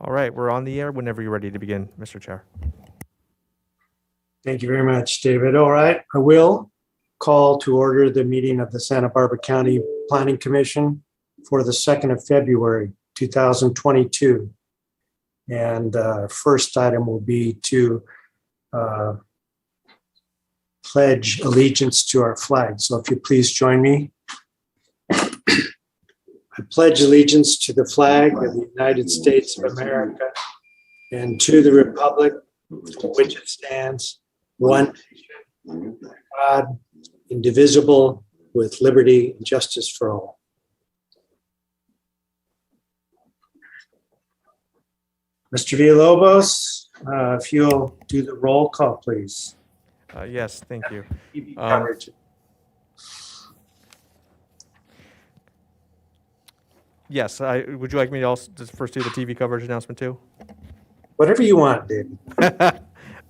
All right, we're on the air whenever you're ready to begin, Mr. Chair. Thank you very much, David. All right, I will call to order the meeting of the Santa Barbara County Planning Commission for the 2nd of February, 2022. And first item will be to pledge allegiance to our flag. So if you please join me. I pledge allegiance to the flag of the United States of America and to the republic for which it stands, one nation, God, indivisible, with liberty and justice for all. Mr. Villalobos, if you'll do the roll call, please. Yes, thank you. Yes, would you like me to also just first do the TV coverage announcement too? Whatever you want, David.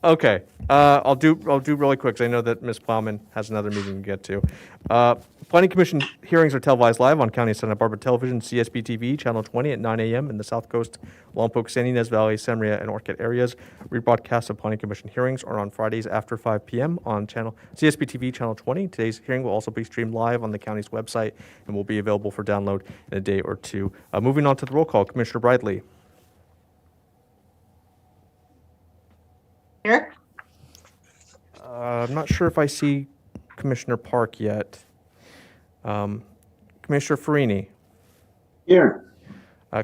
Okay, I'll do really quick because I know that Ms. Plowman has another meeting to get to. Planning Commission hearings are televised live on County of Santa Barbara Television, CSB TV, Channel 20 at 9 a.m. in the South Coast, Lompoc, San Ynez Valley, Semria, and Orchid areas. Rebroadcasts of Planning Commission hearings are on Fridays after 5 p.m. on CSB TV, Channel 20. Today's hearing will also be streamed live on the county's website and will be available for download in a day or two. Moving on to the roll call, Commissioner Bridley. Here. I'm not sure if I see Commissioner Park yet. Commissioner Farini. Here.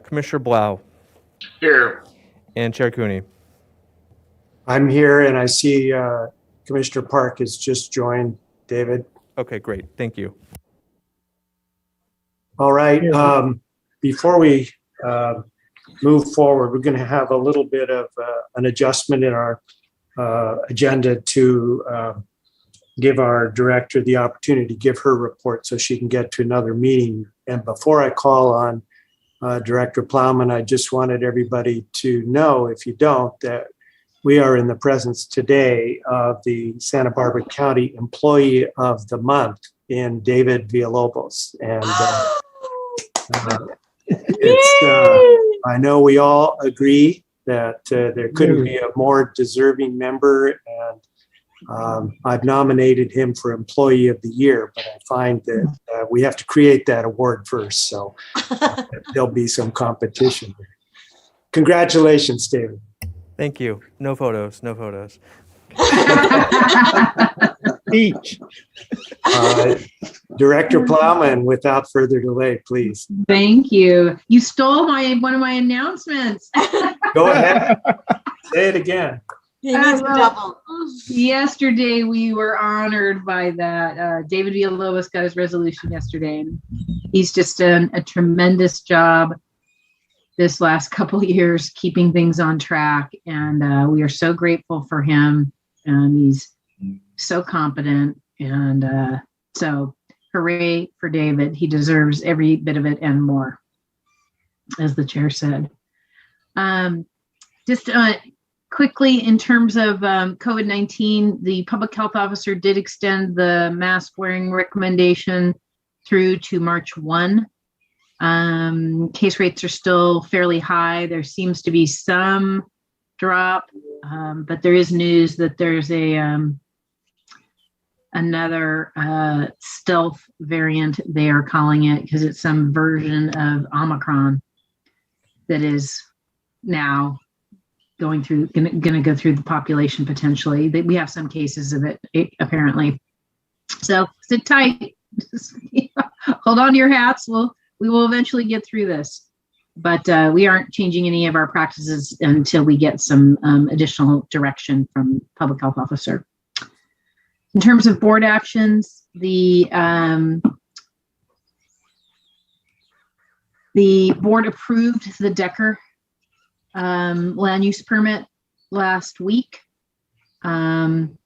Commissioner Blau. Here. And Chair Cooney. I'm here and I see Commissioner Park has just joined, David. Okay, great. Thank you. All right. Before we move forward, we're going to have a little bit of an adjustment in our agenda to give our director the opportunity to give her report so she can get to another meeting. And before I call on Director Plowman, I just wanted everybody to know, if you don't, that we are in the presence today of the Santa Barbara County Employee of the Month in David Villalobos. And I know we all agree that there couldn't be a more deserving member, and I've nominated him for Employee of the Year, but I find that we have to create that award first, so there'll be some competition there. Congratulations, David. Thank you. No photos, no photos. Speech. Director Plowman, without further delay, please. Thank you. You stole one of my announcements. Go ahead. Say it again. He needs a double. Yesterday, we were honored by that. David Villalobos got his resolution yesterday, and he's just done a tremendous job this last couple of years, keeping things on track. And we are so grateful for him. And he's so competent. And so hooray for David. He deserves every bit of it and more, as the chair said. Just quickly, in terms of COVID-19, the public health officer did extend the mask wearing recommendation through to March 1. Case rates are still fairly high. There seems to be some drop, but there is news that there's another stealth variant, they are calling it, because it's some version of Omicron that is now going to go through the population potentially. We have some cases of it apparently. So sit tight. Hold on to your hats. We will eventually get through this, but we aren't changing any of our practices until we get some additional direction from public health officer. In terms of board actions, the board approved the Decker land use permit last week. And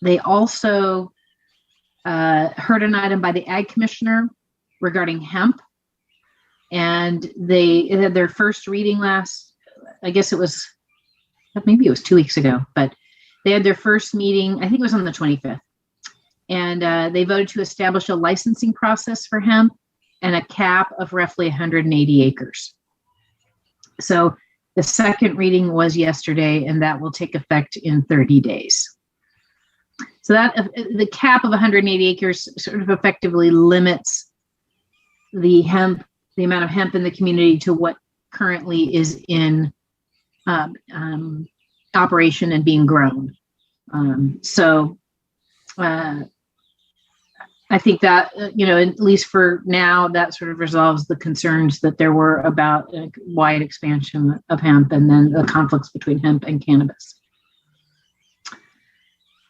they also heard an item by the Ag Commissioner regarding hemp. And they had their first reading maybe it was 2 weeks ago, but they had their first meeting, I think it was on the 25th. And they voted to establish a licensing process for hemp and a cap of roughly 180 acres. So the second reading was yesterday, and that will take effect in 30 days. So that the cap of 180 acres sort of effectively limits the amount of hemp in the community to what currently is in operation and being grown. I think that, at least for now, that sort of resolves the concerns that there were about a wide expansion of hemp and then the conflicts between hemp and cannabis.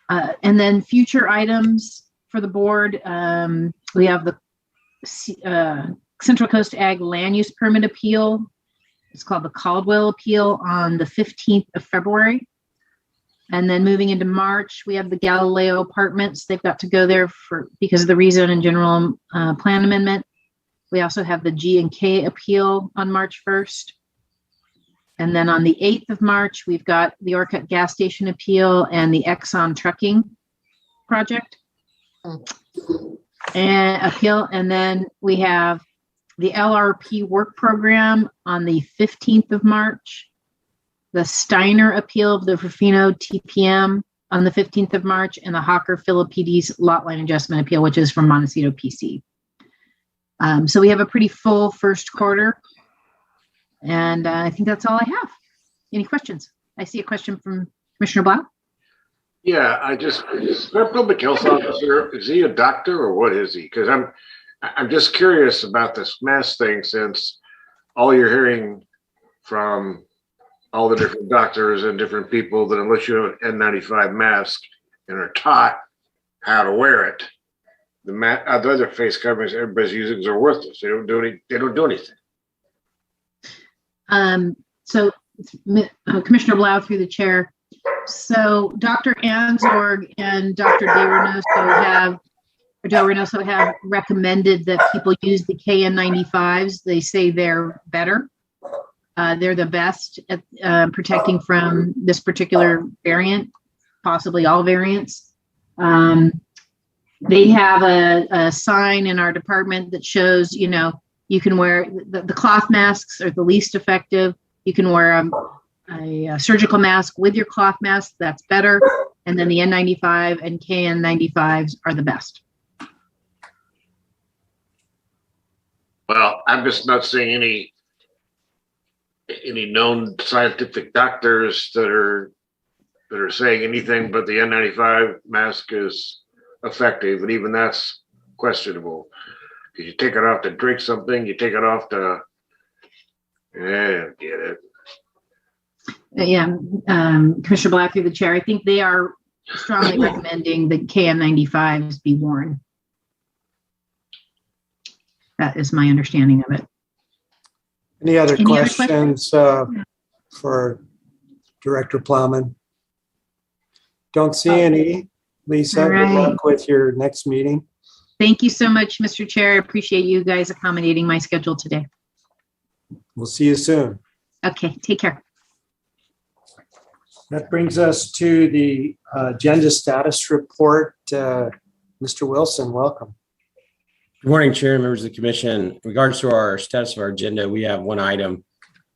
And then future items for the board, we have the Central Coast Ag Land Use Permit Appeal. It's called the Caldwell Appeal on the 15th of February. And then moving into March, we have the Galileo Apartments. They've got to go there because of the rezone and general plan amendment. We also have the G&K appeal on March 1st. And then on the 8th of March, we've got the Orcutt gas station appeal and the Exxon trucking project and appeal. And then we have the LRP work program on the 15th of March. The Steiner appeal of the Rufino TPM on the 15th of March, and the Hawker Philippides lot line adjustment appeal, which is from Montecito PC. So we have a pretty full first quarter, and I think that's all I have. Any questions? I see a question from Commissioner Blau. Yeah, is our public health officer, is he a doctor or what is he? Because I'm just curious about this mask thing, since all you're hearing from all the different doctors and different people that unless you have an N95 mask and are taught how to wear it, the other face coverings everybody's using are worthless. They don't do anything. So Commissioner Blau through the chair. So Dr. Ansorg and Dr. Del Reynoso have recommended that people use the KN95s. They say they're better. They're the best at protecting from this particular variant, possibly all variants. They have a sign in our department that shows, you can wear the cloth masks are the least effective. You can wear a surgical mask with your cloth mask. That's better. And then the N95 and KN95s are the best. Well, I'm just not seeing any known scientific doctors that are saying anything but the N95 mask is effective, and even that's questionable. Because you take it off to drink something, you take it off to, get it. Yeah, Commissioner Black through the chair. I think they are strongly recommending the KN95s be worn. That is my understanding of it. Any other Any other questions for Director Plowman? Don't see any. Lisa, All right. good luck with your next meeting. Thank you so much, Mr. Chair. I appreciate you guys accommodating my schedule today. We'll see you soon. Okay, take care. That brings us to the agenda status report. Mr. Wilson, welcome. Good morning, Chair and members of the Commission. In regards to our status of our agenda, we have one item,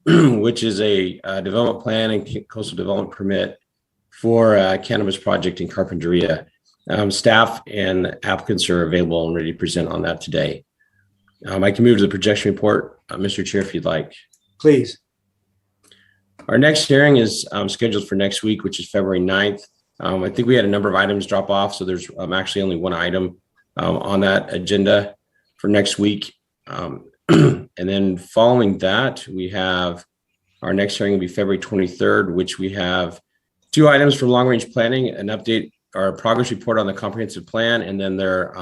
which is a development plan and coastal development permit for a cannabis project in Carpentry. Staff and applicants are available and ready to present on that today. I can move to the projection report, Mr. Chair, if you'd like. Please. Our next hearing is scheduled for next week, which is February 9th. I think we had a number of items drop off, so there's actually only one item on that agenda for next week. And then following that, we have our next hearing will be February 23rd, which we have two items for long-range planning, an update or a progress report on the comprehensive plan, and then their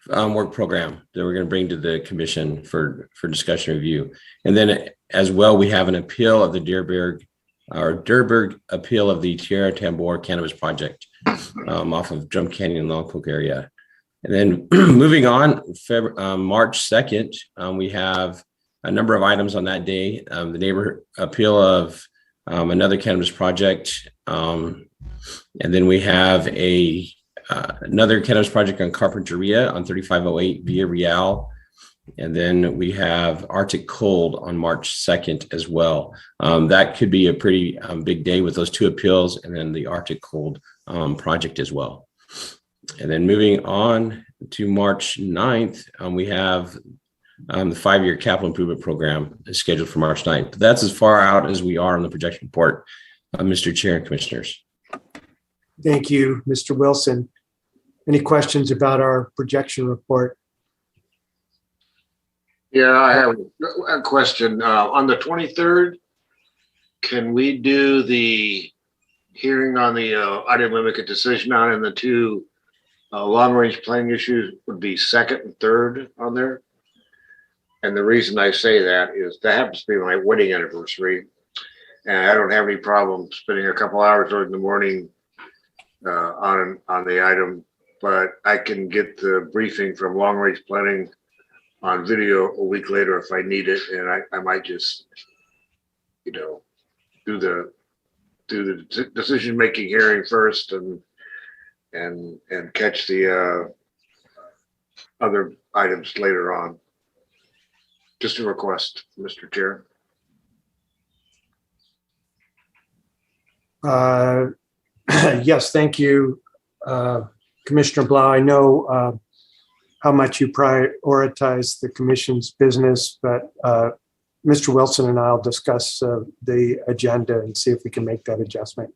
work program that we're going to bring to the commission for discussion review. And then as well, we have an appeal of the Durberg appeal of the Tierra Tambor cannabis project off of Drum Canyon, Longpoke area. And then moving on, March 2nd, we have a number of items on that day. The neighbor appeal of another cannabis project. And then we have another cannabis project on Carpentry on 3508 Via Real. And then we have Arctic Cold on March 2nd as well. That could be a pretty big day with those two appeals and then the Arctic Cold project as well. And then moving on to March 9th, we have the 5-year capital improvement program is scheduled for March 9th. But that's as far out as we are on the projection report, Mr. Chair and Commissioners. Thank you, Mr. Wilson. Any questions about our projection report? Yeah, I have a question. On the 23rd, can we do the hearing on the item we make a decision on, and the two long-range planning issues would be second and third on there? And the reason I say that is that happens to be my wedding anniversary, and I don't have any problem spending a couple hours during the morning on the item, but I can get the briefing from long-range planning on video a week later if I need it, and I might just, do the decision-making hearing first and catch the other items later on. Just a request, Mr. Chair. Yes, thank you, Commissioner Blau. I know how much you prioritize the commission's business, but Mr. Wilson and I'll discuss the agenda and see if we can make that adjustment.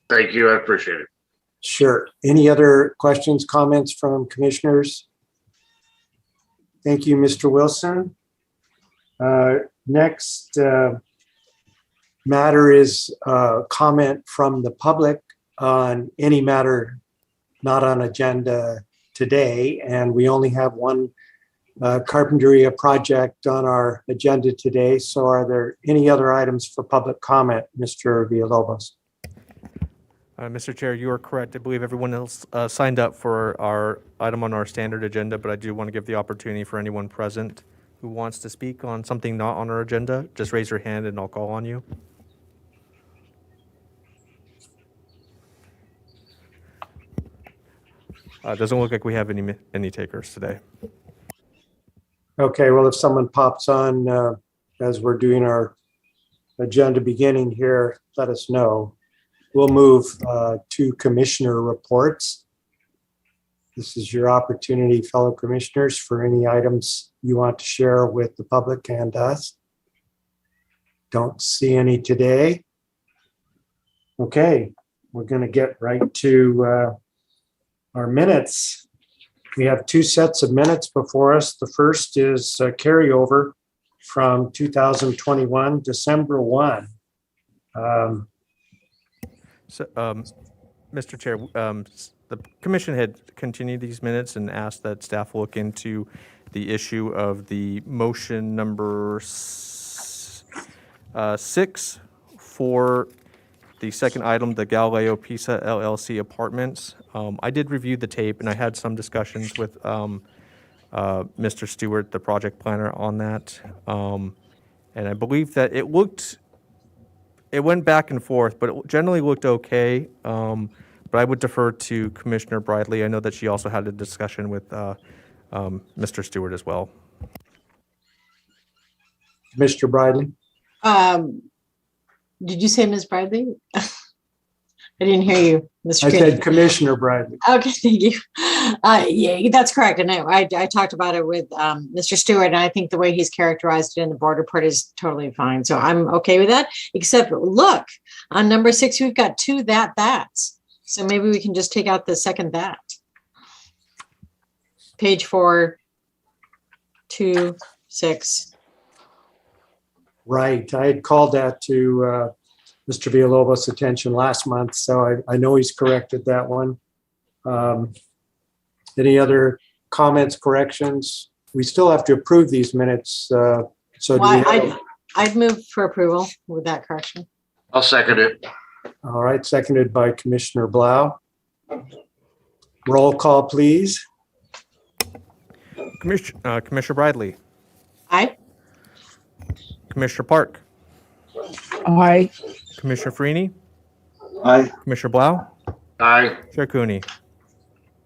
Thank you. I appreciate it. Sure. Any other questions, comments from commissioners? Thank you, Mr. Wilson. Next matter is comment from the public on any matter not on agenda today, and we only have one Carpentry project on our agenda today. So are there any other items for public comment, Mr. Villalobos? Mr. Chair, you are correct. I believe everyone else signed up for our item on our standard agenda, but I do want to give the opportunity for anyone present who wants to speak on something not on our agenda. Just raise your hand and I'll call on you. Doesn't look like we have any takers today. Okay, well, if someone pops on as we're doing our agenda beginning here, let us know. We'll move to commissioner reports. This is your opportunity, fellow commissioners, for any items you want to share with the public and us. Don't see any today. Okay, we're going to get right to our minutes. We have two sets of minutes before us. The first is a carryover from 2021, December 1. Mr. Chair, the commission had continued these minutes and asked that staff look into the issue of the motion number 6 for the second item, the Galileo Pisa LLC apartments. I did review the tape and I had some discussions with Mr. Stewart, the project planner, on that. And I believe that it went back and forth, but it generally looked okay. But I would defer to Commissioner Bradley. I know that she also had a discussion with Mr. Stewart as well. Mr. Bradley? Did you say Ms. Bradley? I didn't hear you, Mr. I said Commissioner Bradley. Okay, thank you. Yeah, that's correct. And I talked about it with Mr. Stewart, and I think the way he's characterized it in the board report is totally fine. So I'm okay with that, except look, on number 6, we've got 2 that's. So maybe we can just take out the second that. Page 4, 2, 6. Right. I had called that to Mr. Villalobos' attention last month, so I know he's corrected that one. Any other comments, corrections? We still have to approve these minutes. So I'd move for approval with that correction. I'll second it. All right, seconded by Commissioner Blau. Roll call, please. Commissioner Bradley. Aye. Commissioner Park. Aye. Commissioner Freeney. Aye. Commissioner Blau. Aye. Chair Cooney.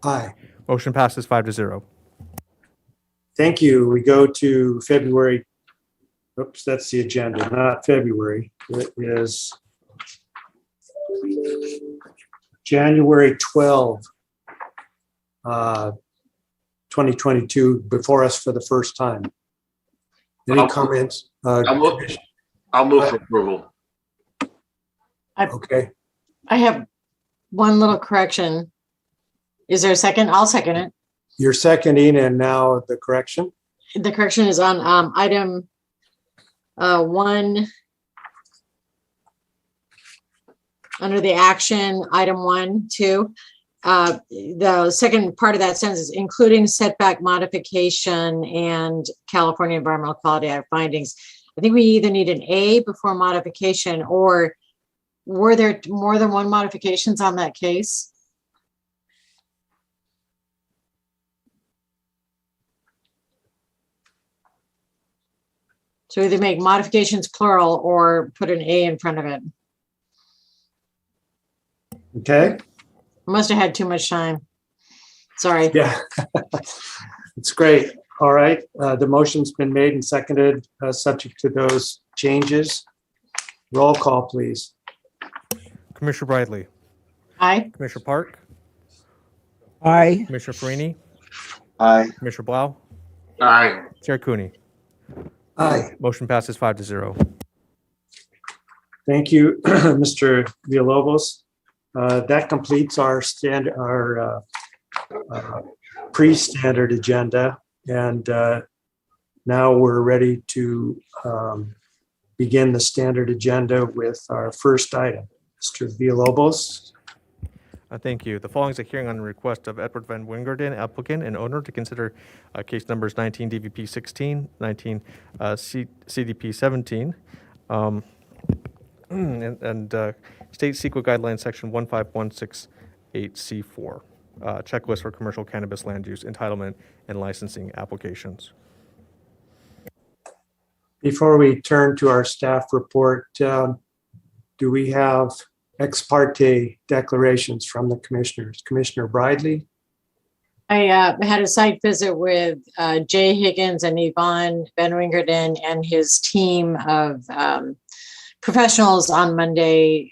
Aye. Motion passes 5-0. Thank you. We go to February. Oops, that's the agenda, not February. It is January 12, 2022, before us for the first time. Any comments? I'll move for approval. Okay, I have one little correction. Is there a second? I'll second it. you're seconding, and now the correction? The correction is on item 1 under the action, item 1, 2. The second part of that sentence is including setback modification and California Environmental Quality Act findings. I think we either need an A before modification, or were there more than one modifications on that case? So either make modifications plural or put an A in front of it. Okay, I must have had too much time. Sorry. yeah. It's great. All right, the motion's been made and seconded, subject to those changes. Roll call, please. Commissioner Bradley, Aye. Commissioner Park, Aye. Commissioner Farini, Aye. Commissioner Blau, Aye. Chair Cooney. Aye. Motion passes 5-0. Thank you, Mr. Villalobos. That completes our pre-standard agenda, and now we're ready to begin the standard agenda with our first item. Mr. Villalobos. Thank you. The following is a hearing on the request of Edward Van Wingerden, applicant and owner, to consider case numbers 19 DVP 16, 19 CDP 17, and State CEQA Guidelines Section 15168C4, checklist for commercial cannabis land use, entitlement, and licensing applications. Before we turn to our staff report, do we have ex parte declarations from the commissioners? Commissioner Bridley? I had a site visit with Jay Higgins and Yvonne Van Wingerden and his team of professionals on January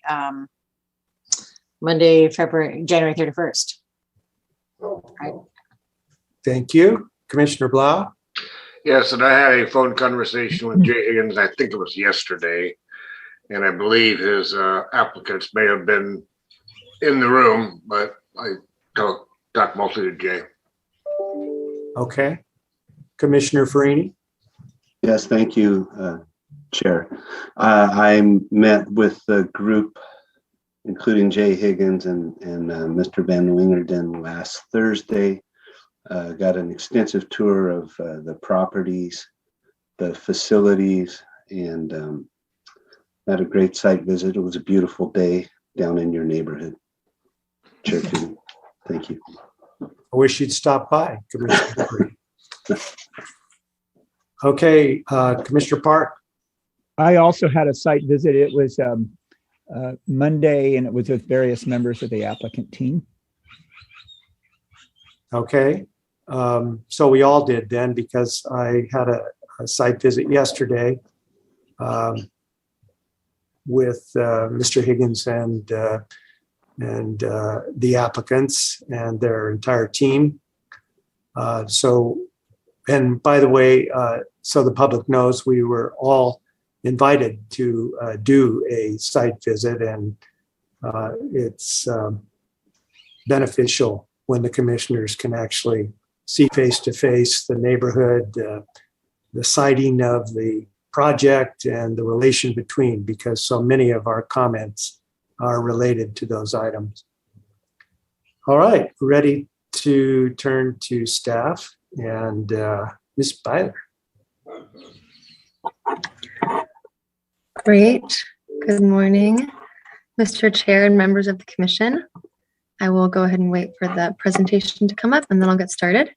31st. Right. Thank you. Commissioner Blau? Yes, and I had a phone conversation with Jay Higgins, I think it was yesterday. And I believe his applicants may have been in the room, but I talked mostly to Jay. Okay. Commissioner Farini? Yes, thank you, Chair. I met with the group, including Jay Higgins and Mr. Van Wingerden last Thursday. Got an extensive tour of the properties, the facilities, and had a great site visit. It was a beautiful day down in your neighborhood. Chair Cooney, thank you. I wish you'd stop by, Commissioner Farini. Okay, Commissioner Park? I also had a site visit. It was Monday, and it was with various members of the applicant team. Okay. So we all did then, because I had a site visit yesterday with Mr. Higgins and the applicants and their entire team. And by the way, so the public knows, we were all invited to do a site visit, and it's beneficial when the commissioners can actually see face to face the neighborhood, the siting of the project, and the relation between, because so many of our comments are related to those items. All right, ready to turn to staff, and Ms. Byler. Great. Good morning, Mr. Chair and members of the commission. I will go ahead and wait for the presentation to come up, and then I'll get started.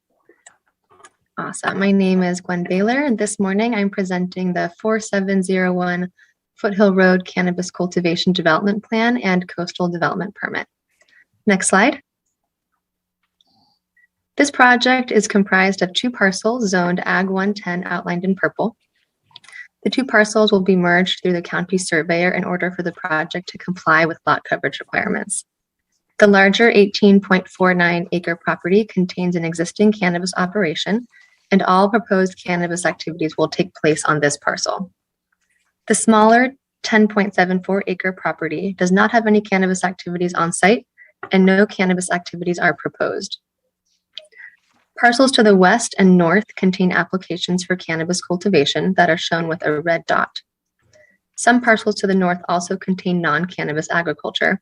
Awesome. My name is Gwen Baylor, and this morning I'm presenting the 4701 Foothill Road Cannabis Cultivation Development Plan and Coastal Development Permit. Next slide. This project is comprised of 2 parcels zoned Ag 110 outlined in purple. The 2 parcels will be merged through the county surveyor in order for the project to comply with lot coverage requirements. The larger 18.49 acre property contains an existing cannabis operation, and all proposed cannabis activities will take place on this parcel. The smaller 10.74 acre property does not have any cannabis activities on site, and no cannabis activities are proposed. Parcels to the west and north contain applications for cannabis cultivation that are shown with a red dot. Some parcels to the north also contain non-cannabis agriculture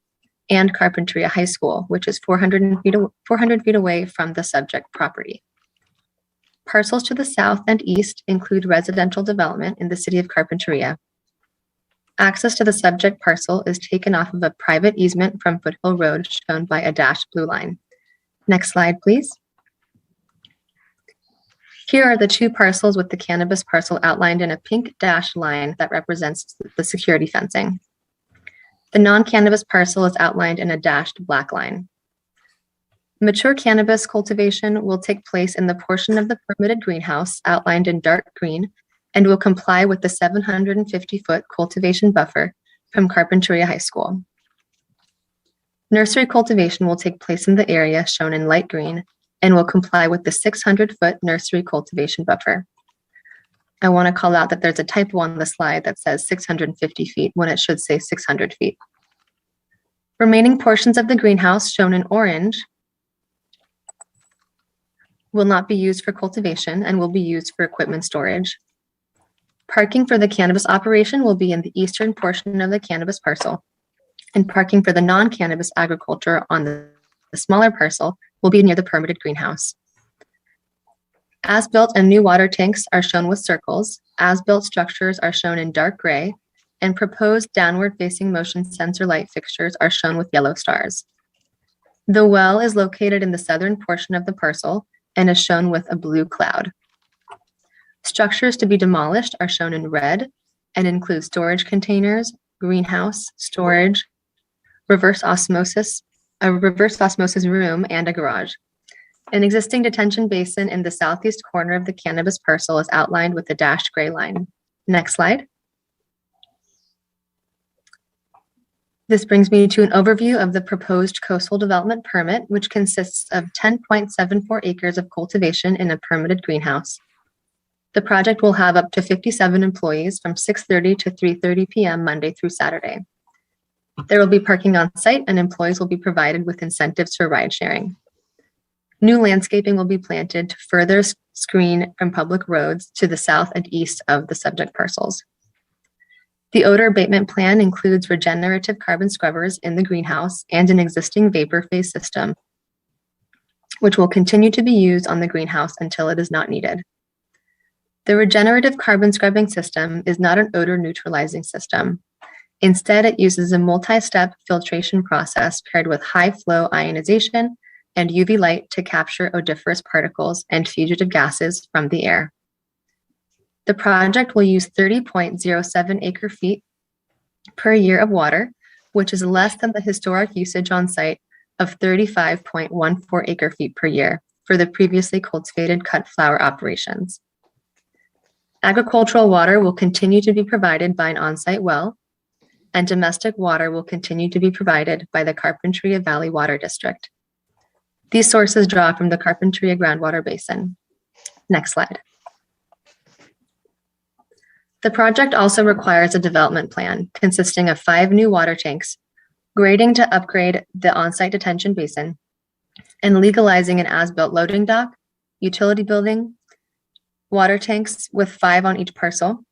and Carpentry High School, which is 400 feet away from the subject property. Parcels to the south and east include residential development in the city of Carpentry. Access to the subject parcel is taken off of a private easement from Foothill Road shown by a dashed blue line. Next slide, please. Here are the 2 parcels with the cannabis parcel outlined in a pink dashed line that represents the security fencing. The non-cannabis parcel is outlined in a dashed black line. Mature cannabis cultivation will take place in the portion of the permitted greenhouse outlined in dark green and will comply with the 750-foot cultivation buffer from Carpentry High School. Nursery cultivation will take place in the area shown in light green and will comply with the 600-foot nursery cultivation buffer. I want to call out that there's a typo on the slide that says 650 feet when it should say 600 feet. Remaining portions of the greenhouse shown in orange will not be used for cultivation and will be used for equipment storage. Parking for the cannabis operation will be in the eastern portion of the cannabis parcel, and parking for the non-cannabis agriculture on the smaller parcel will be near the permitted greenhouse. As-built and new water tanks are shown with circles. As-built structures are shown in dark gray, and proposed downward-facing motion sensor light fixtures are shown with yellow stars. The well is located in the southern portion of the parcel and is shown with a blue cloud. Structures to be demolished are shown in red and include storage containers, greenhouse, storage, a reverse osmosis room, and a garage. An existing detention basin in the southeast corner of the cannabis parcel is outlined with a dashed gray line. Next slide. This brings me to an overview of the proposed coastal development permit, which consists of 10.74 acres of cultivation in a permitted greenhouse. The project will have up to 57 employees from 6:30 to 3:30 p.m. Monday through Saturday. There will be parking on site, and employees will be provided with incentives for ride sharing. New landscaping will be planted to further screen from public roads to the south and east of the subject parcels. The odor abatement plan includes regenerative carbon scrubbers in the greenhouse and an existing vapor phase system, which will continue to be used on the greenhouse until it is not needed. The regenerative carbon scrubbing system is not an odor neutralizing system. Instead, it uses a multi-step filtration process paired with high flow ionization and UV light to capture odoriferous particles and fugitive gases from the air. The project will use 30.07 acre feet per year of water, which is less than the historic usage on site of 35.14 acre feet per year for the previously cultivated cut flower operations. Agricultural water will continue to be provided by an on-site well, and domestic water will continue to be provided by the Carpentry Valley Water District. These sources draw from the Carpentry groundwater basin. Next slide. The project also requires a development plan consisting of 5 new water tanks, grading to upgrade the on-site detention basin, and legalizing an as-built loading dock, utility building, water tanks with 5 on each parcel,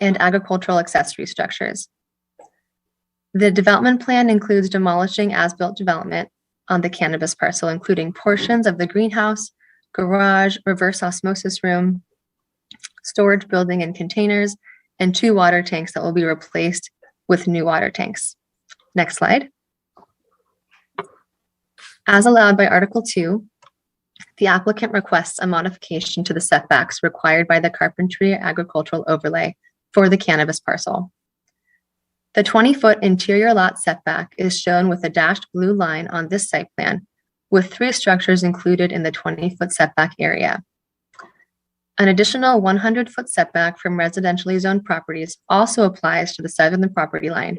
and agricultural accessory structures. The development plan includes demolishing as-built development on the cannabis parcel, including portions of the greenhouse, garage, reverse osmosis room, storage building and containers, and 2 water tanks that will be replaced with new water tanks. Next slide. As allowed by Article 2, the applicant requests a modification to the setbacks required by the Carpentry agricultural overlay for the cannabis parcel. The 20-foot interior lot setback is shown with a dashed blue line on this site plan, with 3 structures included in the 20-foot setback area. An additional 100-foot setback from residentially zoned properties also applies to the southern property line,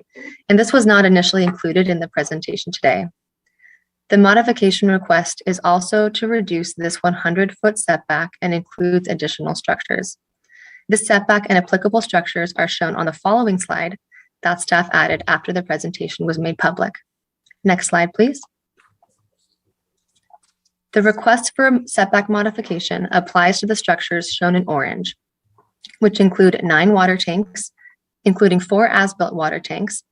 and this was not initially included in the presentation today. The modification request is also to reduce this 100-foot setback and includes additional structures. This setback and applicable structures are shown on the following slide that staff added after the presentation was made public. Next slide, please. The request for setback modification applies to the structures shown in orange, which include 9 water tanks, including 4 as-built water tanks,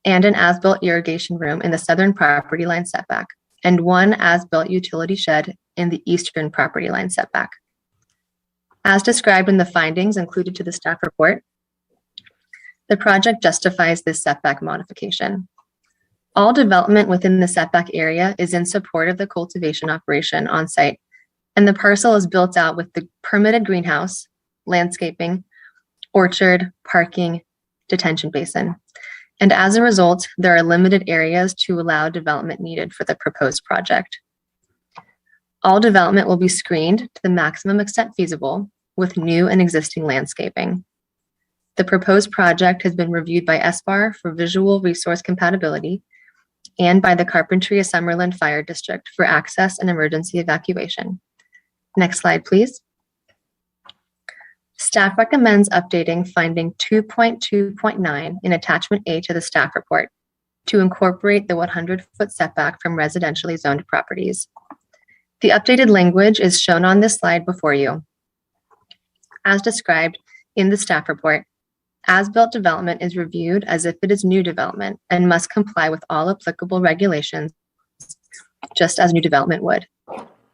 and an as-built irrigation room in the southern property line setback, and 1 as-built utility shed in the eastern property line setback. As described in the findings included to the staff report, the project justifies this setback modification. All development within the setback area is in support of the cultivation operation on site, and the parcel is built out with the permitted greenhouse, landscaping, orchard, parking, detention basin. And as a result, there are limited areas to allow development needed for the proposed project. All development will be screened to the maximum extent feasible with new and existing landscaping. The proposed project has been reviewed by SBAR for visual resource compatibility and by the Carpentry Summerlin Fire District for access and emergency evacuation. Next slide, please. Staff recommends updating finding 2.2.9 in attachment A to the staff report to incorporate the 100-foot setback from residentially zoned properties. The updated language is shown on this slide before you. As described in the staff report, as-built development is reviewed as if it is new development and must comply with all applicable regulations, just as new development would.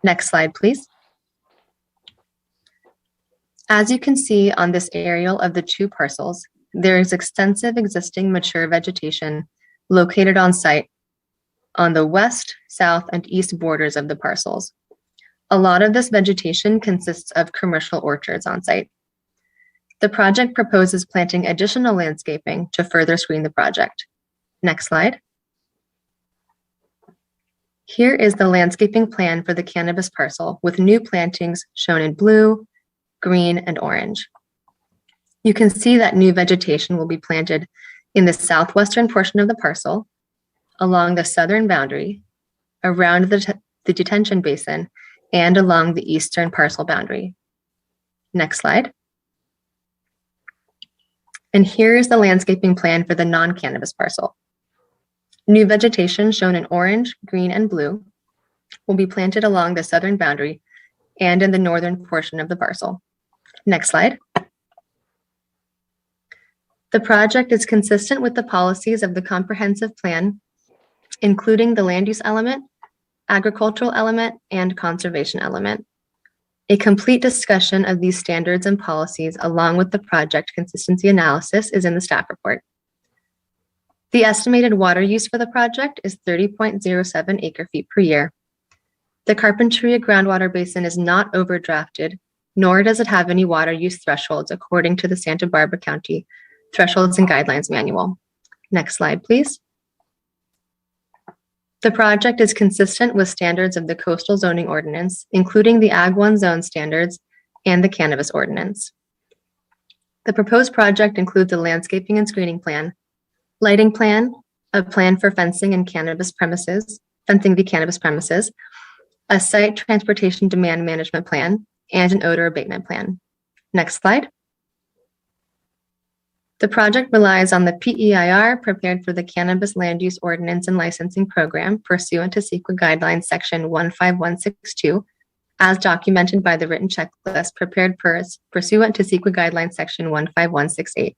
Next slide, please. As you can see on this aerial of the 2 parcels, there is extensive existing mature vegetation located on site on the west, south, and east borders of the parcels. A lot of this vegetation consists of commercial orchards on site. The project proposes planting additional landscaping to further screen the project. Next slide. Here is the landscaping plan for the cannabis parcel with new plantings shown in blue, green, and orange. You can see that new vegetation will be planted in the southwestern portion of the parcel, along the southern boundary, around the detention basin, and along the eastern parcel boundary. Next slide. And here is the landscaping plan for the non-cannabis parcel. New vegetation shown in orange, green, and blue will be planted along the southern boundary and in the northern portion of the parcel. Next slide. The project is consistent with the policies of the comprehensive plan, including the land use element, agricultural element, and conservation element. A complete discussion of these standards and policies along with the project consistency analysis is in the staff report. The estimated water use for the project is 30.07 acre-feet per year. The Carpentry groundwater basin is not overdrafted, nor does it have any water use thresholds according to the Santa Barbara County Thresholds and Guidelines Manual. Next slide, please. The project is consistent with standards of the Coastal Zoning Ordinance, including the Ag 1 zone standards and the Cannabis Ordinance. The proposed project includes a landscaping and screening plan, lighting plan, a plan for fencing and cannabis premises, fencing the cannabis premises, a site transportation demand management plan, and an odor abatement plan. Next slide. The project relies on the PEIR prepared for the Cannabis Land Use Ordinance and Licensing Program pursuant to CEQA Guidelines Section 15162, as documented by the written checklist prepared pursuant to CEQA Guidelines Section 15168.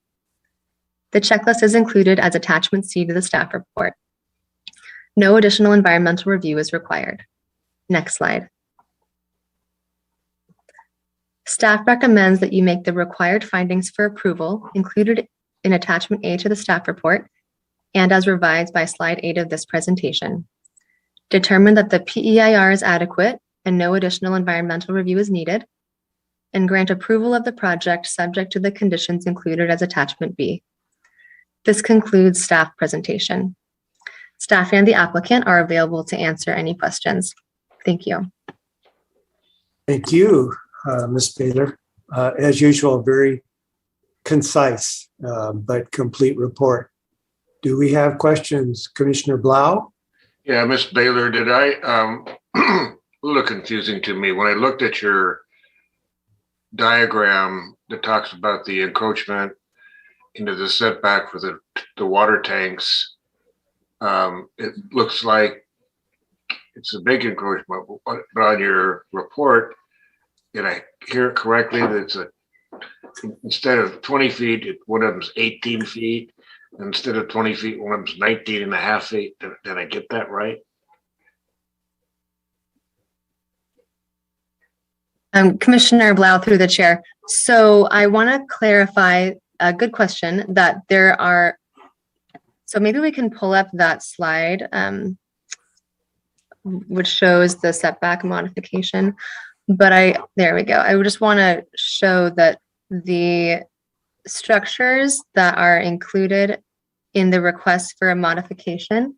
The checklist is included as Attachment C to the staff report. No additional environmental review is required. Next slide. Staff recommends that you make the required findings for approval included in Attachment A to the staff report and as revised by slide 8 of this presentation. Determine that the PEIR is adequate and no additional environmental review is needed, and grant approval of the project subject to the conditions included as Attachment B. This concludes staff presentation. Staff and the applicant are available to answer any questions. Thank you. Thank you, Ms. Baylor. As usual, very concise but complete report. Do we have questions, Commissioner Blau? Yeah, Miss Baylor, did I, a little confusing to me. When I looked at your diagram that talks about the encroachment into the setback for the water tanks, it looks like it's a big encroachment, but on your report, did I hear it correctly that it's instead of 20 feet, one of them's 18 feet? Instead of 20 feet, one of them's 19 and a half feet. Did I get that right? Commissioner Blau, through the chair. So I want to clarify a good question that there are, so maybe we can pull up that slide, which shows the setback modification. But there we go. I would just want to show that the structures that are included in the request for a modification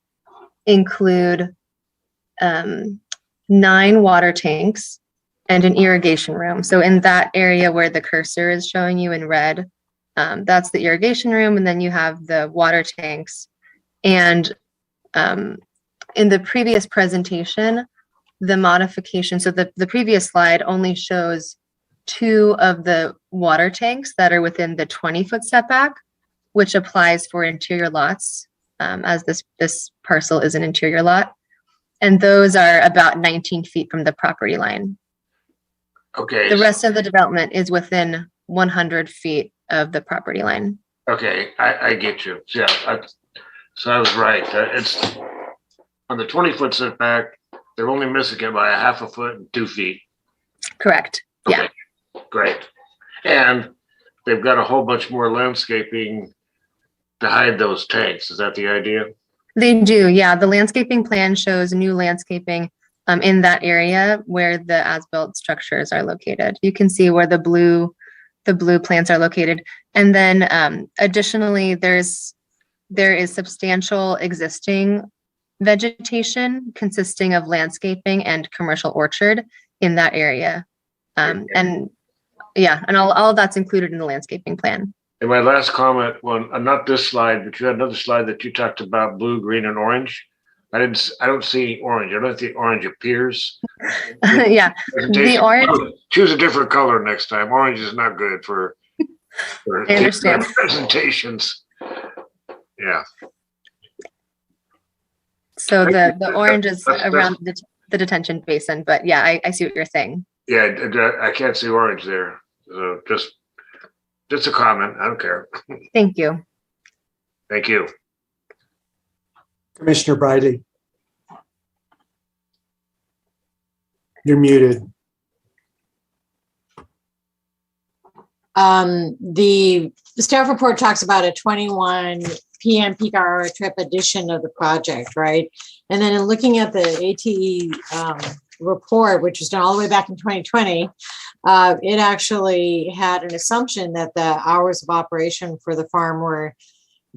include 9 water tanks and an irrigation room. So in that area where the cursor is showing you in red, that's the irrigation room, and then you have the water tanks. And in the previous presentation, the modification, so the previous slide only shows 2 of the water tanks that are within the 20-foot setback, which applies for interior lots, as this parcel is an interior lot. And those are about 19 feet from the property line. Okay. The rest of the development is within 100 feet of the property line. Okay, I get you. Yeah, so I was right. It's on the 20-foot setback, they're only missing it by a half a foot and 2 feet. Correct. Okay. Yeah. Great. And they've got a whole bunch more landscaping to hide those tanks. Is that the idea? They do, yeah. The landscaping plan shows new landscaping in that area where the as-built structures are located. You can see where the blue plants are located. And then additionally, there is substantial existing vegetation consisting of landscaping and commercial orchard in that area. And yeah, and all of that's included in the landscaping plan. And my last comment, well, not this slide, but you had another slide that you talked about blue, green, and orange. I don't see any orange. I don't think orange appears. Yeah, the orange. Choose a different color next time. Orange is not good for I understand. Presentations. Yeah. So the orange is around the detention basin, but yeah, I see what you're saying. Yeah, I can't see orange there. So just a comment. I don't care. Thank you. Thank you. Commissioner Briley. You're muted. The staff report talks about a 21 p.m. peak hour trip edition of the project, right? And then in looking at the ATE report, which was done all the way back in 2020, it actually had an assumption that the hours of operation for the farm were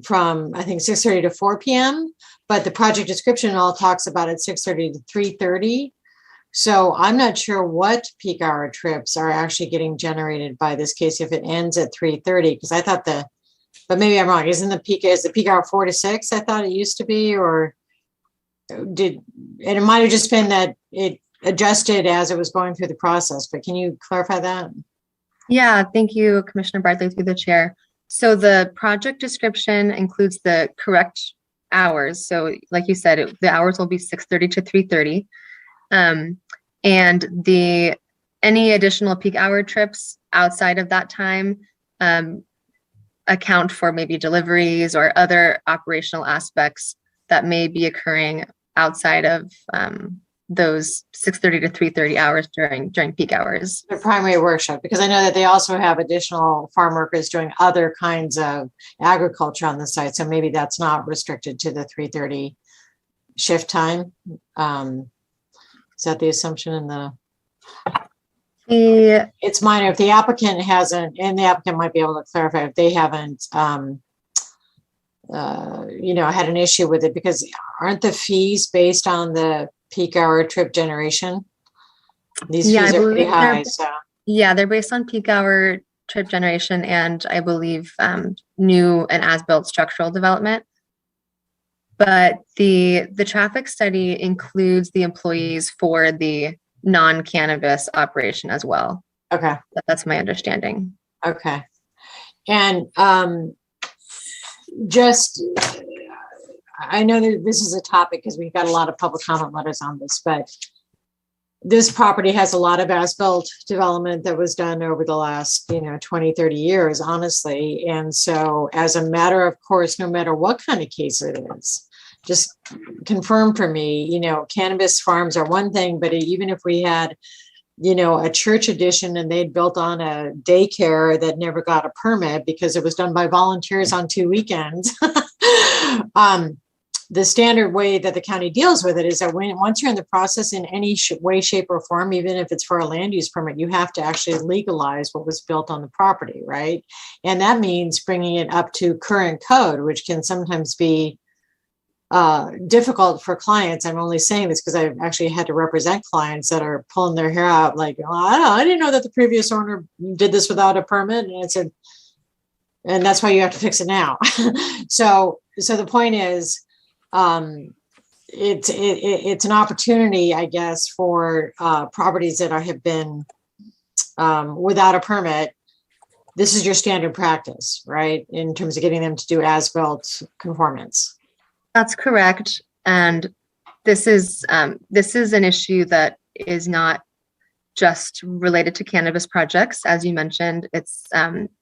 from, I think, 6:30 to 4 p.m. But the project description all talks about it 6:30 to 3:30. So I'm not sure what peak hour trips are actually getting generated by this case if it ends at 3:30, because I thought but maybe I'm wrong. Is the peak hour 4 to 6? I thought it used to be, or and it might have just been that it adjusted as it was going through the process, but can you clarify that? Yeah, thank you, Commissioner Bartley, through the chair. So the project description includes the correct hours. So like you said, the hours will be 6:30 to 3:30. And any additional peak hour trips outside of that time account for maybe deliveries or other operational aspects that may be occurring outside of those 6:30 to 3:30 hours during peak hours. The primary workshop, because I know that they also have additional farm workers doing other kinds of agriculture on the site. So maybe that's not restricted to the 3:30 shift time. Is that the assumption in the? It's minor. If the applicant hasn't, and the applicant might be able to clarify if they haven't had an issue with it because aren't the fees based on the peak hour trip generation? These Yeah, I fees are pretty believe high, they're so. yeah, they're based on peak hour trip generation and I believe new and as-built structural development. But the traffic study includes the employees for the non-cannabis operation as well. Okay. That's my understanding. Okay. And just, I know that this is a topic because we've got a lot of public comment letters on this, but this property has a lot of as-built development that was done over the last, 20, 30 years, honestly. And so as a matter of course, no matter what kind of case it is, just confirm for me, cannabis farms are one thing, but even if we had, a church addition and they'd built on a daycare that never got a permit because it was done by volunteers on 2 weekends. The standard way that the county deals with it is that once you're in the process in any way, shape, or form, even if it's for a land use permit, you have to actually legalize what was built on the property, right? And that means bringing it up to current code, which can sometimes be difficult for clients. I'm only saying this because I've actually had to represent clients that are pulling their hair out like, I didn't know that the previous owner did this without a permit. And I said, and that's why you have to fix it now. So the point is, it's an opportunity, I guess, for properties that have been without a permit. This is your standard practice, right? In terms of getting them to do as-built conformance. That's correct. And this is an issue that is not just related to cannabis projects. As you mentioned, it's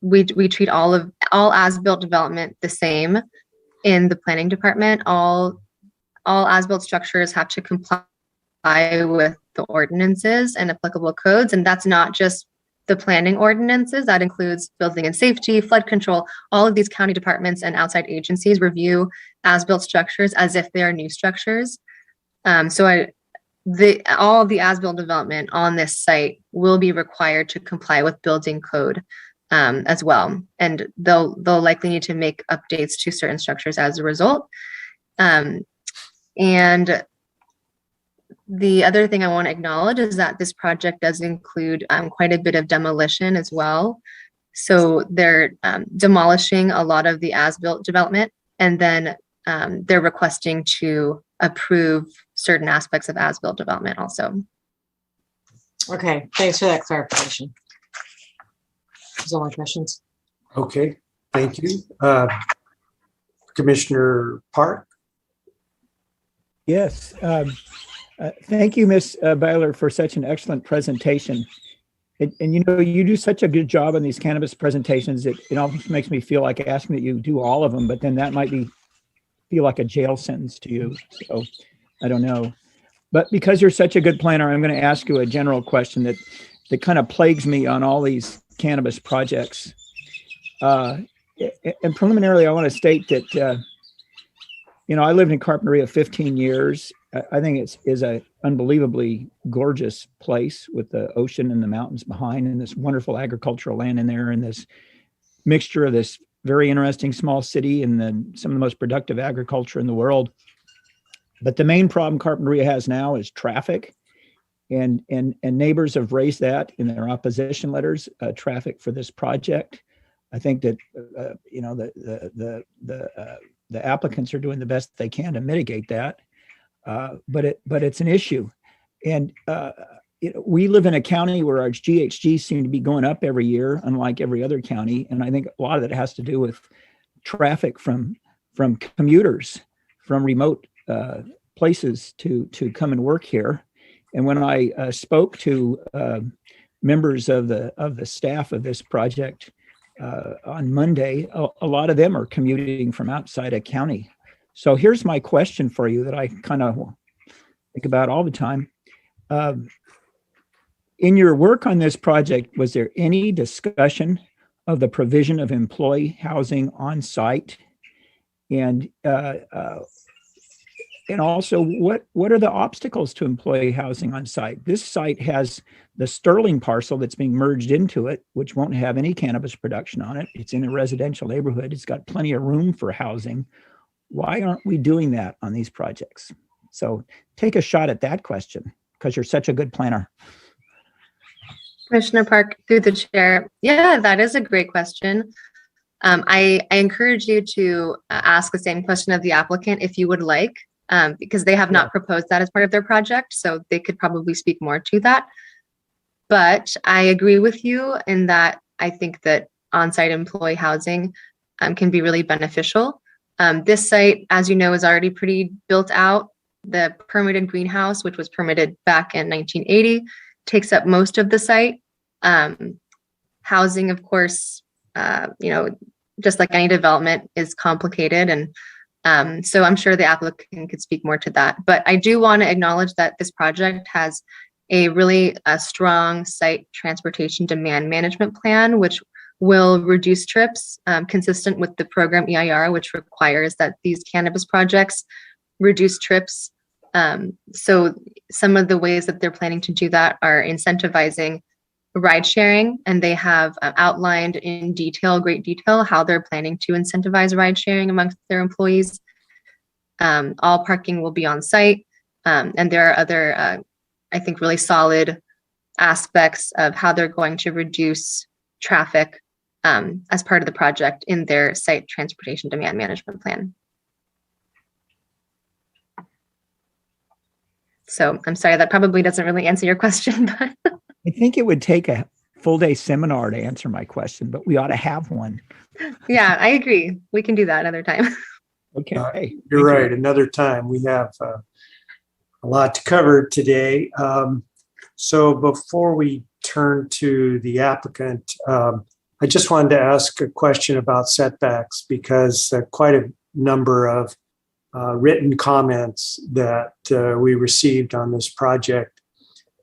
we treat all as-built development the same in the planning department. All as-built structures have to comply with the ordinances and applicable codes. And that's not just the planning ordinances. That includes building and safety, flood control. All of these county departments and outside agencies review as-built structures as if they are new structures. All of the as-built development on this site will be required to comply with building code as well. And they'll likely need to make updates to certain structures as a result. And the other thing I want to acknowledge is that this project does include quite a bit of demolition as well. So they're demolishing a lot of the as-built development, and then they're requesting to approve certain aspects of as-built development also. Okay, thanks for that clarification. Those are all my questions. Okay, thank you. Commissioner Park? Yes. Thank you, Ms. Byler, for such an excellent presentation. And you do such a good job on these cannabis presentations. It almost makes me feel like asking that you do all of them, but then that might feel like a jail sentence to you. So I don't know. But because you're such a good planner, I'm going to ask you a general question that kind of plagues me on all these cannabis projects. And preliminarily, I want to state that, I lived in Carpentry for 15 years. I think it is a unbelievably gorgeous place with the ocean and the mountains behind and this wonderful agricultural land in there and this mixture of this very interesting small city and then some of the most productive agriculture in the world. But the main problem Carpentry has now is traffic. And neighbors have raised that in their opposition letters, traffic for this project. I think that, the applicants are doing the best they can to mitigate that. But it's an issue. And we live in a county where our GHGs seem to be going up every year, unlike every other county. And I think a lot of that has to do with traffic from commuters from remote places to come and work here. And when I spoke to members of the staff of this project on Monday, a lot of them are commuting from outside a county. So here's my question for you that I kind of think about all the time. In your work on this project, was there any discussion of the provision of employee housing on site? And And also, what are the obstacles to employee housing on site? This site has the Sterling parcel that's being merged into it, which won't have any cannabis production on it. It's in a residential neighborhood. It's got plenty of room for housing. Why aren't we doing that on these projects? So take a shot at that question, because you're such a good planner. Commissioner Park, through the chair. Yeah, that is a great question. I encourage you to ask the same question of the applicant if you would like, because they have not proposed that as part of their project, so they could probably speak more to that. But I agree with you in that I think that on-site employee housing can be really beneficial. This site, as you know, is already pretty built out. The permitted greenhouse, which was permitted back in 1980, takes up most of the site. Housing, of course, just like any development, is complicated. And so I'm sure the applicant could speak more to that. But I do want to acknowledge that this project has a really strong site transportation demand management plan, which will reduce trips consistent with the program EIR, which requires that these cannabis projects reduce trips. So some of the ways that they're planning to do that are incentivizing ride sharing, and they have outlined in detail, great detail, how they're planning to incentivize ride sharing amongst their employees. All parking will be on site, and there are other, I think, really solid aspects of how they're going to reduce traffic as part of the project in their site transportation demand management plan. So I'm sorry, that probably doesn't really answer your question, but I think it would take a full day seminar to answer my question, but we ought to have one. yeah, I agree. We can do that another time. Okay. You're right. Another time. We have a lot to cover today. So before we turn to the applicant, I just wanted to ask a question about setbacks, because quite a number of written comments that we received on this project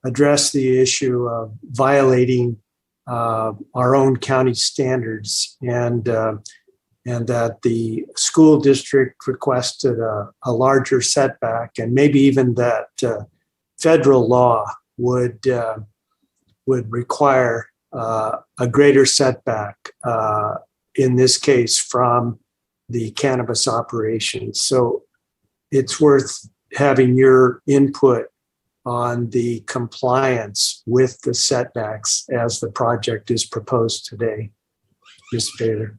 address the issue of violating our own county standards, and that the school district requested a larger setback, and maybe even that federal law would require a greater setback, in this case from the cannabis operations. So it's worth having your input on the compliance with the setbacks as the project is proposed today. Ms. Baylor.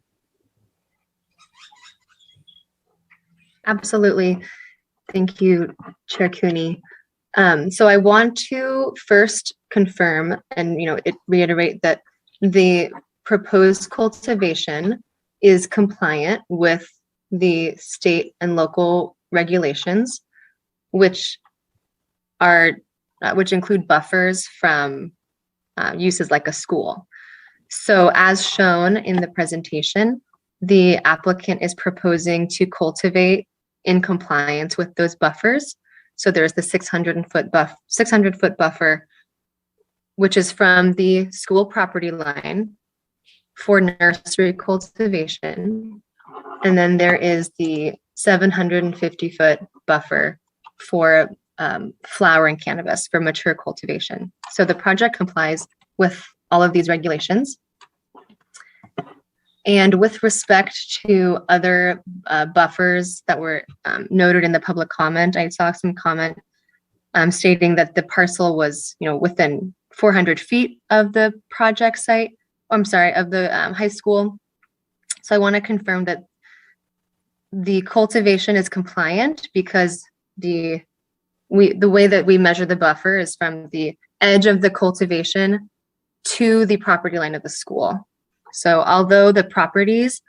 Absolutely. Thank you, Chair Cooney. So I want to first confirm and reiterate that the proposed cultivation is compliant with the state and local regulations, which include buffers from uses like a school. So as shown in the presentation, the applicant is proposing to cultivate in compliance with those buffers. So there's the 600-foot buffer, which is from the school property line for nursery cultivation. And then there is the 750-foot buffer for flowering cannabis for mature cultivation. So the project complies with all of these regulations. And with respect to other buffers that were noted in the public comment, I saw some comment stating that the parcel was, within 400 feet of the project site. Of the high school. So I want to confirm that the cultivation is compliant, because the way that we measure the buffer is from the edge of the cultivation to the property line of the school. So although the properties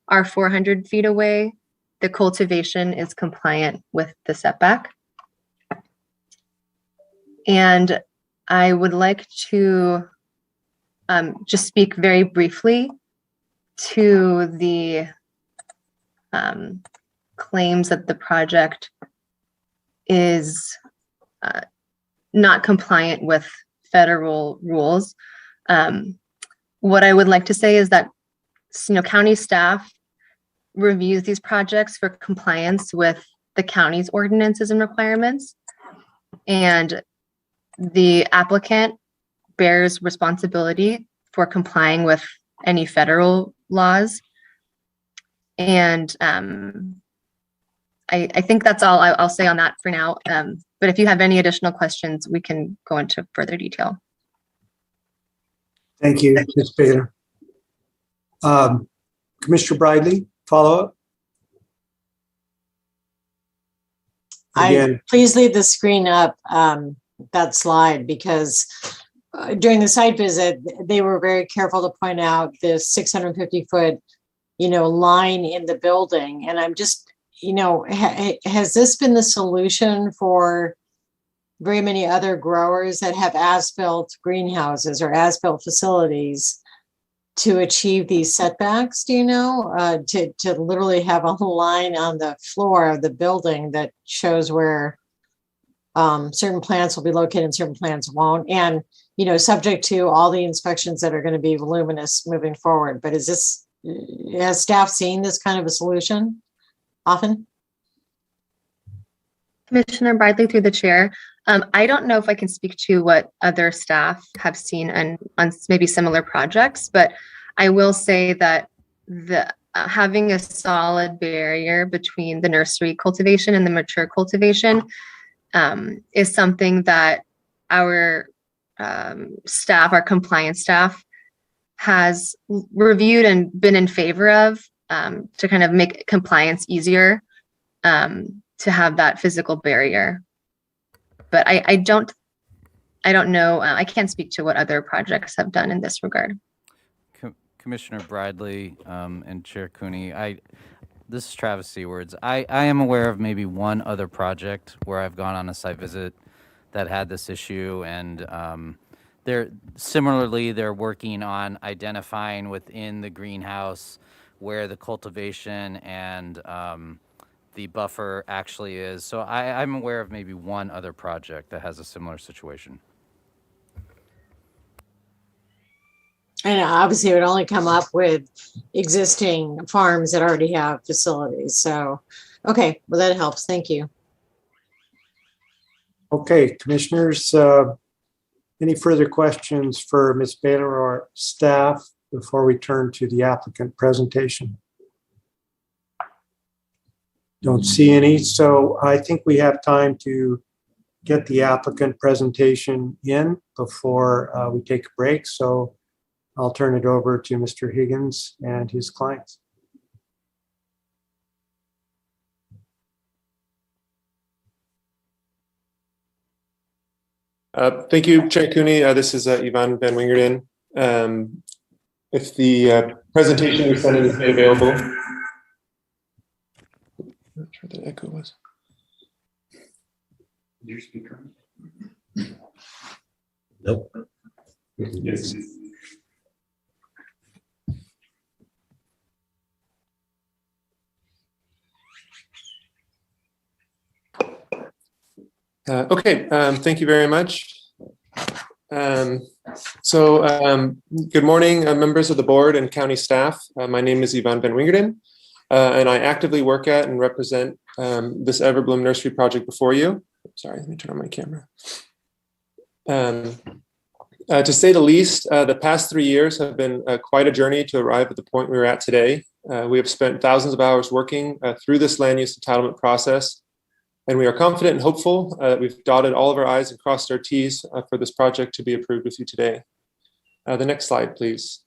are 400 feet away, the cultivation is compliant with the setback. And I would like to just speak very briefly to the claims that the project is not compliant with federal rules. What I would like to say is that county staff reviews these projects for compliance with the county's ordinances and requirements. And the applicant bears responsibility for complying with any federal laws. And I think that's all I'll say on that for now. But if you have any additional questions, we can go into further detail. Thank you, Ms. Bader. Commissioner Bridley, follow up? Again, Please leave the screen up, that slide, because during the site visit, they were very careful to point out the 650-foot, line in the building. And I'm just, has this been the solution for very many other growers that have as-built greenhouses or as-built facilities to achieve these setbacks? Do you know, to literally have a line on the floor of the building that shows where certain plants will be located and certain plants won't, and subject to all the inspections that are going to be voluminous moving forward? But has staff seen this kind of a solution often? Commissioner Bradley, through the chair. I don't know if I can speak to what other staff have seen on maybe similar projects, but I will say that having a solid barrier between the nursery cultivation and the mature cultivation is something that our staff, our compliance staff, has reviewed and been in favor of to kind of make compliance easier, to have that physical barrier. But I don't know. I can't speak to what other projects have done in this regard. Commissioner Bradley and Chair Cooney, this is Travis Seawards. I am aware of maybe one other project where I've gone on a site visit that had this issue, and they're working on identifying within the greenhouse where the cultivation and the buffer actually is. So I'm aware of maybe one other project that has a similar situation. And obviously it would only come up with existing farms that already have facilities. So, okay, well, that helps. Thank you. Okay, commissioners, any further questions for Ms. Baylor or staff before we turn to the applicant presentation? Don't see any, so I think we have time to get the applicant presentation in before we take a break. So I'll turn it over to Mr. Higgins and his clients. Thank you, Chair Cooney. This is Yvonne Van Wingerden. If the presentation we sent in is made available. I'm not sure what the echo was. Your speaker. Nope. Yes. Okay, thank you very much. Good morning, members of the board and county staff. My name is Yvonne Van Wingerden, and I actively work at and represent this Everbloom Nursery project before you. Sorry, let me turn on my camera. To say the least, the past 3 years have been quite a journey to arrive at the point we're at today. We have spent thousands of hours working through this land use entitlement process, and we are confident and hopeful that we've dotted all of our I's and crossed our T's for this project to be approved with you today. The next slide, please.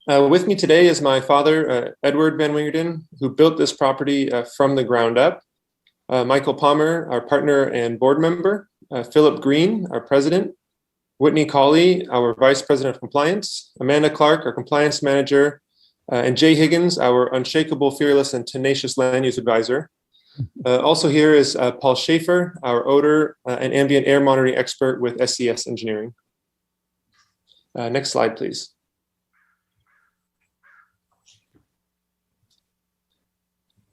With me today is my father, Edward Van Wingerden, who built this property from the ground up. Michael Palmer, our partner and board member. Philip Green, our president. Whitney Cawley, our vice president of compliance. Amanda Clark, our compliance manager. And Jay Higgins, our unshakable, fearless, and tenacious land use advisor. Also here is Paul Schaefer, our odor and ambient air monitoring expert with SCS Engineering. Next slide, please.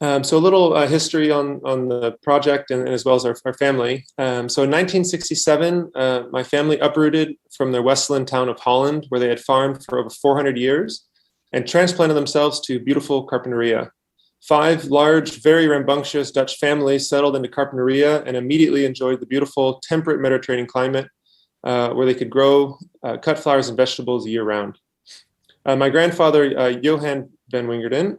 So a little history on the project and as well as our family. So in 1967, my family uprooted from their Westland town of Holland, where they had farmed for over 400 years. and transplanted themselves to beautiful Carpinteria. 5 large, very rambunctious Dutch families settled into Carpinteria and immediately enjoyed the beautiful temperate Mediterranean climate where they could grow, cut flowers and vegetables year round. My grandfather, Johan van Wingerden,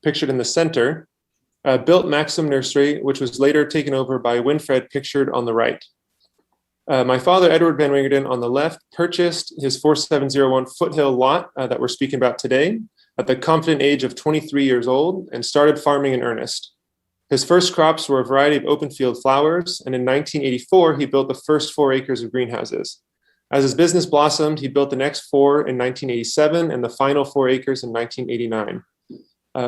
pictured in the center, built Maxim Nursery, which was later taken over by Winfred, pictured on the right. My father, Edward van Wingerden, on the left, purchased his 4701 Foothill lot that we're speaking about today at the confident age of 23 years old and started farming in earnest. His first crops were a variety of open field flowers, and in 1984, he built the first 4 acres of greenhouses. As his business blossomed, he built the next 4 in 1987 and the final 4 acres in 1989.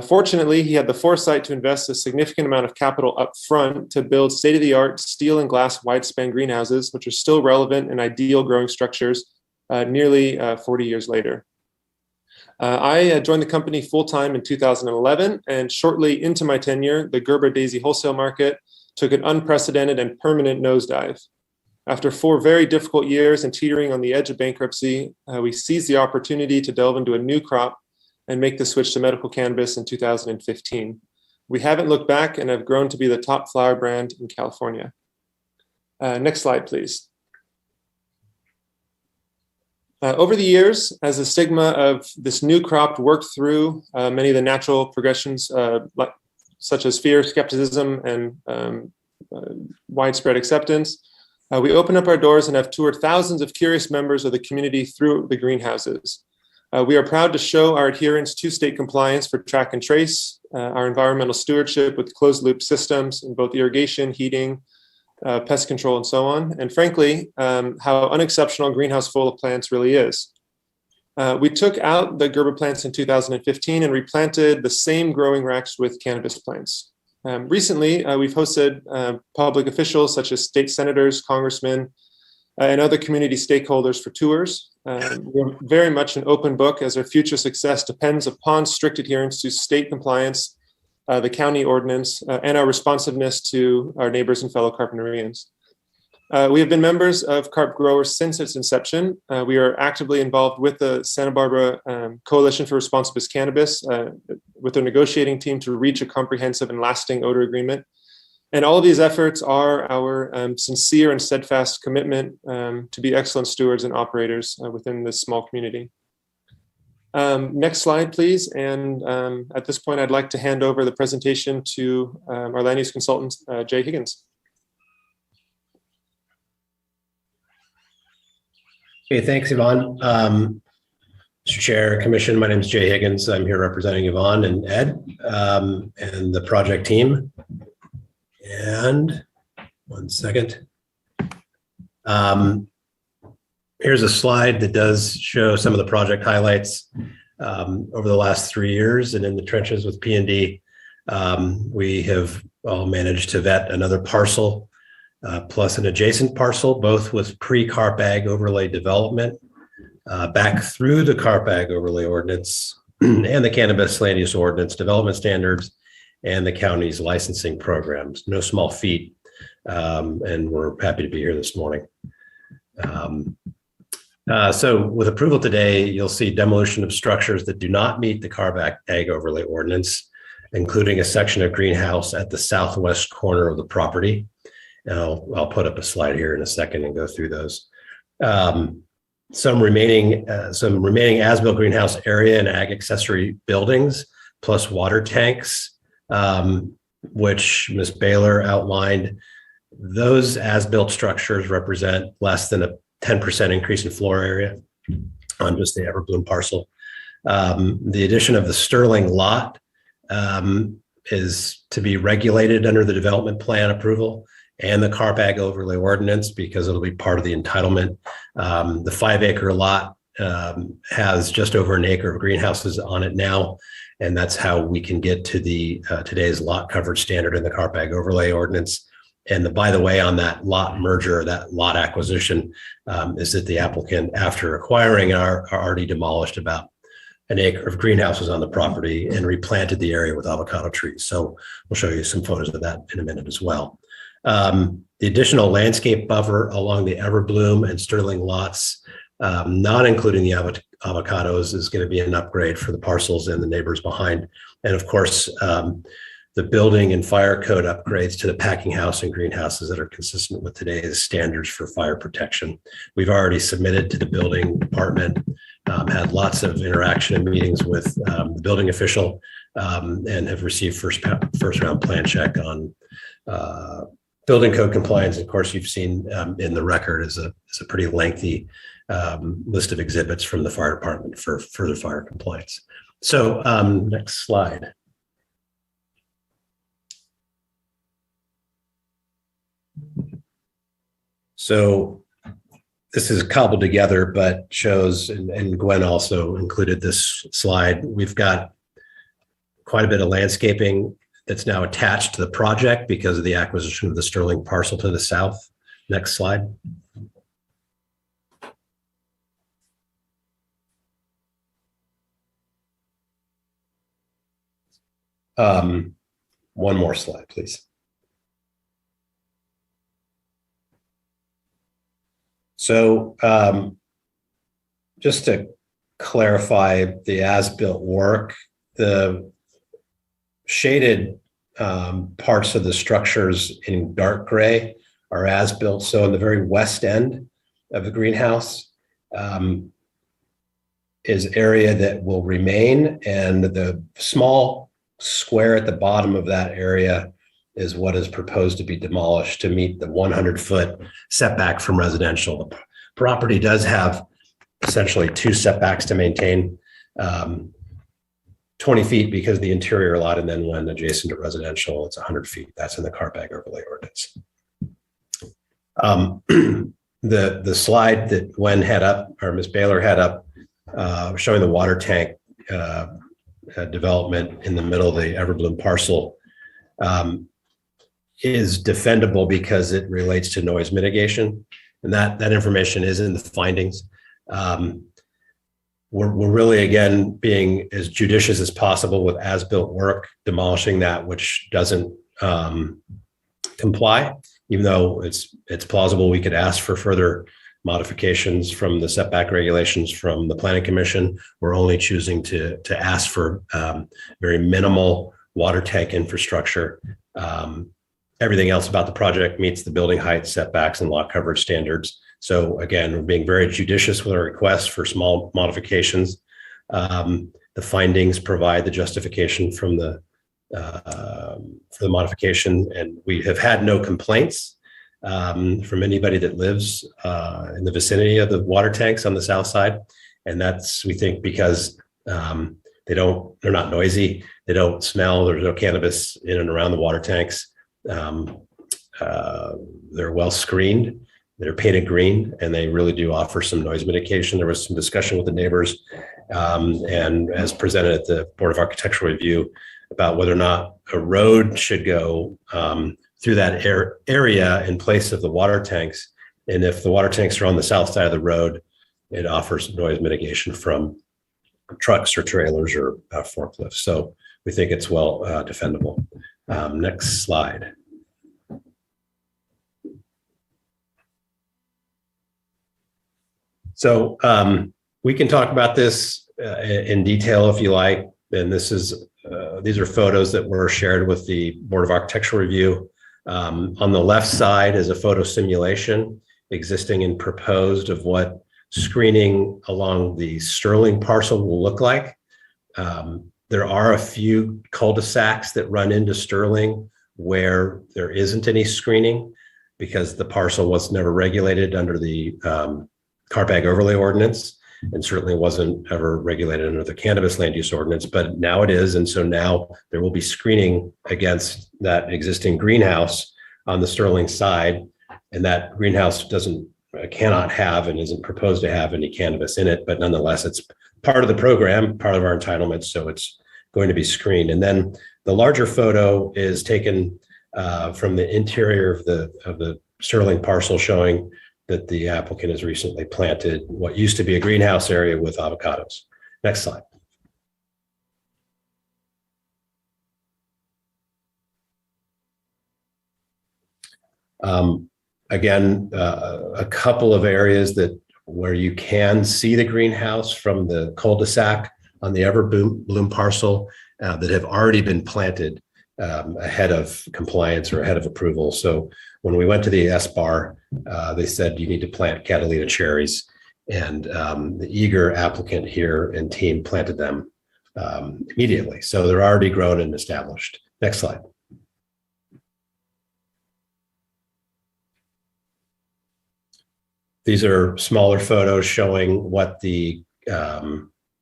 Fortunately, he had the foresight to invest a significant amount of capital up front to build state-of-the-art steel and glass wide-span greenhouses, which are still relevant and ideal growing structures nearly 40 years later. I joined the company full-time in 2011, and shortly into my tenure, the Gerber Daisy wholesale market took an unprecedented and permanent nosedive. After 4 very difficult years and teetering on the edge of bankruptcy, we seized the opportunity to delve into a new crop and make the switch to medical cannabis in 2015. We haven't looked back and have grown to be the top flower brand in California. Next slide, please. Over the years, as the stigma of this new crop worked through many of the natural progressions, such as fear, skepticism, and widespread acceptance, we open up our doors and have toured thousands of curious members of the community through the greenhouses. We are proud to show our adherence to state compliance for track and trace, our environmental stewardship with closed loop systems in both irrigation, heating, pest control, and so on. And frankly, how unexceptional a greenhouse full of plants really is. We took out the Gerber plants in 2015 and replanted the same growing racks with cannabis plants. Recently, we've hosted public officials such as state senators, congressmen, and other community stakeholders for tours. We're very much an open book as our future success depends upon strict adherence to state compliance, the county ordinance, and our responsiveness to our neighbors and fellow Carpinterians. We have been members of Carp Growers since its inception. We are actively involved with the Santa Barbara Coalition for Responsible Cannabis with their negotiating team to reach a comprehensive and lasting odor agreement. And all of these efforts are our sincere and steadfast commitment to be excellent stewards and operators within this small community. Next slide, please. And at this point, I'd like to hand over the presentation to our land use consultant, Jay Higgins. Okay, thanks, Yvonne. Mr. Chair, Commission, my name is Jay Higgins. I'm here representing Yvonne and Ed and the project team. And 1 second. Here's a slide that does show some of the project highlights over the last 3 years. And in the trenches with P&D, we have all managed to vet another parcel plus an adjacent parcel, both with pre-Carp Ag overlay development, back through the Carp Ag overlay ordinance and the Cannabis Land Use Ordinance development standards and the county's licensing programs. No small feat, and we're happy to be here this morning. So with approval today, you'll see demolition of structures that do not meet the Carp Ag overlay ordinance, including a section of greenhouse at the southwest corner of the property. And I'll put up a slide here in a second and go through those. Some remaining as-built greenhouse area and ag accessory buildings, plus water tanks, which Ms. Baylor outlined. Those as-built structures represent less than a 10% increase in floor area on just the Everbloom parcel. The addition of the Sterling lot is to be regulated under the development plan approval and the Carp Ag overlay ordinance because it'll be part of the entitlement. The 5-acre lot has just over an acre of greenhouses on it now, and that's how we can get to the today's lot coverage standard in the Carp Ag overlay ordinance. And by the way, on that lot merger, that lot acquisition, is that the applicant, after acquiring are already demolished about an acre of greenhouses on the property and replanted the area with avocado trees. So we'll show you some photos of that in a minute as well. The additional landscape buffer along the Everbloom and Sterling lots Not including the avocados is going to be an upgrade for the parcels and the neighbors behind. And of course, the building and fire code upgrades to the packing house and greenhouses that are consistent with today's standards for fire protection. We've already submitted to the building department, had lots of interaction and meetings with the building official, and have received first round plan check on building code compliance. Of course, you've seen in the record is a pretty lengthy list of exhibits from the fire department for further fire compliance. So next slide. So this is cobbled together, but shows, and Gwen also included this slide. We've got quite a bit of landscaping that's now attached to the project because of the acquisition of the Sterling parcel to the south. Next slide. One more slide, please. So just to clarify the as-built work, the shaded parts of the structures in dark gray are as-built. So in the very west end of the greenhouse is area that will remain, and the small square at the bottom of that area is what is proposed to be demolished to meet the 100-foot setback from residential. The property does have essentially two setbacks to maintain, 20 feet because the interior lot, and then when adjacent to residential, it's 100 feet. That's in the Carpag overlay ordinance. The slide that Gwen had up, or Ms. Baylor had up, showing the water tank development in the middle of the Everbloom parcel, is defendable because it relates to noise mitigation, and that information is in the findings. We're really, again, being as judicious as possible with as-built work, demolishing that which doesn't comply, even though it's plausible we could ask for further modifications from the setback regulations from the Planning Commission. We're only choosing to ask for very minimal water tank infrastructure. Everything else about the project meets the building height, setbacks, and lot coverage standards. So again, we're being very judicious with our requests for small modifications. The findings provide the justification from for the modification, and we have had no complaints from anybody that lives in the vicinity of the water tanks on the south side. And that's, we think, because they're not noisy, they don't smell, there's no cannabis in and around the water tanks. They're well screened, they're painted green, and they really do offer some noise mitigation. There was some discussion with the neighbors and as presented at the Board of Architectural Review about whether or not a road should go through that area in place of the water tanks. And if the water tanks are on the south side of the road, it offers noise mitigation from trucks or trailers or forklifts. So we think it's well defendable. Next slide. So we can talk about this in detail if you like. And this is these are photos that were shared with the Board of Architectural Review. On the left side is a photo simulation existing and proposed of what screening along the Sterling parcel will look like. There are a few cul-de-sacs that run into Sterling where there isn't any screening because the parcel was never regulated under the Carpag overlay ordinance, and certainly wasn't ever regulated under the cannabis land use ordinance, but now it is. And so now there will be screening against that existing greenhouse on the Sterling side. And that greenhouse cannot have and isn't proposed to have any cannabis in it, but nonetheless, it's part of the program, part of our entitlement. So it's going to be screened. And then the larger photo is taken from the interior of the Sterling parcel, showing that the applicant has recently planted what used to be a greenhouse area with avocados. Next slide. Again, a couple of areas that where you can see the greenhouse from the cul-de-sac on the Everbloom parcel that have already been planted ahead of compliance or ahead of approval. So when we went to the S-Bar, they said you need to plant Catalina cherries, and the eager applicant here and team planted them immediately. So they're already grown and established. Next slide. These are smaller photos showing what the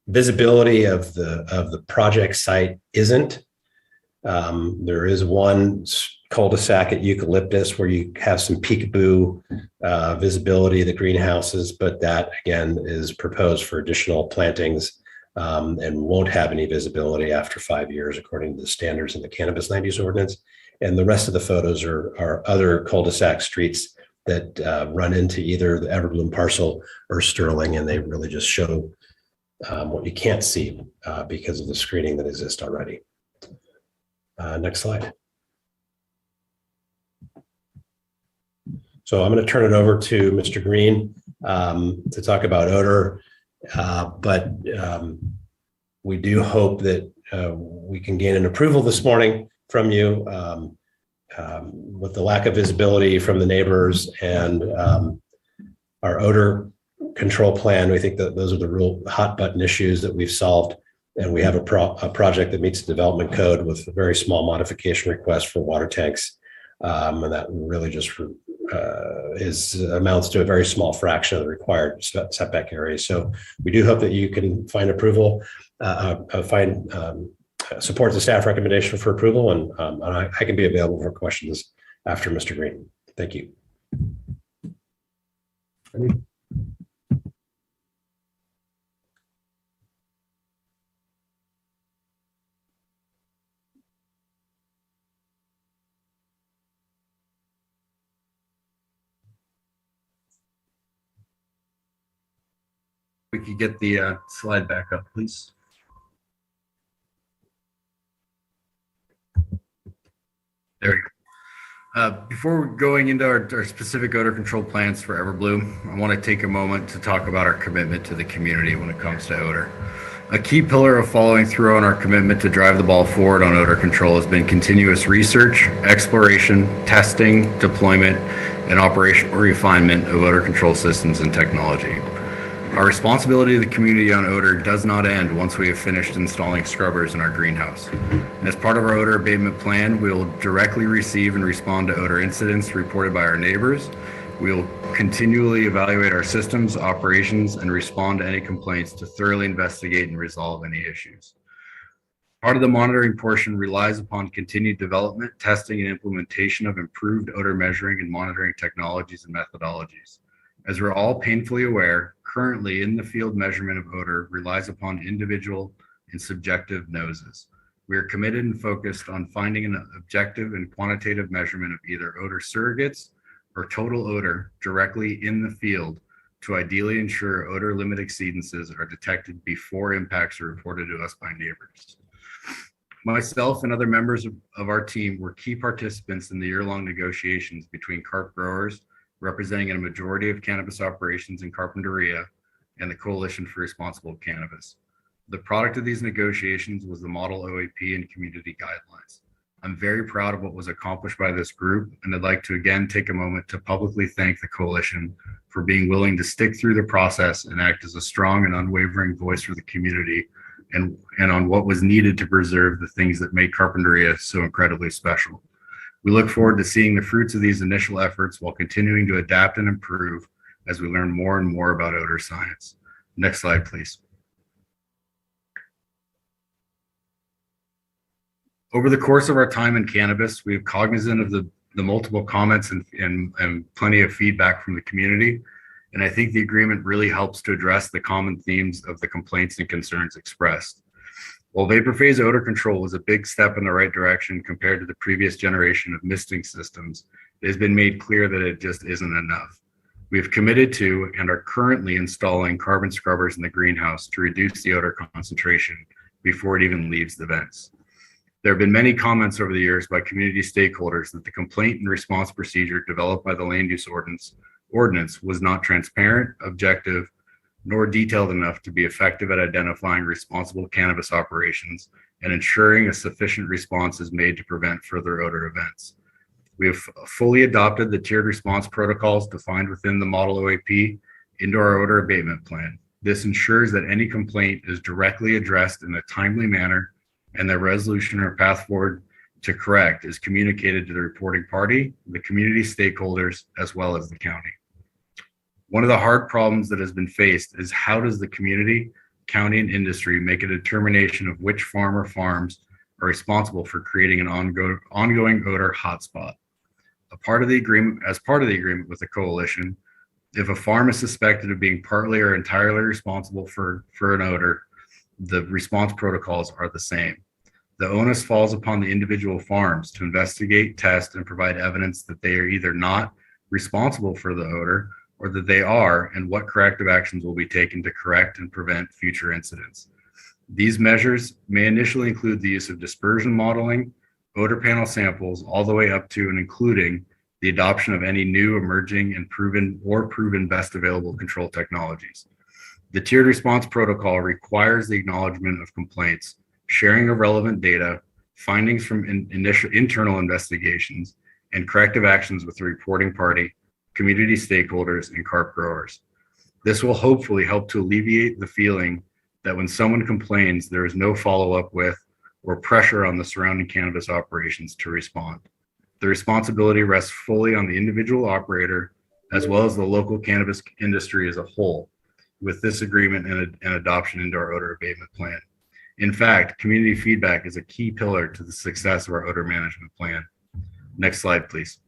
visibility of the project site isn't. There is one cul-de-sac at Eucalyptus where you have some peekaboo visibility of the greenhouses, but that again is proposed for additional plantings and won't have any visibility after 5 years, according to the standards in the Cannabis Land Use Ordinance. And the rest of the photos are other cul-de-sac streets that run into either the Everbloom parcel or Sterling, and they really just show what you can't see because of the screening that exists already. Next slide. So I'm going to turn it over to Mr. Green to talk about odor, but we do hope that we can gain an approval this morning from you. With the lack of visibility from the neighbors and our odor control plan, we think that those are the real hot button issues that we've solved. And we have a project that meets the development code with a very small modification request for water tanks. And that really just amounts to a very small fraction of the required setback area. So we do hope that you can find approval, support the staff recommendation for approval, and I can be available for questions after Mr. Green. Thank you. We could get the slide back up, please. There we go. Before going into our specific odor control plans for Everbloom, I want to take a moment to talk about our commitment to the community when it comes to odor. A key pillar of following through on our commitment to drive the ball forward on odor control has been continuous research, exploration, testing, deployment, and operational refinement of odor control systems and technology. Our responsibility to the community on odor does not end once we have finished installing scrubbers in our greenhouse. As part of our odor abatement plan, we will directly receive and respond to odor incidents reported by our neighbors. We will continually evaluate our systems, operations, and respond to any complaints to thoroughly investigate and resolve any issues. Part of the monitoring portion relies upon continued development, testing, and implementation of improved odor measuring and monitoring technologies and methodologies. As we're all painfully aware, currently in the field measurement of odor relies upon individual and subjective noses. We are committed and focused on finding an objective and quantitative measurement of either odor surrogates or total odor directly in the field to ideally ensure odor limit exceedances are detected before impacts are reported to us by neighbors. Myself and other members of our team were key participants in the year-long negotiations between carp growers representing a majority of cannabis operations in Carpentry and the Coalition for Responsible Cannabis. The product of these negotiations was the Model OAP and community guidelines. I'm very proud of what was accomplished by this group, and I'd like to again take a moment to publicly thank the Coalition for being willing to stick through the process and act as a strong and unwavering voice for the community and on what was needed to preserve the things that make Carpentry so incredibly special. We look forward to seeing the fruits of these initial efforts while continuing to adapt and improve as we learn more and more about odor science. Next slide, please. Over the course of our time in cannabis, we have cognizant of the multiple comments and plenty of feedback from the community. And I think the agreement really helps to address the common themes of the complaints and concerns expressed. While vapor phase odor control was a big step in the right direction compared to the previous generation of misting systems, it has been made clear that it just isn't enough. We have committed to and are currently installing carbon scrubbers in the greenhouse to reduce the odor concentration before it even leaves the vents. There have been many comments over the years by community stakeholders that the complaint and response procedure developed by the Land Use Ordinance ordinance was not transparent, objective, nor detailed enough to be effective at identifying responsible cannabis operations and ensuring a sufficient response is made to prevent further odor events. We have fully adopted the tiered response protocols defined within the Model OAP into our odor abatement plan. This ensures that any complaint is directly addressed in a timely manner and the resolution or path forward to correct is communicated to the reporting party, the community stakeholders, as well as the county. One of the hard problems that has been faced is how does the community, county, and industry make a determination of which farm or farms are responsible for creating an ongoing odor hotspot. As part of the agreement with the coalition, if a farm is suspected of being partly or entirely responsible for an odor, the response protocols are the same. The onus falls upon the individual farms to investigate, test, and provide evidence that they are either not responsible for the odor or that they are, and what corrective actions will be taken to correct and prevent future incidents. These measures may initially include the use of dispersion modeling, odor panel samples, all the way up to and including the adoption of any new emerging and proven best available control technologies. The tiered response protocol requires the acknowledgement of complaints, sharing of relevant data, findings from initial internal investigations, and corrective actions with the reporting party, community stakeholders, and carp growers. This will hopefully help to alleviate the feeling that when someone complains, there is no follow-up with or pressure on the surrounding cannabis operations to respond. The responsibility rests fully on the individual operator as well as the local cannabis industry as a whole with this agreement and adoption into our odor abatement plan. In fact, community feedback is a key pillar to the success of our odor management plan. Next slide, please.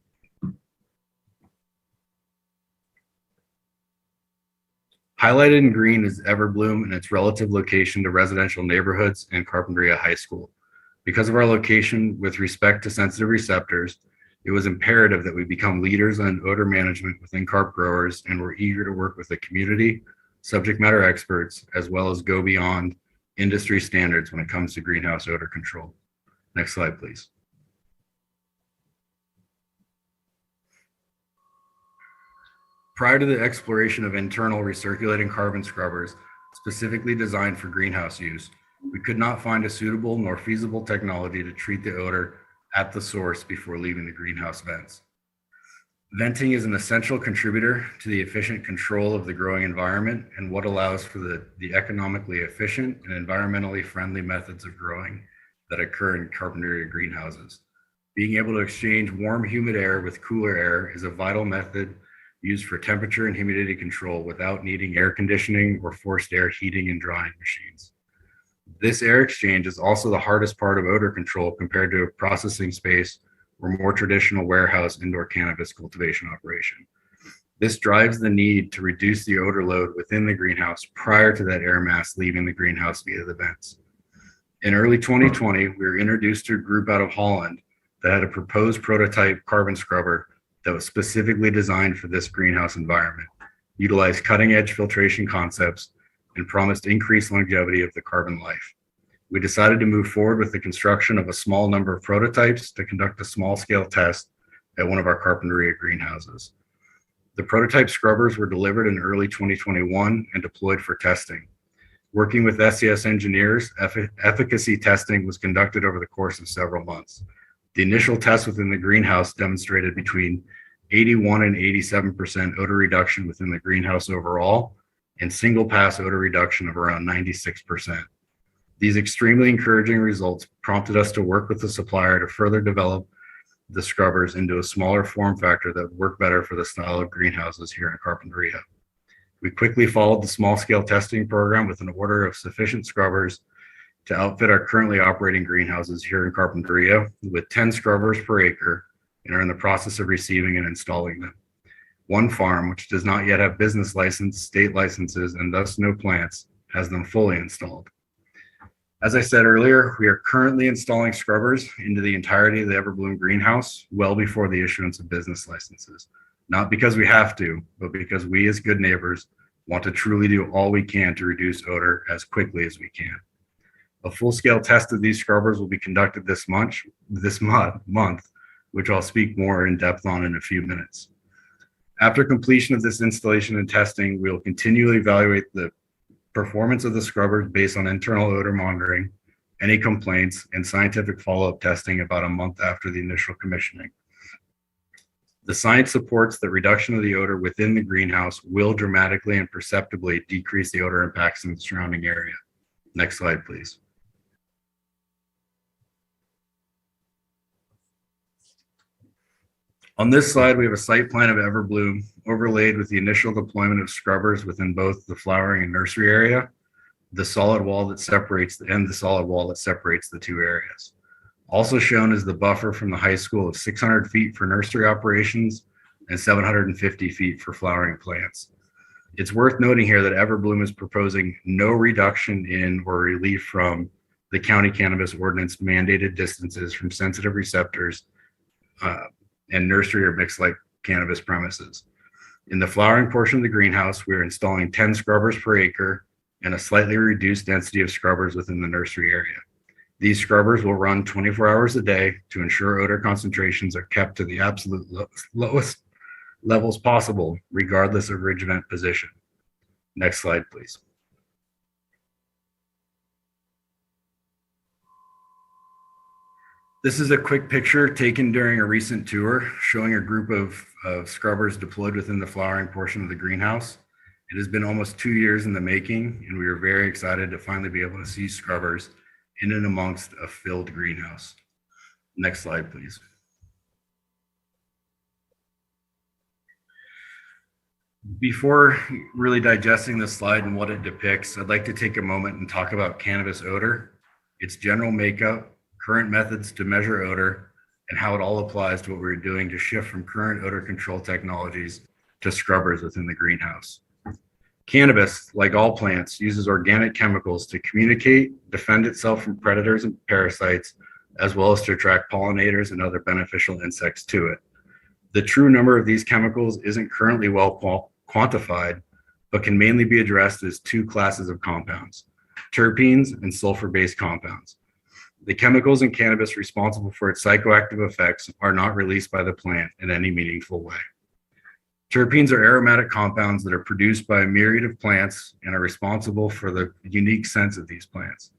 Highlighted in green is Everbloom and its relative location to residential neighborhoods and Carpentry High School. Because of our location with respect to sensitive receptors, it was imperative that we become leaders on odor management within carp growers, and we're eager to work with the community, subject matter experts, as well as go beyond industry standards when it comes to greenhouse odor control. Next slide, please. Prior to the exploration of internal recirculating carbon scrubbers specifically designed for greenhouse use, we could not find a suitable nor feasible technology to treat the odor at the source before leaving the greenhouse vents. Venting is an essential contributor to the efficient control of the growing environment and what allows for the economically efficient and environmentally friendly methods of growing that occur in carpentry greenhouses. Being able to exchange warm, humid air with cooler air is a vital method used for temperature and humidity control without needing air conditioning or forced air heating and drying machines. This air exchange is also the hardest part of odor control compared to a processing space or more traditional warehouse indoor cannabis cultivation operation. This drives the need to reduce the odor load within the greenhouse prior to that air mass leaving the greenhouse via the vents. In early 2020, we were introduced to a group out of Holland that had a proposed prototype carbon scrubber that was specifically designed for this greenhouse environment, utilized cutting-edge filtration concepts, and promised increased longevity of the carbon life. We decided to move forward with the construction of a small number of prototypes to conduct a small-scale test at one of our Carpentry greenhouses. The prototype scrubbers were delivered in early 2021 and deployed for testing. Working with SCS engineers, efficacy testing was conducted over the course of several months. The initial tests within the greenhouse demonstrated between 81 and 87% odor reduction within the greenhouse overall, and single pass odor reduction of around 96%. These extremely encouraging results prompted us to work with the supplier to further develop the scrubbers into a smaller form factor that would work better for the style of greenhouses here in Carpentry. We quickly followed the small scale testing program with an order of sufficient scrubbers to outfit our currently operating greenhouses here in Carpentry with 10 scrubbers per acre, and are in the process of receiving and installing them. One farm, which does not yet have business license, state licenses, and thus no plants, has them fully installed. As I said earlier, we are currently installing scrubbers into the entirety of the Everbloom greenhouse well before the issuance of business licenses. Not because we have to, but because we as good neighbors want to truly do all we can to reduce odor as quickly as we can. A full-scale test of these scrubbers will be conducted this month, which I'll speak more in depth on in a few minutes. After completion of this installation and testing, we will continually evaluate the performance of the scrubbers based on internal odor monitoring, any complaints, and scientific follow-up testing about a month after the initial commissioning. The science supports that reduction of the odor within the greenhouse will dramatically and perceptibly decrease the odor impacts in the surrounding area. Next slide, please. On this slide, we have a site plan of Everbloom overlaid with the initial deployment of scrubbers within both the flowering and nursery area, the solid wall that separates the two areas. Also shown is the buffer from the high school of 600 feet for nursery operations and 750 feet for flowering plants. It's worth noting here that Everbloom is proposing no reduction in or relief from the county cannabis ordinance mandated distances from sensitive receptors and nursery or mixed light cannabis premises. In the flowering portion of the greenhouse, we are installing 10 scrubbers per acre and a slightly reduced density of scrubbers within the nursery area. These scrubbers will run 24 hours a day to ensure odor concentrations are kept to the absolute lowest levels possible, regardless of ridge vent position. Next slide, please. This is a quick picture taken during a recent tour showing a group of scrubbers deployed within the flowering portion of the greenhouse. It has been almost 2 years in the making, and we are very excited to finally be able to see scrubbers in and amongst a filled greenhouse. Next slide, please. Before really digesting this slide and what it depicts, I'd like to take a moment and talk about cannabis odor, its general makeup, current methods to measure odor, and how it all applies to what we're doing to shift from current odor control technologies to scrubbers within the greenhouse. Cannabis, like all plants, uses organic chemicals to communicate, defend itself from predators and parasites, as well as to attract pollinators and other beneficial insects to it. The true number of these chemicals isn't currently well quantified, but can mainly be addressed as two classes of compounds, terpenes and sulfur-based compounds. The chemicals in cannabis responsible for its psychoactive effects are not released by the plant in any meaningful way. Terpenes are aromatic compounds that are produced by a myriad of plants and are responsible for the unique scents of these plants.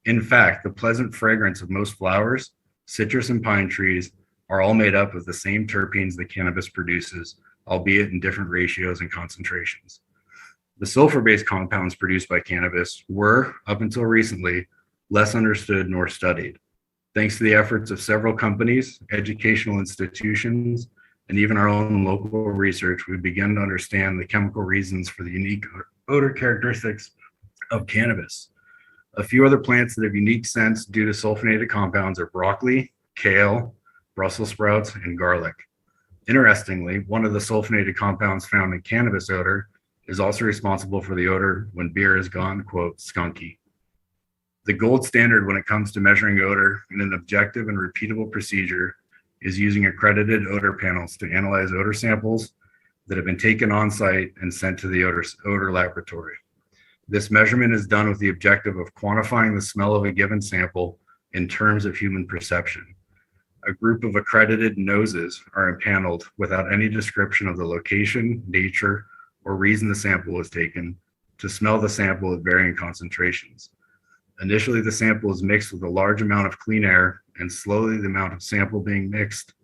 In fact, the pleasant fragrance of most flowers, citrus and pine trees are all made up of the same terpenes that cannabis produces, albeit in different ratios and concentrations. The sulfur-based compounds produced by cannabis were, up until recently, less understood nor studied. Thanks to the efforts of several companies, educational institutions, and even our own local research, we began to understand the chemical reasons for the unique odor characteristics of cannabis. A few other plants that have unique scents due to sulfonated compounds are broccoli, kale, Brussels sprouts, and garlic. Interestingly, one of the sulfonated compounds found in cannabis odor is also responsible for the odor when beer has gone, quote, skunky. The gold standard when it comes to measuring odor in an objective and repeatable procedure is using accredited odor panels to analyze odor samples that have been taken on site and sent to the odor laboratory. This measurement is done with the objective of quantifying the smell of a given sample in terms of human perception. A group of accredited noses are impaneled without any description of the location, nature, or reason the sample was taken to smell the sample at varying concentrations. Initially, the sample is mixed with a large amount of clean air, and slowly the amount of sample being mixed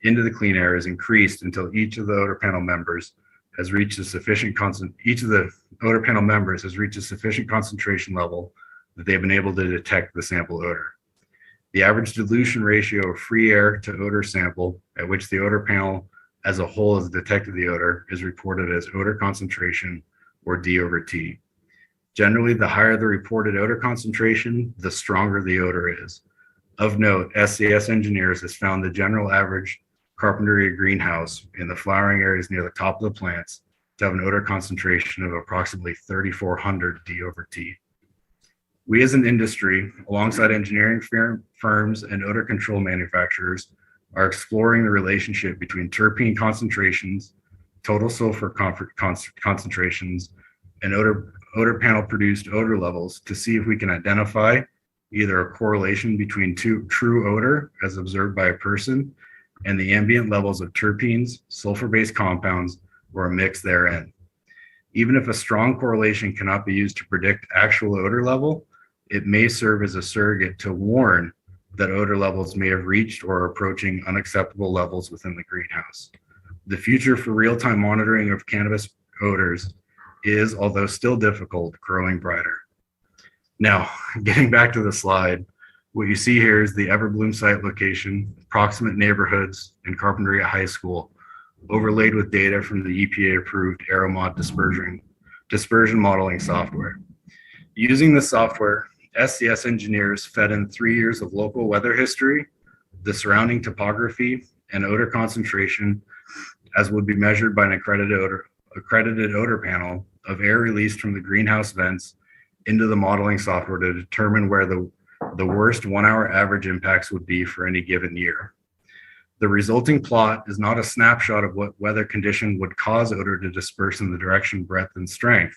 into the clean air is increased until each of the odor panel members has reached a sufficient concentration level that they have been able to detect the sample odor. The average dilution ratio of free air to odor sample at which the odor panel as a whole has detected the odor is reported as odor concentration, or D/T. Generally, the higher the reported odor concentration, the stronger the odor is. Of note, SCS Engineers has found the general average Carpentry greenhouse in the flowering areas near the top of the plants to have an odor concentration of approximately 3,400 D/T. We as an industry, alongside engineering firms and odor control manufacturers, are exploring the relationship between terpene concentrations, total sulfur concentrations, and odor panel produced odor levels to see if we can identify either a correlation between true odor as observed by a person and the ambient levels of terpenes, sulfur-based compounds, or a mix therein. Even if a strong correlation cannot be used to predict actual odor level, it may serve as a surrogate to warn that odor levels may have reached or are approaching unacceptable levels within the greenhouse. The future for real-time monitoring of cannabis odors is, although still difficult, growing brighter. Now, getting back to the slide, what you see here is the Everbloom site location, approximate neighborhoods, and Carpentry High School, overlaid with data from the EPA-approved AeroMod dispersion modeling software. Using the software, SCS engineers fed in 3 years of local weather history, the surrounding topography, and odor concentration, as would be measured by an accredited odor panel of air released from the greenhouse vents into the modeling software to determine where the worst 1 hour average impacts would be for any given year. The resulting plot is not a snapshot of what weather condition would cause odor to disperse in the direction, breadth, and strength,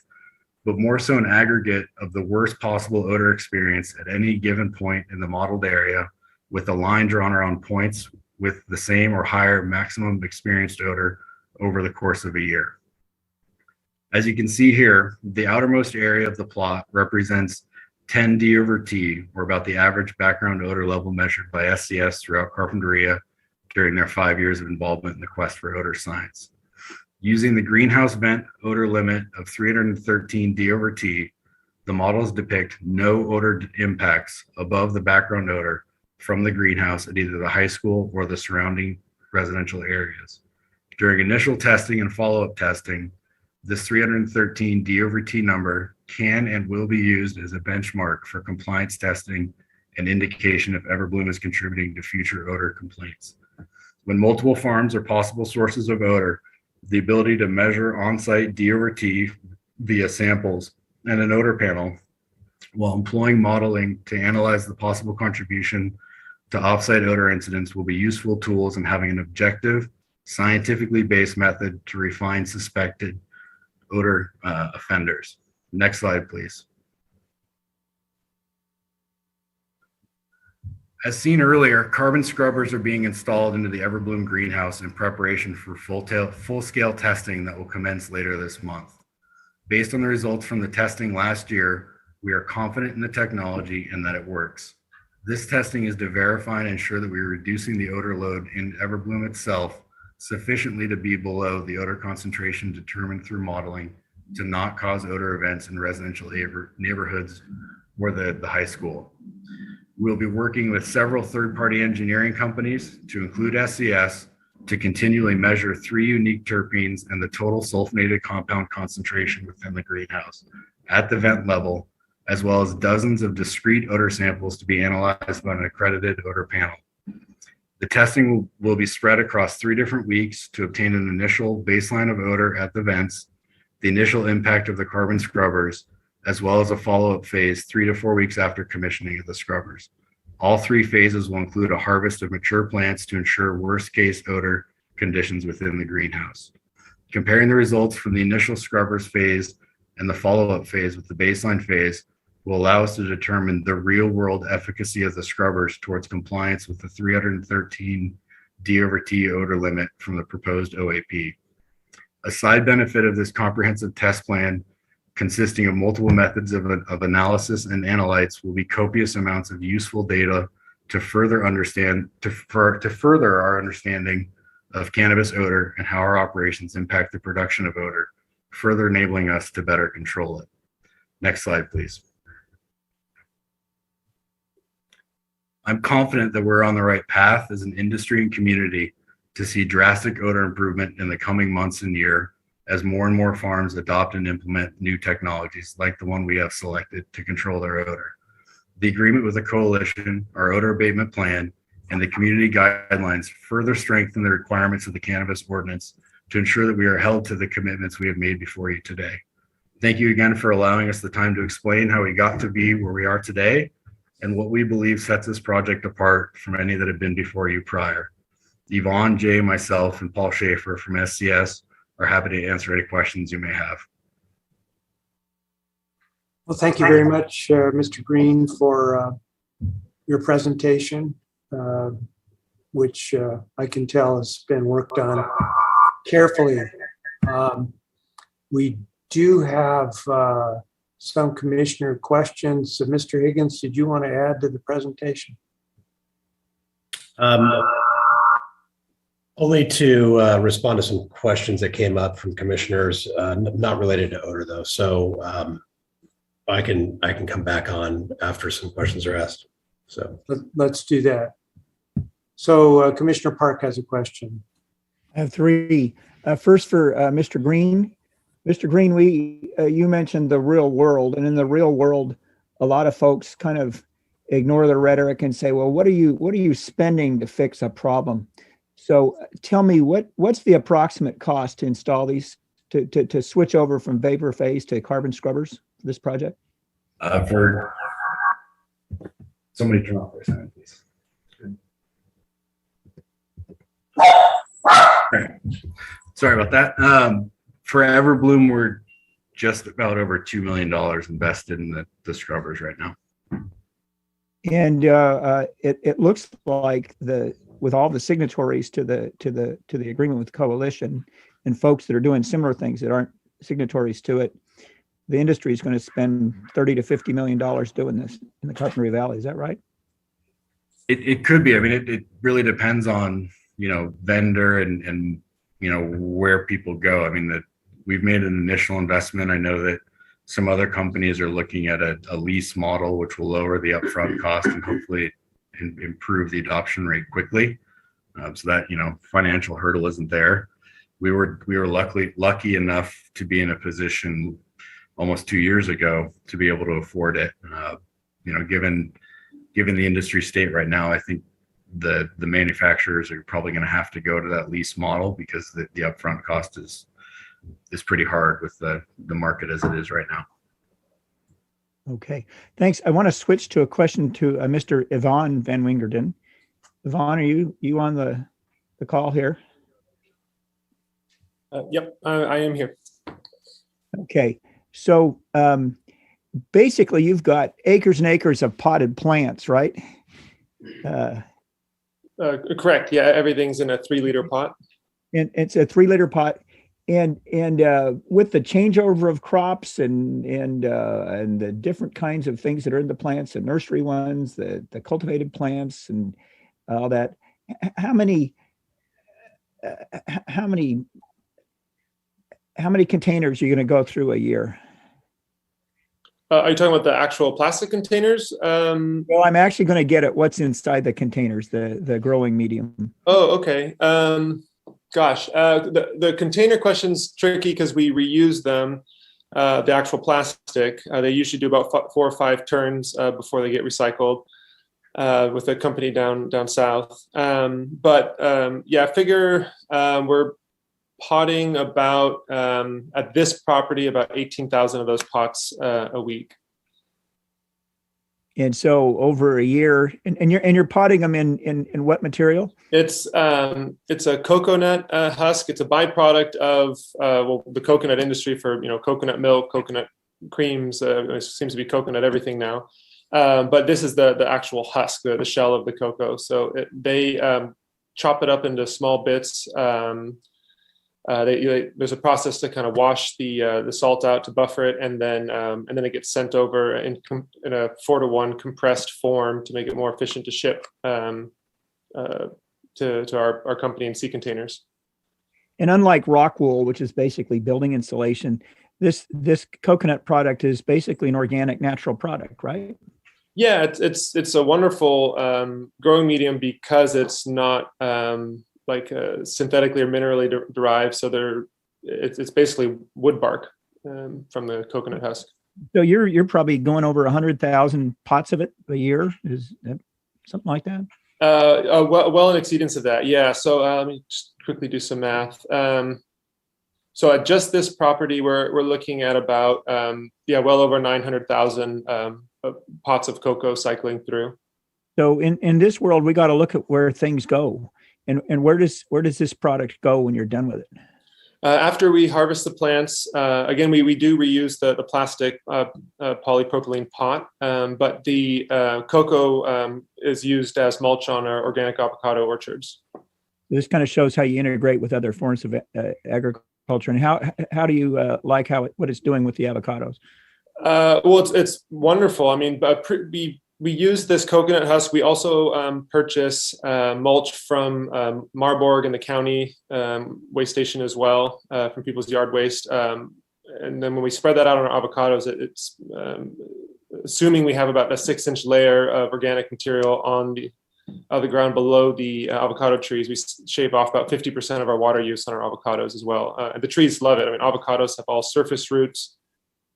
but more so an aggregate of the worst possible odor experience at any given point in the modeled area, with a line drawn around points with the same or higher maximum experienced odor over the course of a year. As you can see here, the outermost area of the plot represents 10 D/T, or about the average background odor level measured by SCS throughout Carpentry during their 5 years of involvement in the quest for odor science. Using the greenhouse vent odor limit of 313 D/T, the models depict no odor impacts above the background odor from the greenhouse at either the high school or the surrounding residential areas. During initial testing and follow-up testing, this 313 D/T number can and will be used as a benchmark for compliance testing and indication if Everbloom is contributing to future odor complaints. When multiple farms are possible sources of odor, the ability to measure on-site D/T via samples and an odor panel while employing modeling to analyze the possible contribution to off-site odor incidents will be useful tools in having an objective, scientifically based method to refine suspected odor offenders. Next slide, please. As seen earlier, carbon scrubbers are being installed into the Everbloom greenhouse in preparation for full-scale testing that will commence later this month. Based on the results from the testing last year, we are confident in the technology and that it works. This testing is to verify and ensure that we are reducing the odor load in Everbloom itself sufficiently to be below the odor concentration determined through modeling to not cause odor events in residential neighborhoods or the high school. We'll be working with several third-party engineering companies, to include SCS, to continually measure 3 unique terpenes and the total sulfonated compound concentration within the greenhouse at the vent level, as well as dozens of discrete odor samples to be analyzed by an accredited odor panel. The testing will be spread across 3 different weeks to obtain an initial baseline of odor at the vents, the initial impact of the carbon scrubbers, as well as a follow-up phase 3 to 4 weeks after commissioning of the scrubbers. All 3 phases will include a harvest of mature plants to ensure worst-case odor conditions within the greenhouse. Comparing the results from the initial scrubbers phase and the follow-up phase with the baseline phase will allow us to determine the real-world efficacy of the scrubbers towards compliance with the 313 D/T odor limit from the proposed OAP. A side benefit of this comprehensive test plan, consisting of multiple methods of analysis and analytes, will be copious amounts of useful data to further our understanding of cannabis odor and how our operations impact the production of odor, further enabling us to better control it. Next slide, please. I'm confident that we're on the right path as an industry and community to see drastic odor improvement in the coming months and year as more and more farms adopt and implement new technologies like the one we have selected to control their odor. The agreement with the coalition, our odor abatement plan, and the community guidelines further strengthen the requirements of the cannabis ordinance to ensure that we are held to the commitments we have made before you today. Thank you again for allowing us the time to explain how we got to be where we are today and what we believe sets this project apart from any that have been before you prior. Yvonne, Jay, myself, and Paul Schaefer from SCS are happy to answer any questions you may have. Well, thank you very much, Mr. Green, for your presentation, which I can tell has been worked on carefully We do have some commissioner questions. So Mr. Higgins, did you want to add to the presentation? Only to respond to some questions that came up from commissioners, not related to odor though. So I can come back on after some questions are asked. So Let's do that. So Commissioner Park has a question. I have three. First for Mr. Green. Mr. Green, you mentioned the real world, and in the real world, a lot of folks kind of ignore the rhetoric and say, well, what are you spending to fix a problem? So tell me what's the approximate cost to install these, to switch over from vapor phase to carbon scrubbers for this project? For somebody turn off their sound, please. Right. Sorry about that. For Everbloom, we're just about over $2 million invested in the scrubbers right now. And it looks like with all the signatories to the agreement with Coalition and folks that are doing similar things that aren't signatories to it, the industry is going to spend $30 to $50 million doing this in the Carpentry Valley. Is that right? It could be. I mean, it really depends on, vendor and where people go. I mean, we've made an initial investment. I know that some other companies are looking at a lease model, which will lower the upfront cost and hopefully improve the adoption rate quickly. So that, financial hurdle isn't there. We were lucky enough to be in a position almost 2 years ago to be able to afford it. Given the industry state right now, I think the manufacturers are probably going to have to go to that lease model because the upfront cost is pretty hard with the market as it is right now. Okay, thanks. I want to switch to a question to Mr. Yvonne Van Wingerden. Yvonne, are you on the call here? Yep, I am here. Okay, so basically you've got acres and acres of potted plants, right? Correct. Yeah, everything's in a 3-liter pot. And it's a 3-liter pot. And with the changeover of crops and the different kinds of things that are in the plants, the nursery ones, the cultivated plants, and all that, how many containers are you going to go through a year? Are you talking about the actual plastic containers? Well, I'm actually going to get at what's inside the containers, the growing medium. Oh, okay. Gosh, the container question's tricky because we reuse them, the actual plastic. They usually do about 4 or 5 turns before they get recycled with a company down south. Yeah, figure we're potting about, at this property, about 18,000 of those pots a week. And so over a year, and you're potting them in what material? It's a coconut husk. It's a byproduct of the coconut industry for coconut milk, coconut creams. It seems to be coconut everything now. But this is the actual husk, the shell of the cocoa. So they chop it up into small bits. There's a process to kind of wash the salt out to buffer it, and then it gets sent over in a 4-to-1 compressed form to make it more efficient to ship to our company in sea containers. And unlike rock wool, which is basically building insulation, this coconut product is basically an organic, natural product, right? Yeah, it's a wonderful growing medium because it's not synthetically or minerally derived. So it's basically wood bark from the coconut husk. So you're probably going over 100,000 pots of it a year. Is that something like that? Well in exceedance of that. Yeah. So let me just quickly do some math. So at just this property, we're looking at about well over 900,000 pots of cocoa cycling through. So in this world, we got to look at where things go. And where does this product go when you're done with it? After we harvest the plants, again, we do reuse the plastic polypropylene pot, but the cocoa is used as mulch on our organic avocado orchards. This kind of shows how you integrate with other forms of agriculture culture, and how do you like what it's doing with the avocados? Well, it's wonderful. I mean, we use this coconut husk. We also purchase mulch from Marburg and the county waste station as well, from people's yard waste. And then when we spread that out on our avocados, it's assuming we have about a 6-inch layer of organic material on the ground below the avocado trees. We shave off about 50% of our water use on our avocados as well. And the trees love it. I mean, avocados have all surface roots.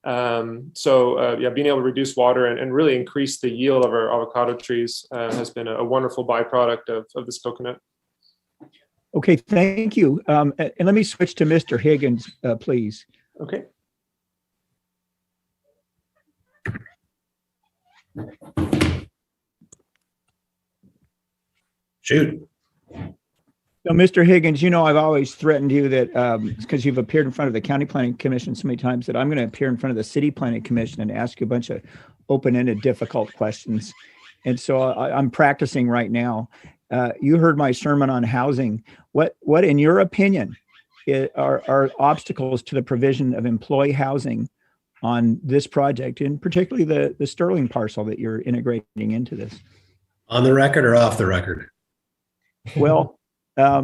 Being able to reduce water and really increase the yield of our avocado trees has been a wonderful byproduct of this coconut. Okay, thank you. And let me switch to Mr. Higgins, please. Okay. Shoot. So, Mr. Higgins, you know, I've always threatened you that because you've appeared in front of the County Planning Commission so many times that I'm going to appear in front of the City Planning Commission and ask you a bunch of open-ended, difficult questions. And so I'm practicing right now. You heard my sermon on housing. What in your opinion, are obstacles to the provision of employee housing on this project, and particularly the Sterling parcel that you're integrating into this? On the record or off the record? Well, let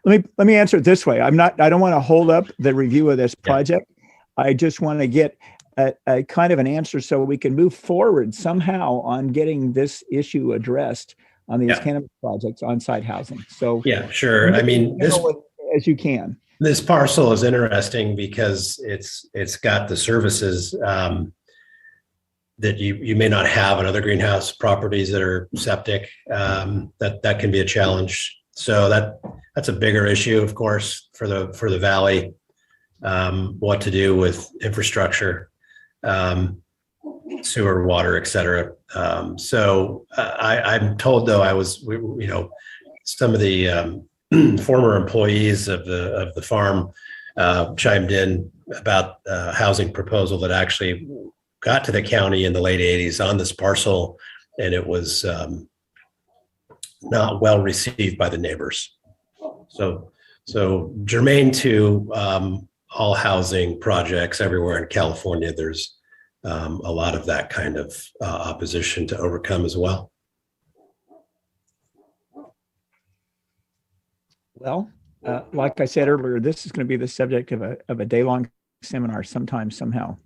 me answer it this way. I don't want to hold up the review of this project. Yeah. I just want to get a kind of an answer so we can move forward somehow on getting this issue addressed on these cannabis projects, on-site housing. So yeah, sure. I mean, this as you can. This parcel is interesting because it's got the services that you may not have on other greenhouse properties that are septic. That can be a challenge. So that's a bigger issue, of course, for the valley. What to do with infrastructure, sewer, water, et cetera. I'm told though some of the former employees of the farm chimed in about a housing proposal that actually got to the county in the late 80s on this parcel, and it was not well received by the neighbors. So germane to all housing projects everywhere in California, there's a lot of that kind of opposition to overcome as well. Well, like I said earlier, this is going to be the subject of a day-long seminar sometime, somehow.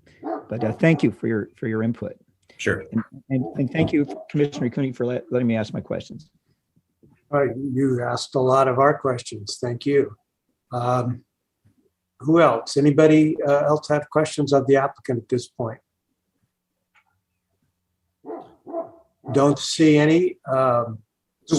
But thank you for your input. Sure. And thank you, Commissioner Cooney, for letting me ask my questions. All right, you asked a lot of our questions. Thank you. Who else? Anybody else have questions of the applicant at this point? Don't see any.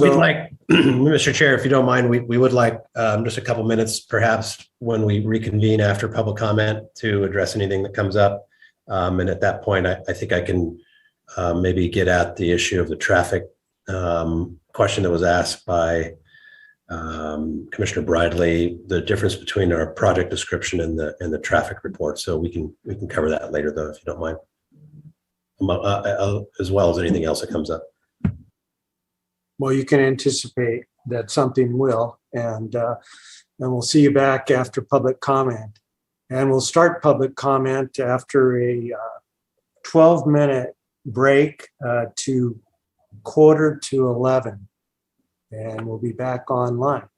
We'd like, Mr. Chair, if you don't mind, we would like just a couple minutes, perhaps, when we reconvene after public comment to address anything that comes up. And at that point, I think I can maybe get at the issue of the traffic question that was asked by Commissioner Bridley, the difference between our project description and the traffic report. So we can cover that later, though, if you don't mind, as well as anything else that comes up. Well, you can anticipate that something will, and we'll see you back after public comment. And we'll start public comment after a 12-minute break to 10:45, and we'll be back online.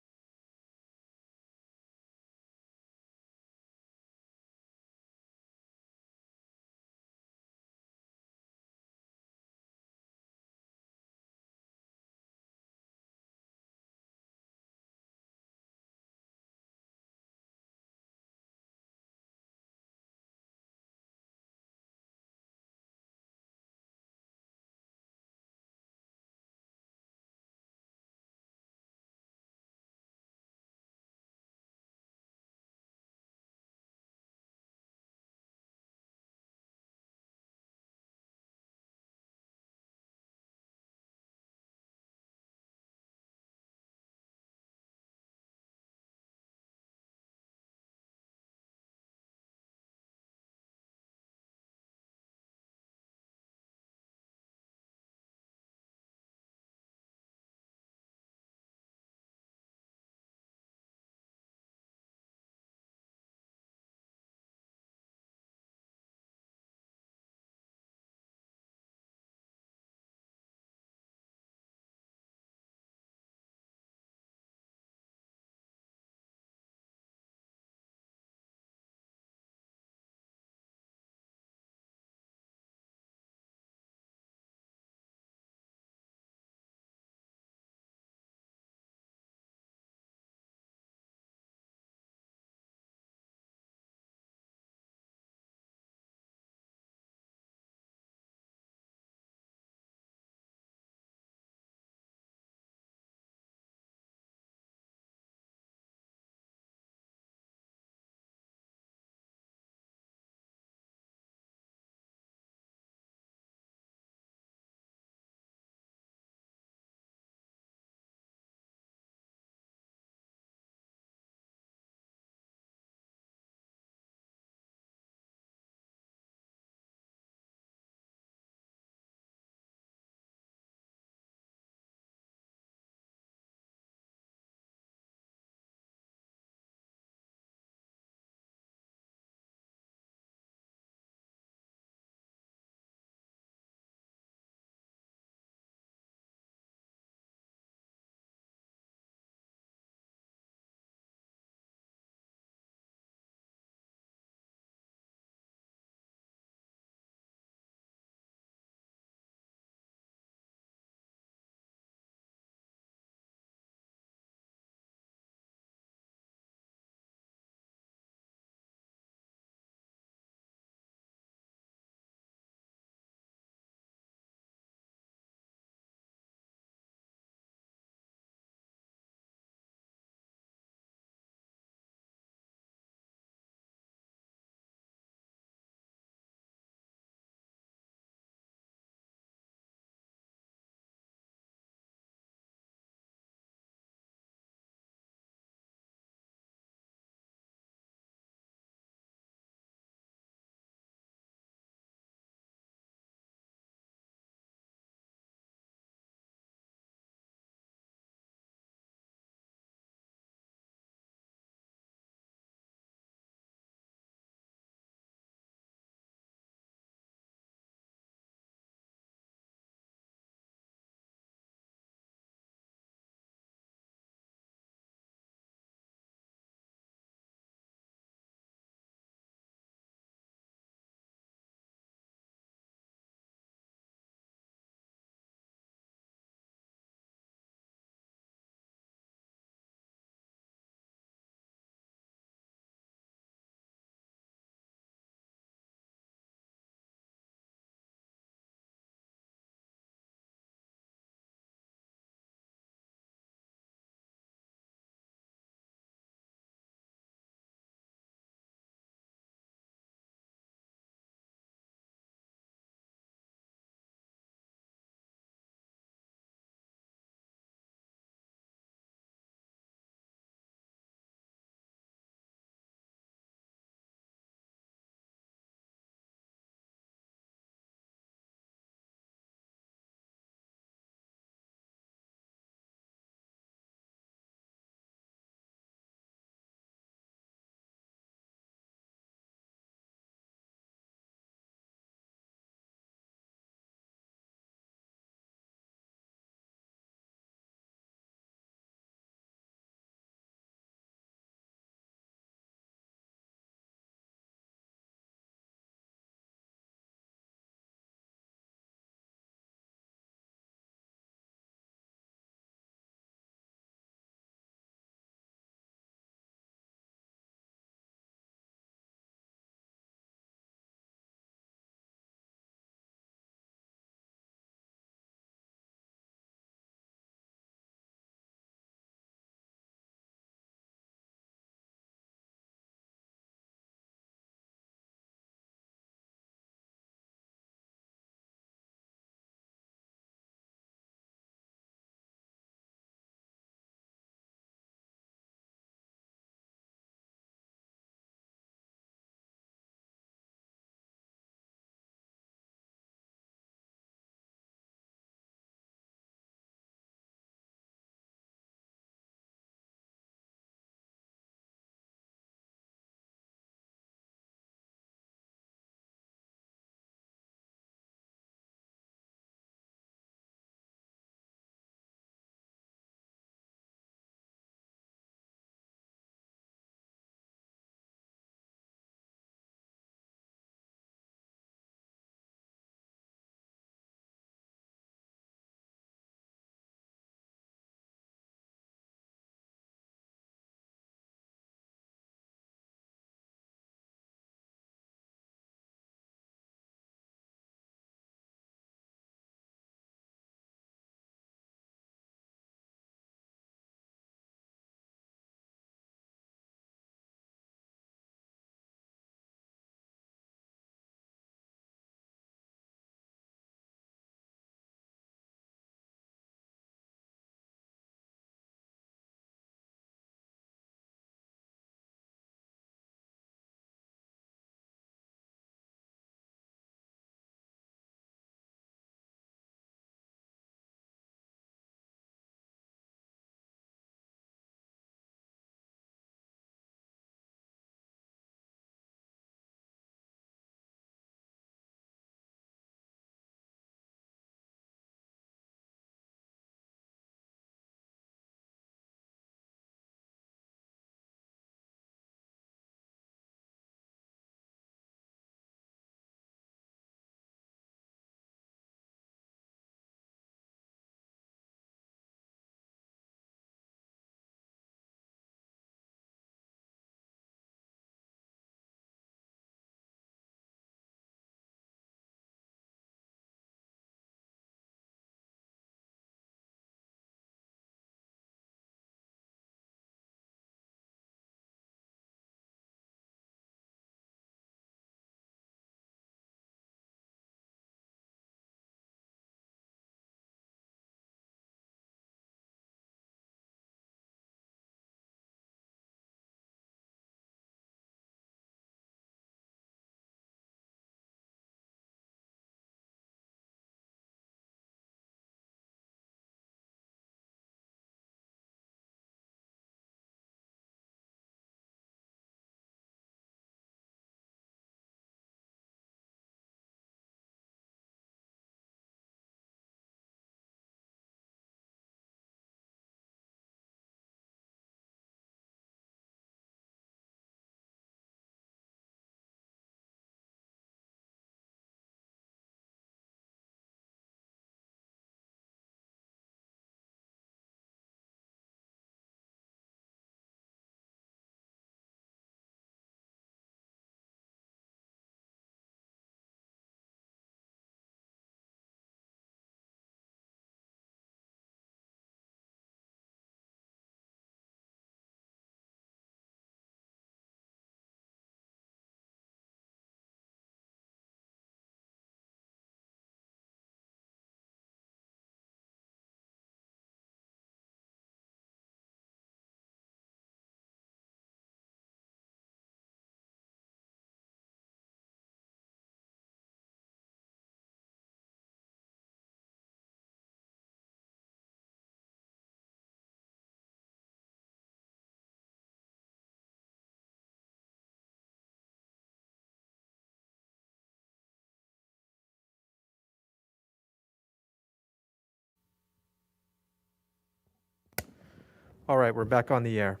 All right, we're back on the air.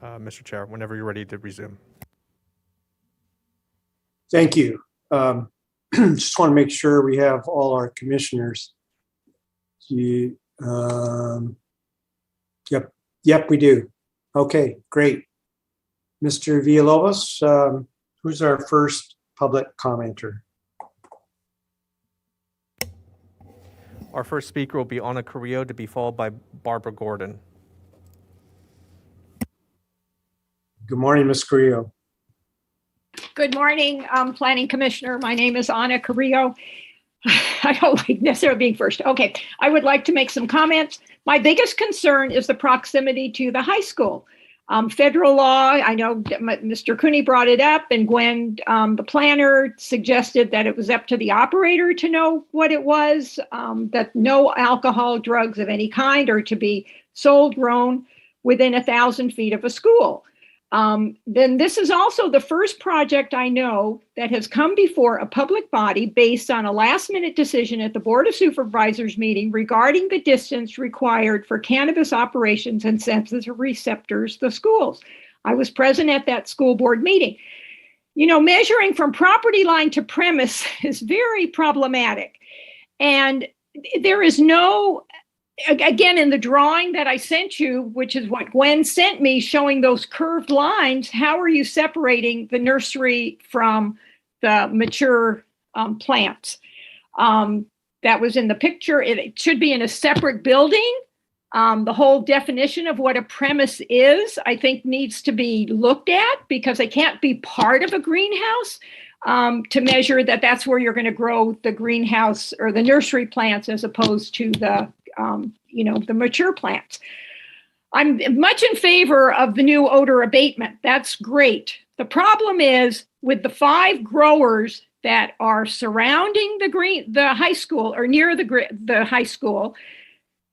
Mr. Chair, whenever you're ready to resume. Thank you. Just want to make sure we have all our commissioners. Yep, we do. Okay, great. Mr. Villalobos, who's our first public commenter? Our first speaker will be Ana Carrillo, to be followed by Barbara Gordon. Good morning, Ms. Carrillo. Good morning, Planning Commissioner. My name is Ana Carrillo. I don't like necessarily being first. Okay, I would like to make some comments. My biggest concern is the proximity to the high school. Federal law, I know Mr. Cooney brought it up, and Gwen, the planner, suggested that it was up to the operator to know what it was, that no alcohol, drugs of any kind are to be sold, grown within 1,000 feet of a school. Then this is also the first project I know that has come before a public body based on a last-minute decision at the Board of Supervisors meeting regarding the distance required for cannabis operations and sensitive receptors, the schools. I was present at that school board meeting. You know, measuring from property line to premise is very problematic. And there is no, again, in the drawing that I sent you, which is what Gwen sent me, showing those curved lines, how are you separating the nursery from the mature plants? That was in the picture. It should be in a separate building. The whole definition of what a premise is, I think, needs to be looked at, because it can't be part of a greenhouse to measure that that's where you're going to grow the greenhouse or the nursery plants as opposed to the the mature plants. I'm much in favor of the new odor abatement. That's great. The problem is with the 5 growers that are surrounding the high school or near the high school,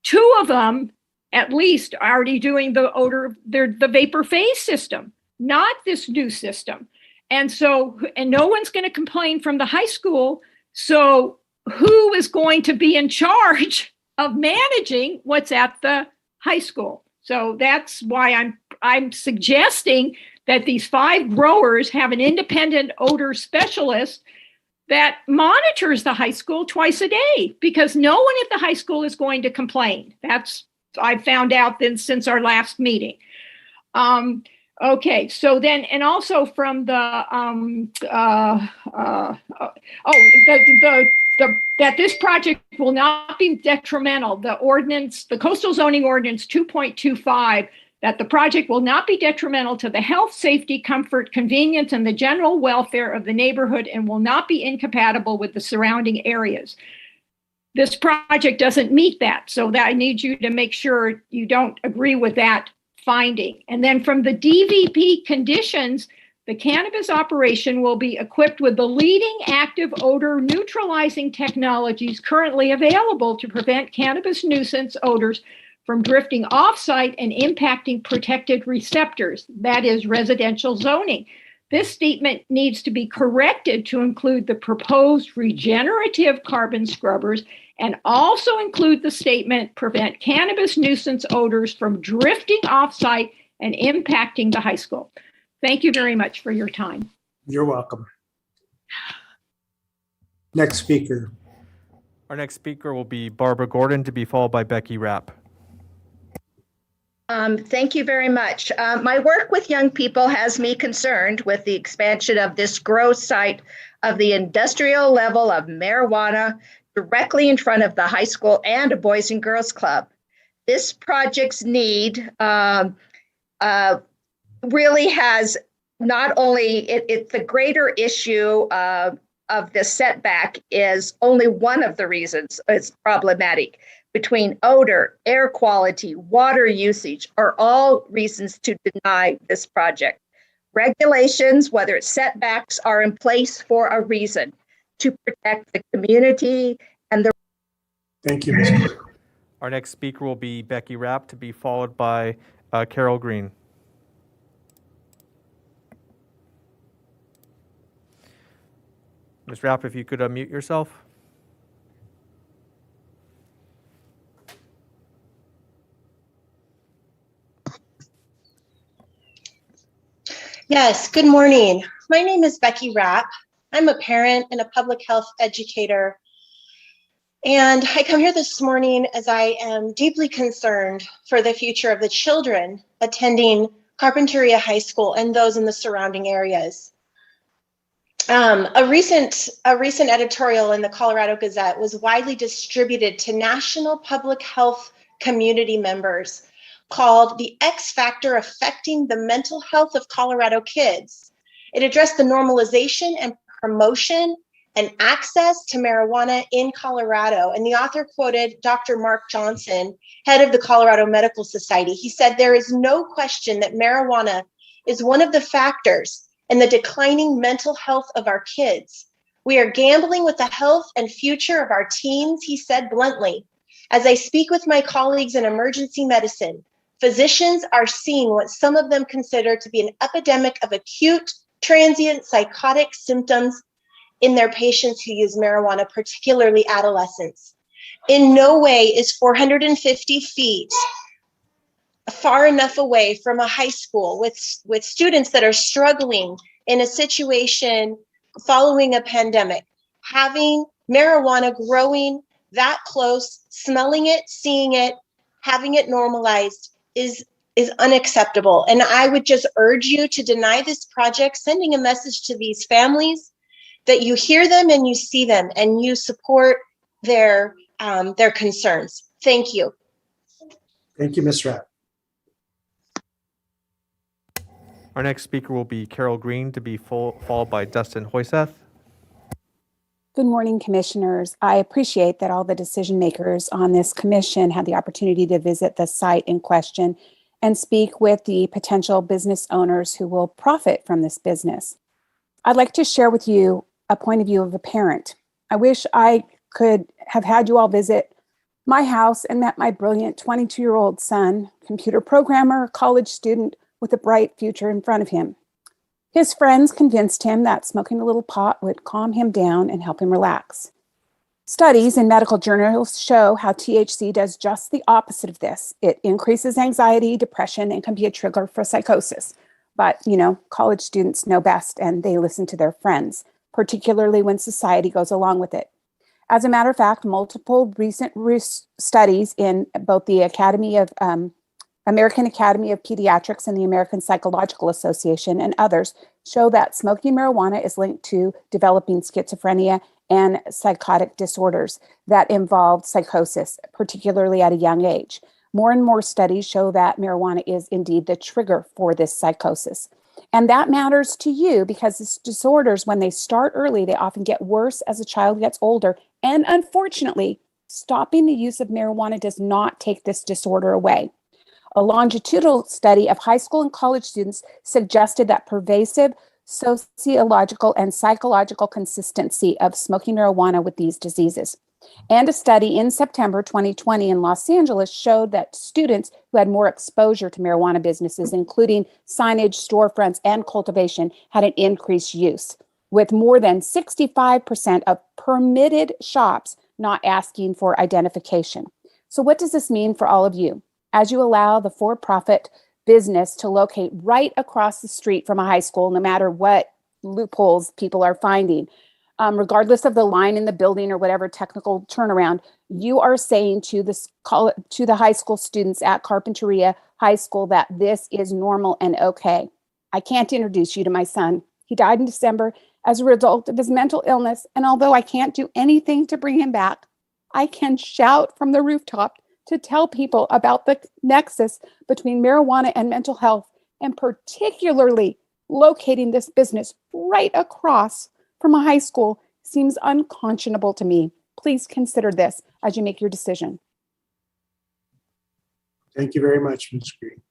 2 of them at least are already doing the odor, the vapor phase system, not this new system. And no one's going to complain from the high school. So who is going to be in charge of managing what's at the high school? So that's why I'm suggesting that these 5 growers have an independent odor specialist that monitors the high school twice a day, because no one at the high school is going to complain. I've found out then since our last meeting. Okay, so then, and also from the that this project will not be detrimental. The ordinance, the coastal zoning ordinance 2.25, that the project will not be detrimental to the health, safety, comfort, convenience, and the general welfare of the neighborhood, and will not be incompatible with the surrounding areas. This project doesn't meet that, so that I need you to make sure you don't agree with that finding. And then from the DVP conditions, the cannabis operation will be equipped with the leading active odor neutralizing technologies currently available to prevent cannabis nuisance odors from drifting off-site and impacting protected receptors, that is residential zoning. This statement needs to be corrected to include the proposed regenerative carbon scrubbers and also include the statement prevent cannabis nuisance odors from drifting off-site and impacting the high school. Thank you very much for your time. You're welcome. Next speaker. Our next speaker will be Barbara Gordon, to be followed by Becky Rapp. Thank you very much. My work with young people has me concerned with the expansion of this growth site of the industrial level of marijuana directly in front of the high school and a Boys and Girls Club. This project's need really has not only, it's the greater issue of the setback is only one of the reasons it's problematic. Between odor, air quality, water usage are all reasons to deny this project. Regulations, whether it's setbacks, are in place for a reason, to protect the community and the. Thank you, Ms. Our next speaker will be Becky Rapp, to be followed by Carol Green. Ms. Rapp, if you could unmute yourself. Yes, good morning. My name is Becky Rapp. I'm a parent and a public health educator. And I come here this morning as I am deeply concerned for the future of the children attending Carpentry High School and those in the surrounding areas. A recent editorial in the Colorado Gazette was widely distributed to national public health community members called "The X Factor Affecting the Mental Health of Colorado Kids." It addressed the normalization and promotion and access to marijuana in Colorado. And the author quoted Dr. Mark Johnson, head of the Colorado Medical Society. He said, "There is no question that marijuana is one of the factors in the declining mental health of our kids. We are gambling with the health and future of our teens," he said bluntly. "As I speak with my colleagues in emergency medicine, physicians are seeing what some of them consider to be an epidemic of acute, transient, psychotic symptoms in their patients who use marijuana, particularly adolescents. In no way is 450 feet far enough away from a high school with students that are struggling in a situation following a pandemic. Having marijuana growing that close, smelling it, seeing it, having it normalized is unacceptable. And I would just urge you to deny this project, sending a message to these families that you hear them and you see them and you support their concerns. Thank you. Thank you, Ms. Rapp. Our next speaker will be Carol Green, to be followed by Dustin Hoyseth. Good morning, commissioners. I appreciate that all the decision makers on this commission had the opportunity to visit the site in question and speak with the potential business owners who will profit from this business. I'd like to share with you a point of view of a parent. I wish I could have had you all visit my house and met my brilliant 22-year-old son, computer programmer, college student with a bright future in front of him. His friends convinced him that smoking a little pot would calm him down and help him relax. Studies in medical journals show how THC does just the opposite of this. It increases anxiety, depression, and can be a trigger for psychosis. But, college students know best and they listen to their friends, particularly when society goes along with it. As a matter of fact, multiple recent studies in both the American Academy of Pediatrics and the American Psychological Association and others show that smoking marijuana is linked to developing schizophrenia and psychotic disorders that involve psychosis, particularly at a young age. More and more studies show that marijuana is indeed the trigger for this psychosis. And that matters to you because these disorders, when they start early, they often get worse as a child gets older. And unfortunately, stopping the use of marijuana does not take this disorder away. A longitudinal study of high school and college students suggested that pervasive sociological and psychological consistency of smoking marijuana with these diseases. And a study in September 2020 in Los Angeles showed that students who had more exposure to marijuana businesses, including signage, storefronts, and cultivation, had an increased use, with more than 65% of permitted shops not asking for identification. So what does this mean for all of you? As you allow the for-profit business to locate right across the street from a high school, no matter what loopholes people are finding, regardless of the line in the building or whatever technical turnaround, you are saying to the high school students at Carpentry High School that this is normal and okay. I can't introduce you to my son. He died in December as a result of his mental illness, and although I can't do anything to bring him back, I can shout from the rooftop to tell people about the nexus between marijuana and mental health, and particularly locating this business right across from a high school seems unconscionable to me. Please consider this as you make your decision. Thank you very much, Ms. Green.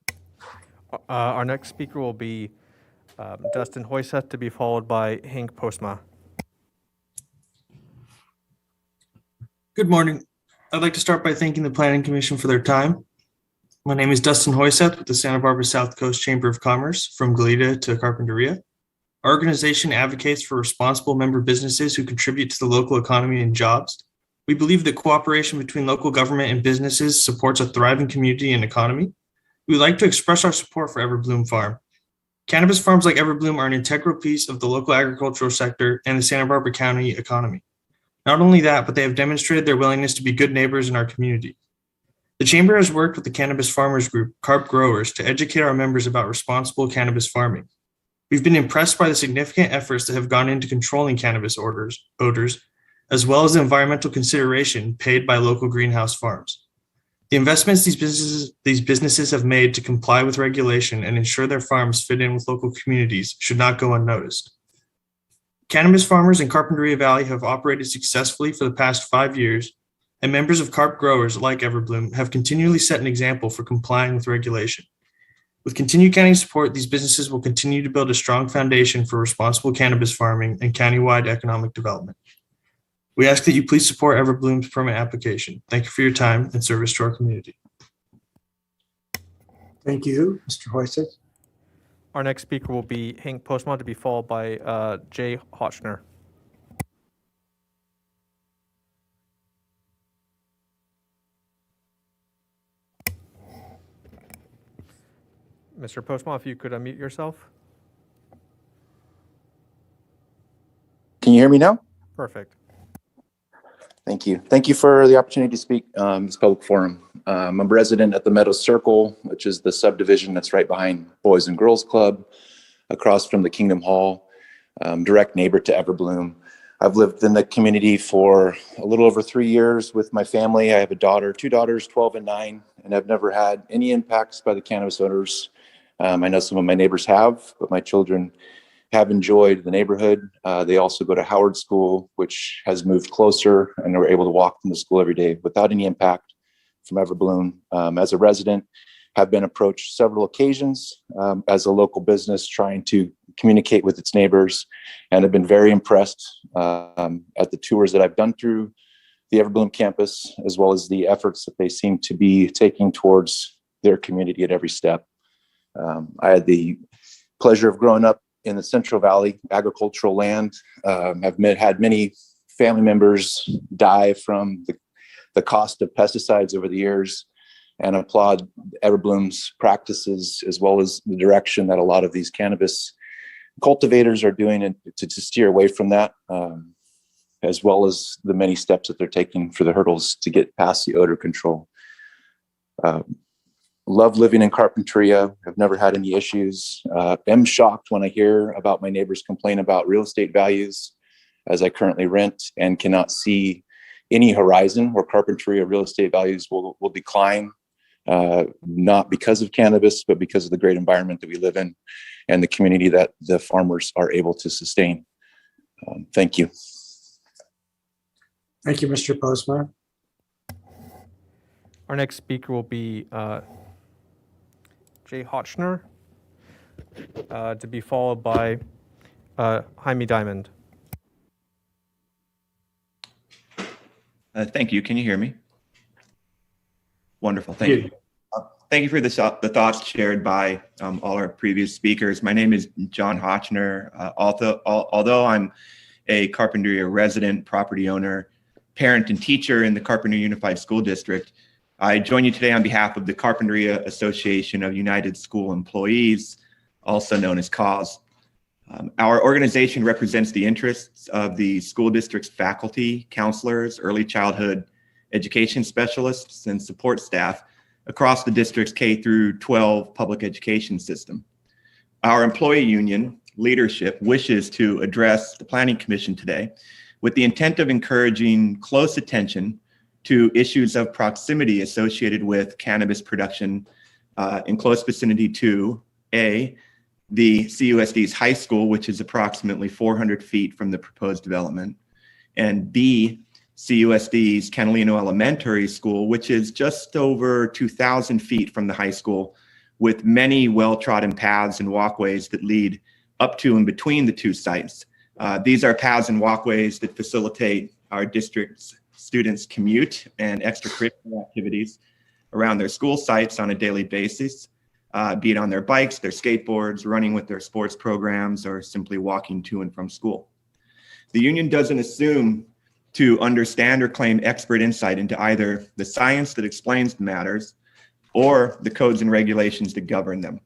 Our next speaker will be Dustin Hoyseth, to be followed by Hank Postma. Good morning. I'd like to start by thanking the Planning Commission for their time. My name is Dustin Hoyseth with the Santa Barbara South Coast Chamber of Commerce, from Goleta to Carpinteria. Our organization advocates for responsible member businesses who contribute to the local economy and jobs. We believe that cooperation between local government and businesses supports a thriving community and economy. We would like to express our support for Everbloom Farm. Cannabis farms like Everbloom are an integral piece of the local agricultural sector and the Santa Barbara County economy. Not only that, but they have demonstrated their willingness to be good neighbors in our community. The Chamber has worked with the Cannabis Farmers Group, Carp Growers, to educate our members about responsible cannabis farming. We've been impressed by the significant efforts that have gone into controlling cannabis odors, as well as the environmental consideration paid by local greenhouse farms. The investments these businesses have made to comply with regulation and ensure their farms fit in with local communities should not go unnoticed. Cannabis farmers in Carpentry Valley have operated successfully for the past 5 years, and members of Carp Growers like Everbloom have continually set an example for complying with regulation. With continued county support, these businesses will continue to build a strong foundation for responsible cannabis farming and countywide economic development. We ask that you please support Everbloom's permit application. Thank you for your time and service to our community. Thank you, Mr. Hoysick. Our next speaker will be Hank Postma, to be followed by Jay Hotchner. Mr. Postma, if you could unmute yourself. Can you hear me now? Perfect. Thank you. Thank you for the opportunity to speak this public forum. I'm a resident at the Meadows Circle, which is the subdivision that's right behind Boys and Girls Club, across from the Kingdom Hall, direct neighbor to Everbloom. I've lived in the community for a little over 3 years with my family. I have two daughters, 12 and 9, and I've never had any impacts by the cannabis odors. I know some of my neighbors have, but my children have enjoyed the neighborhood. They also go to Howard School, which has moved closer, and we're able to walk them to school every day without any impact from Everbloom. As a resident, have been approached several occasions as a local business trying to communicate with its neighbors, and have been very impressed at the tours that I've done through the Everbloom campus, as well as the efforts that they seem to be taking towards their community at every step. I had the pleasure of growing up in the Central Valley, agricultural land. I've had many family members die from the cost of pesticides over the years, and applaud Everbloom's practices, as well as the direction that a lot of these cannabis cultivators are doing to steer away from that, as well as the many steps that they're taking for the hurdles to get past the odor control. Love living in Carpentry. I've never had any issues. Am shocked when I hear about my neighbors complain about real estate values, as I currently rent and cannot see any horizon where Carpentry or real estate values will decline, not because of cannabis, but because of the great environment that we live in and the community that the farmers are able to sustain. Thank you. Thank you, Mr. Postma. Our next speaker will be Jay Hotchner, to be followed by Jaime Diamond. Thank you. Can you hear me? Wonderful. Thank you. Thank you for the thoughts shared by all our previous speakers. My name is John Hotchner. Although I'm a Carpentry resident, property owner, parent, and teacher in the Carpentry Unified School District, I join you today on behalf of the Carpentry Association of United School Employees, also known as CAUSE. Our organization represents the interests of the school district's faculty, counselors, early childhood education specialists, and support staff across the district's K through 12 public education system. Our employee union leadership wishes to address the Planning Commission today with the intent of encouraging close attention to issues of proximity associated with cannabis production in close vicinity to A, the CUSD's high school, which is approximately 400 feet from the proposed development, and B, CUSD's Catalino Elementary School, which is just over 2,000 feet from the high school, with many well-trodden paths and walkways that lead up to and between the two sites. These are paths and walkways that facilitate our district's students' commute and extracurricular activities around their school sites on a daily basis, be it on their bikes, their skateboards, running with their sports programs, or simply walking to and from school. The union doesn't assume to understand or claim expert insight into either the science that explains the matters or the codes and regulations that govern them.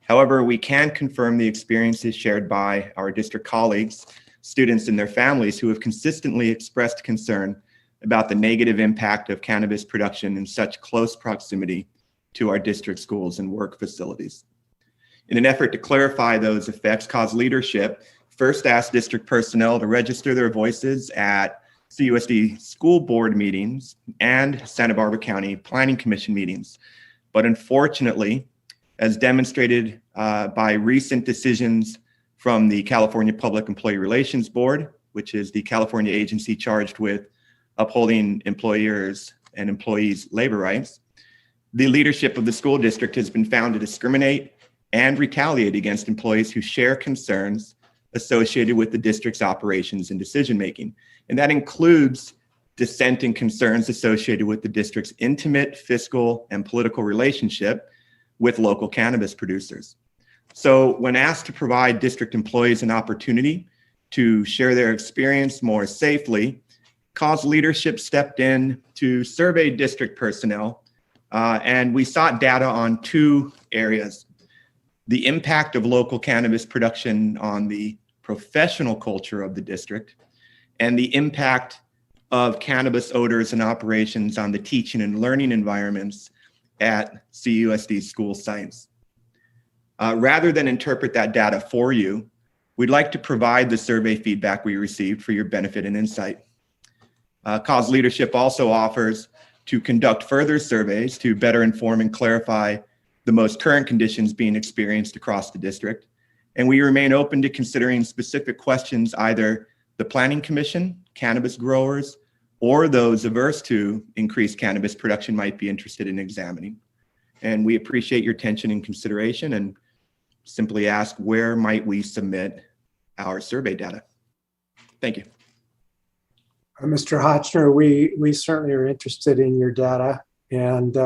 However, we can confirm the experiences shared by our district colleagues, students, and their families who have consistently expressed concern about the negative impact of cannabis production in such close proximity to our district schools and work facilities. In an effort to clarify those effects, cause leadership first asked district personnel to register their voices at CUSD school board meetings and Santa Barbara County Planning Commission meetings. But unfortunately, as demonstrated by recent decisions from the California Public Employee Relations Board, which is the California agency charged with upholding employers and employees' labor rights, the leadership of the school district has been found to discriminate and retaliate against employees who share concerns associated with the district's operations and decision-making. And that includes dissenting concerns associated with the district's intimate fiscal and political relationship with local cannabis producers. So when asked to provide district employees an opportunity to share their experience more safely, cause leadership stepped in to survey district personnel, and we sought data on two areas: the impact of local cannabis production on the professional culture of the district, and the impact of cannabis odors and operations on the teaching and learning environments at CUSD school sites. Rather than interpret that data for you, we'd like to provide the survey feedback we received for your benefit and insight. Cause leadership also offers to conduct further surveys to better inform and clarify the most current conditions being experienced across the district. And we remain open to considering specific questions either the Planning Commission, cannabis growers, or those averse to increased cannabis production might be interested in examining. And we appreciate your attention and consideration and simply ask, where might we submit our survey data? Thank you. Mr. Hotchner, we certainly are interested in your data, and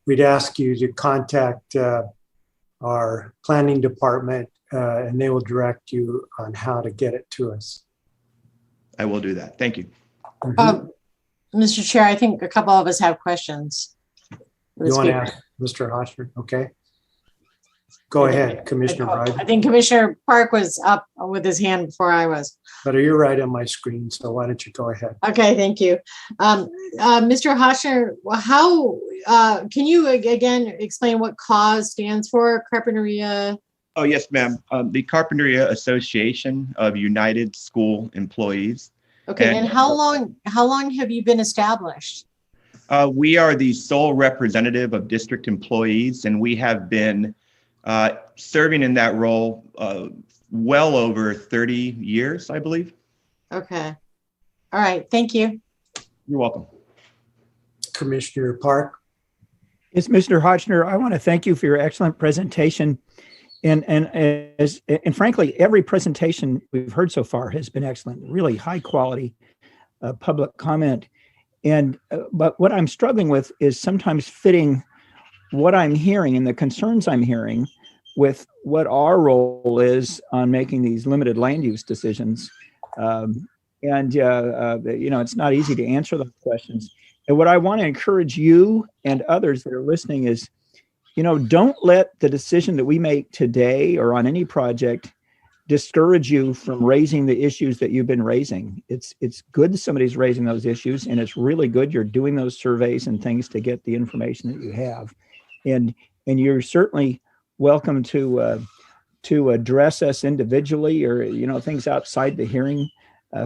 we'd ask you to contact our planning department, and they will direct you on how to get it to us. I will do that. Thank you. Mr. Chair, I think a couple of us have questions. You want to ask Mr. Hotchner? Okay. Go ahead, Commissioner Bryden. I think Commissioner Park was up with his hand before I was. But you're right on my screen, so why don't you go ahead? Okay, thank you. Mr. Hotchner, how can you again explain what CAUSE stands for? Carpentry? Oh, yes, ma'am. The Carpentry Association of United School Employees. Okay, and how long have you been established? We are the sole representative of district employees, and we have been serving in that role well over 30 years, I believe. Okay. All right. Thank you. You're welcome. Commissioner Park. Yes, Mr. Hotchner, I want to thank you for your excellent presentation. And frankly, every presentation we've heard so far has been excellent, really high quality public comment. But what I'm struggling with is sometimes fitting what I'm hearing and the concerns I'm hearing with what our role is on making these limited land use decisions. It's not easy to answer those questions. And what I want to encourage you and others that are listening is, don't let the decision that we make today or on any project discourage you from raising the issues that you've been raising. It's good that somebody's raising those issues, and it's really good you're doing those surveys and things to get the information that you have. And you're certainly welcome to address us individually or things outside the hearing.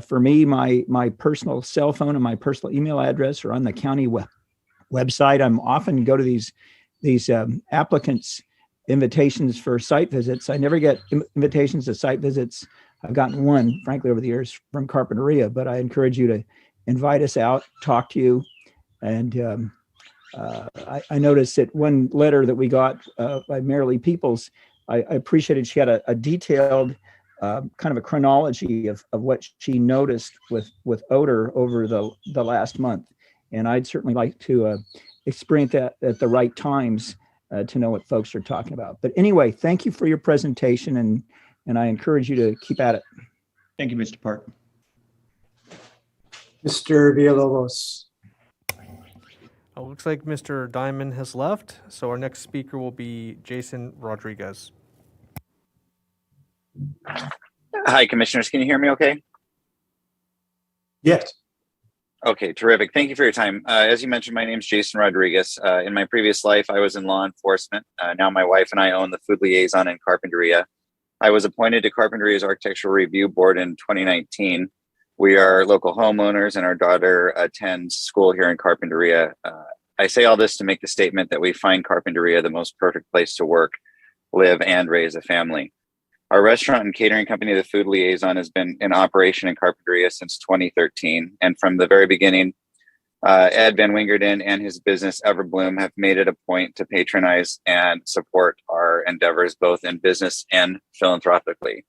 For me, my personal cell phone and my personal email address are on the county website. I'm often go to these applicants' invitations for site visits. I never get invitations to site visits. I've gotten one, frankly, over the years from Carpentry, but I encourage you to invite us out, talk to you. And I noticed that one letter that we got by Marilee Peoples, I appreciated she had a detailed kind of a chronology of what she noticed with odor over the last month. And I'd certainly like to experience that at the right times to know what folks are talking about. But anyway, thank you for your presentation, and I encourage you to keep at it. Thank you, Mr. Park. Mr. Villalobos. Looks like Mr. Diamond has left, so our next speaker will be Jason Rodriguez. Hi, Commissioners. Can you hear me okay? Yes. Okay, terrific. Thank you for your time. As you mentioned, my name is Jason Rodriguez. In my previous life, I was in law enforcement. Now my wife and I own the Food Liaison in Carpentry. I was appointed to Carpentry's Architectural Review Board in 2019. We are local homeowners and our daughter attends school here in Carpentry. I say all this to make the statement that we find Carpentry the most perfect place to work, live, and raise a family. Our restaurant and catering company, the Food Liaison, has been in operation in Carpentry since 2013. And from the very beginning, Ed Van Wingerden and his business Everbloom have made it a point to patronize and support our endeavors, both in business and philanthropically.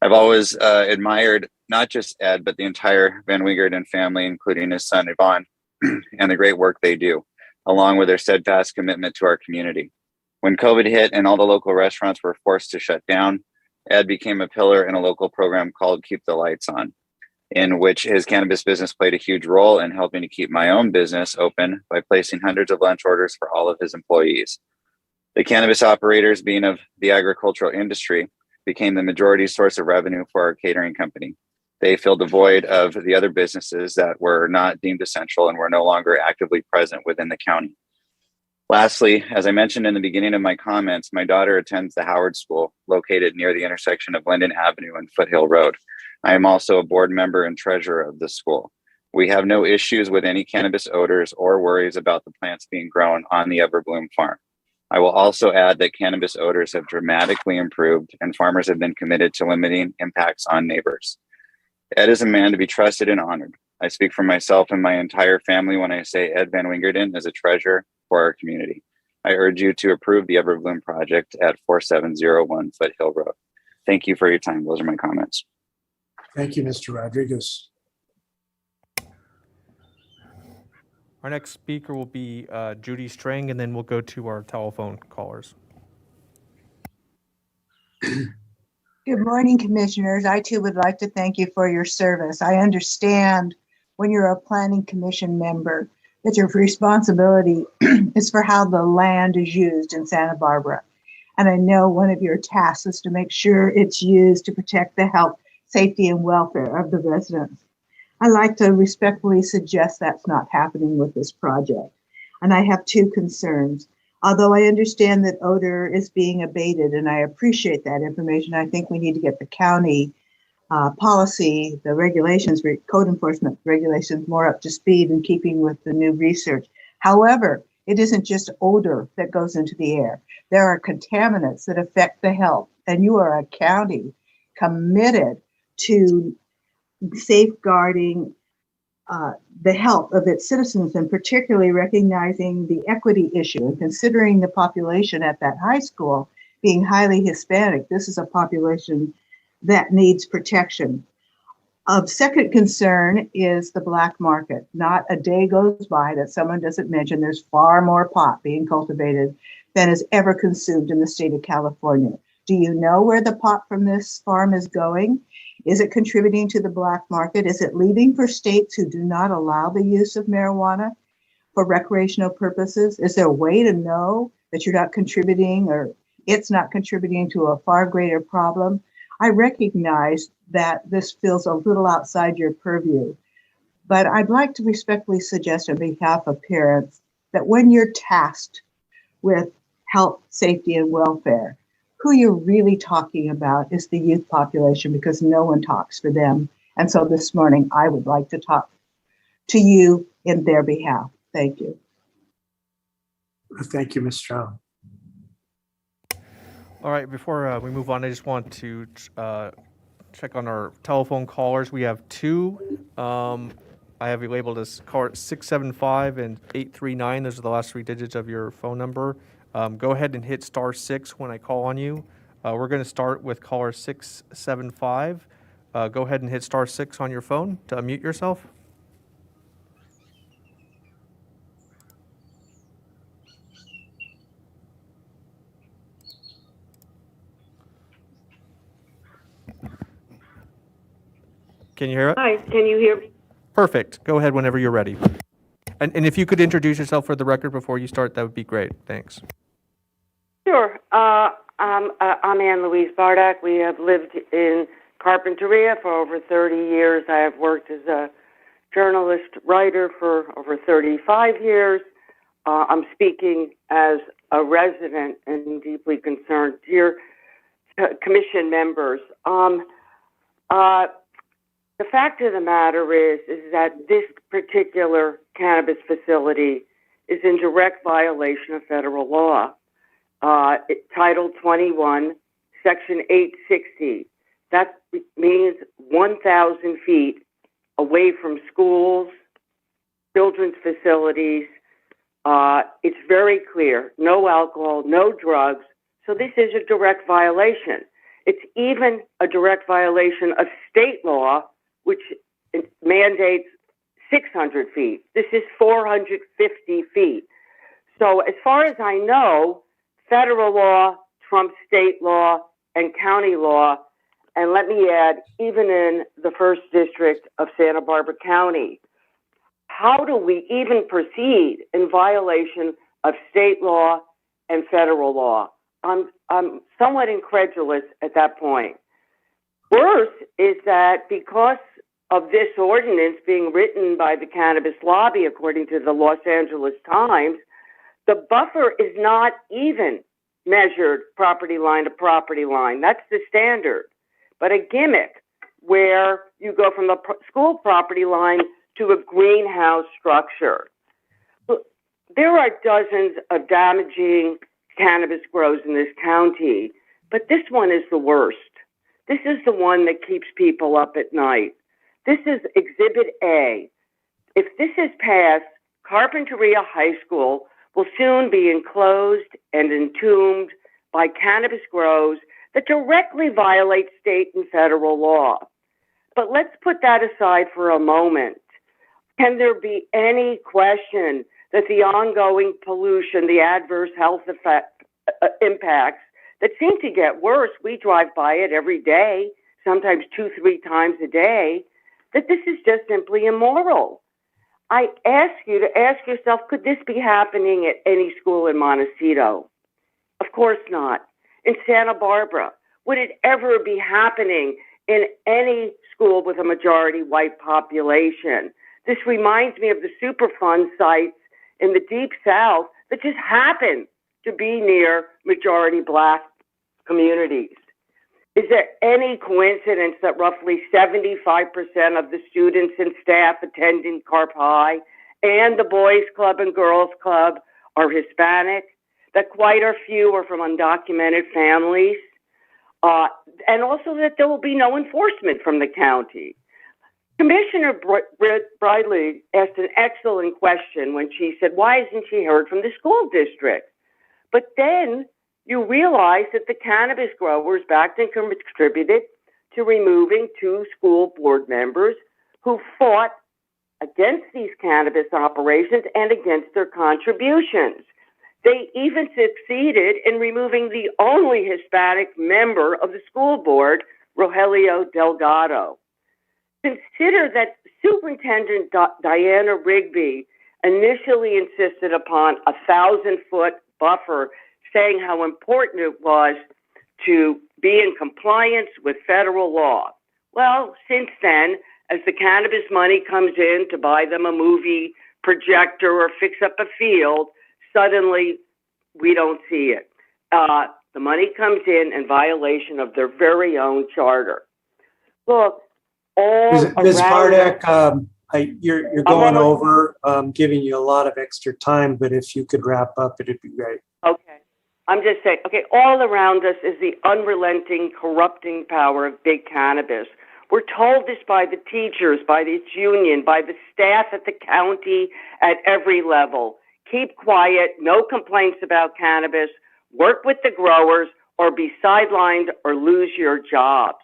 I've always admired not just Ed, but the entire Van Wingerden family, including his son Yvonne, and the great work they do, along with their steadfast commitment to our community. When COVID hit and all the local restaurants were forced to shut down, Ed became a pillar in a local program called Keep the Lights On, in which his cannabis business played a huge role in helping to keep my own business open by placing hundreds of lunch orders for all of his employees. The cannabis operators, being of the agricultural industry, became the majority source of revenue for our catering company. They filled the void of the other businesses that were not deemed essential and were no longer actively present within the county. Lastly, as I mentioned in the beginning of my comments, my daughter attends the Howard School, located near the intersection of Linden Avenue and Foothill Road. I am also a board member and treasurer of the school. We have no issues with any cannabis odors or worries about the plants being grown on the Everbloom farm. I will also add that cannabis odors have dramatically improved and farmers have been committed to limiting impacts on neighbors. Ed is a man to be trusted and honored. I speak for myself and my entire family when I say Ed Van Wingerden is a treasure for our community. I urge you to approve the Everbloom project at 4701 Foothill Road. Thank you for your time. Those are my comments. Thank you, Mr. Rodriguez. Our next speaker will be Judy Strang, and then we'll go to our telephone callers. Good morning, Commissioners. I too would like to thank you for your service. I understand when you're a Planning Commission member that your responsibility is for how the land is used in Santa Barbara. And I know one of your tasks is to make sure it's used to protect the health, safety, and welfare of the residents. I like to respectfully suggest that's not happening with this project. And I have two concerns. Although I understand that odor is being abated, and I appreciate that information, I think we need to get the county policy, the regulations, code enforcement regulations more up to speed in keeping with the new research. However, it isn't just odor that goes into the air. There are contaminants that affect the health, and you are a county committed to safeguarding the health of its citizens, and particularly recognizing the equity issue and considering the population at that high school being highly Hispanic. This is a population that needs protection. Of second concern is the black market. Not a day goes by that someone doesn't mention there's far more pot being cultivated than is ever consumed in the state of California. Do you know where the pot from this farm is going? Is it contributing to the black market? Is it leaving for states who do not allow the use of marijuana for recreational purposes? Is there a way to know that you're not contributing, or it's not contributing to a far greater problem? I recognize that this feels a little outside your purview, but I'd like to respectfully suggest on behalf of parents that when you're tasked with health, safety, and welfare, who you're really talking about is the youth population, because no one talks for them. And so this morning, I would like to talk to you in their behalf. Thank you. Thank you, Ms. Strong. All right, before we move on, I just want to check on our telephone callers. We have two. I have you labeled as caller 675 and 839. Those are the last three digits of your phone number. Go ahead and hit *6 when I call on you. We're going to start with caller 675. Go ahead and hit *6 on your phone to unmute yourself. Can you hear it? Hi, can you hear me? Perfect. Go ahead whenever you're ready. And if you could introduce yourself for the record before you start, that would be great. Thanks. Sure. I'm Ann Louise Bardak. We have lived in Carpentry for over 30 years. I have worked as a journalist writer for over 35 years. I'm speaking as a resident and deeply concerned. Dear commission members, the fact of the matter is that this particular cannabis facility is in direct violation of federal law. Title 21, Section 860. That means 1,000 feet away from schools, children's facilities. It's very clear, no alcohol, no drugs. So this is a direct violation. It's even a direct violation of state law, which mandates 600 feet. This is 450 feet. So as far as I know, federal law trumps state law and county law. And let me add, even in the first district of Santa Barbara County, how do we even proceed in violation of state law and federal law? I'm somewhat incredulous at that point. Worse is that because of this ordinance being written by the cannabis lobby, according to the Los Angeles Times, the buffer is not even measured property line to property line. That's the standard. But a gimmick where you go from the school property line to a greenhouse structure. There are dozens of damaging cannabis grows in this county, but this one is the worst. This is the one that keeps people up at night. This is Exhibit A. If this is passed, Carpentry High School will soon be enclosed and entombed by cannabis grows that directly violate state and federal law. But let's put that aside for a moment. Can there be any question that the ongoing pollution, the adverse health impacts that seem to get worse, we drive by it every day, sometimes 2-3 times a day, that this is just simply immoral? I ask you to ask yourself, could this be happening at any school in Montecito? Of course not. In Santa Barbara, would it ever be happening in any school with a majority white population? This reminds me of the Superfund sites in the Deep South that just happen to be near majority black communities. Is there any coincidence that roughly 75% of the students and staff attending Carp High and the Boys Club and Girls Club are Hispanic? That quite a few are from undocumented families? And also that there will be no enforcement from the county. Commissioner Bridley asked an excellent question when she said, why isn't she heard from the school district? But then you realize that the cannabis growers backed and contributed to removing 2 school board members who fought against these cannabis operations and against their contributions. They even succeeded in removing the only Hispanic member of the school board, Rogelio Delgado. Consider that Superintendent Diana Rigby initially insisted upon a 1,000-foot buffer, saying how important it was to be in compliance with federal law. Well, since then, as the cannabis money comes in to buy them a movie projector or fix up a field, suddenly we don't see it. The money comes in violation of their very own charter. Look, all Ms. around Bardak, you're going over, giving you a lot of extra time, but if you could wrap up, it'd be great. Okay. I'm just saying, okay, all around us is the unrelenting, corrupting power of big cannabis. We're told this by the teachers, by this union, by the staff at the county, at every level. Keep quiet, no complaints about cannabis, work with the growers, or be sidelined or lose your jobs.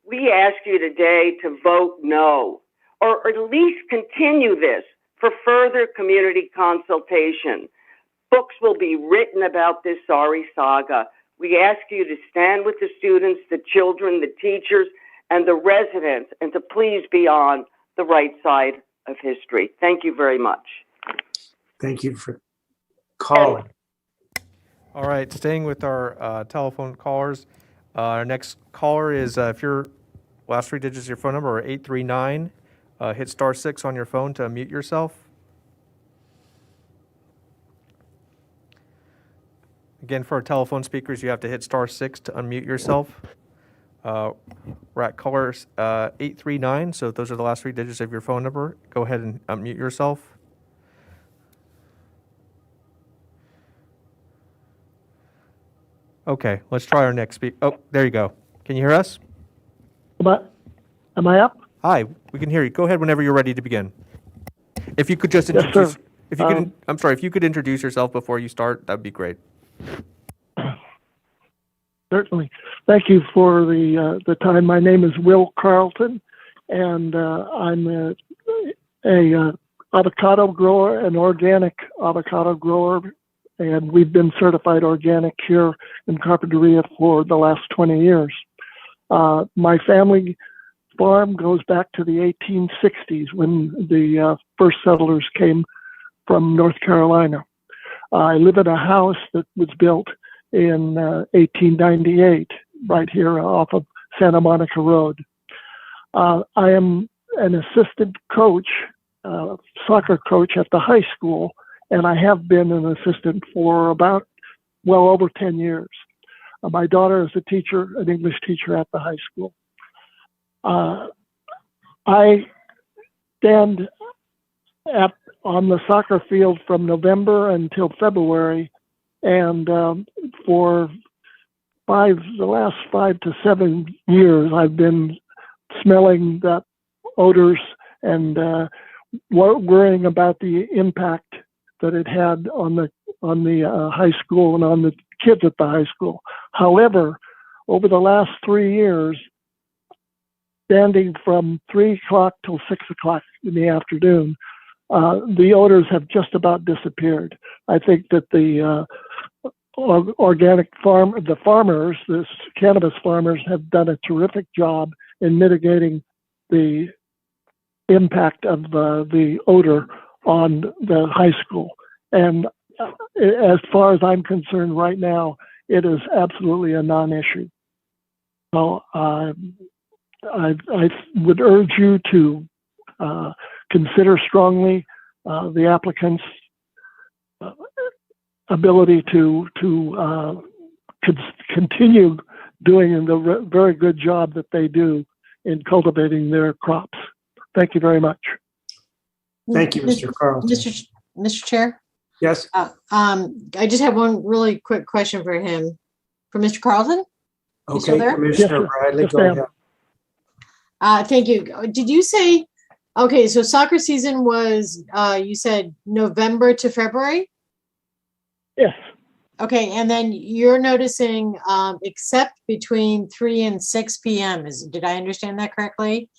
We ask you today to vote no, or at least continue this for further community consultation. Books will be written about this sorry saga. We ask you to stand with the students, the children, the teachers, and the residents, and to please be on the right side of history. Thank you very much. Thank you for calling. All right, staying with our telephone callers. Our next caller is, if your last three digits of your phone number are 839, hit *6 on your phone to unmute yourself. Again, for our telephone speakers, you have to hit *6 to unmute yourself. We're at caller 839, so those are the last three digits of your phone number. Go ahead and unmute yourself. Okay, let's try our next speak. Oh, there you go. Can you hear us? Am I up? Hi, we can hear you. Go ahead whenever you're ready to begin. If you could just Yes, introduce, sir. if you could, I'm sorry, if you could introduce yourself before you start, that'd be great. Certainly. Thank you for the time. My name is Will Carlton, and I'm a avocado grower, an organic avocado grower, and we've been certified organic here in Carpentry for the last 20 years. My family farm goes back to the 1860s when the first settlers came from North Carolina. I live in a house that was built in 1898 right here off of Santa Monica Road. I am an assistant coach, soccer coach at the high school, and I have been an assistant for about well over 10 years. My daughter is a teacher, an English teacher at the high school. I stand on the soccer field from November until February, and for the last 5 to 7 years, I've been smelling the odors and worrying about the impact that it had on the high school and on the kids at the high school. However, over the last 3 years, standing from 3 o'clock till 6 o'clock in the afternoon, the odors have just about disappeared. I think that the farmers, the cannabis farmers, have done a terrific job in mitigating the impact of the odor on the high school. And as far as I'm concerned right now, it is absolutely a non-issue. So I would urge you to consider strongly the applicant's ability to continue doing the very good job that they do in cultivating their crops. Thank you very much. Thank you, Mr. Carlton. Mr. Chair? Yes. I just have one really quick question for him. For Mr. Carlton? You still Okay, there? Commissioner Bradley, Yes, go ma'am. ahead. Thank you. Did you say, okay, so soccer season was, you said November to February? Yes. Okay, and then you're noticing, except between 3 and 6 p.m. Did I understand that correctly?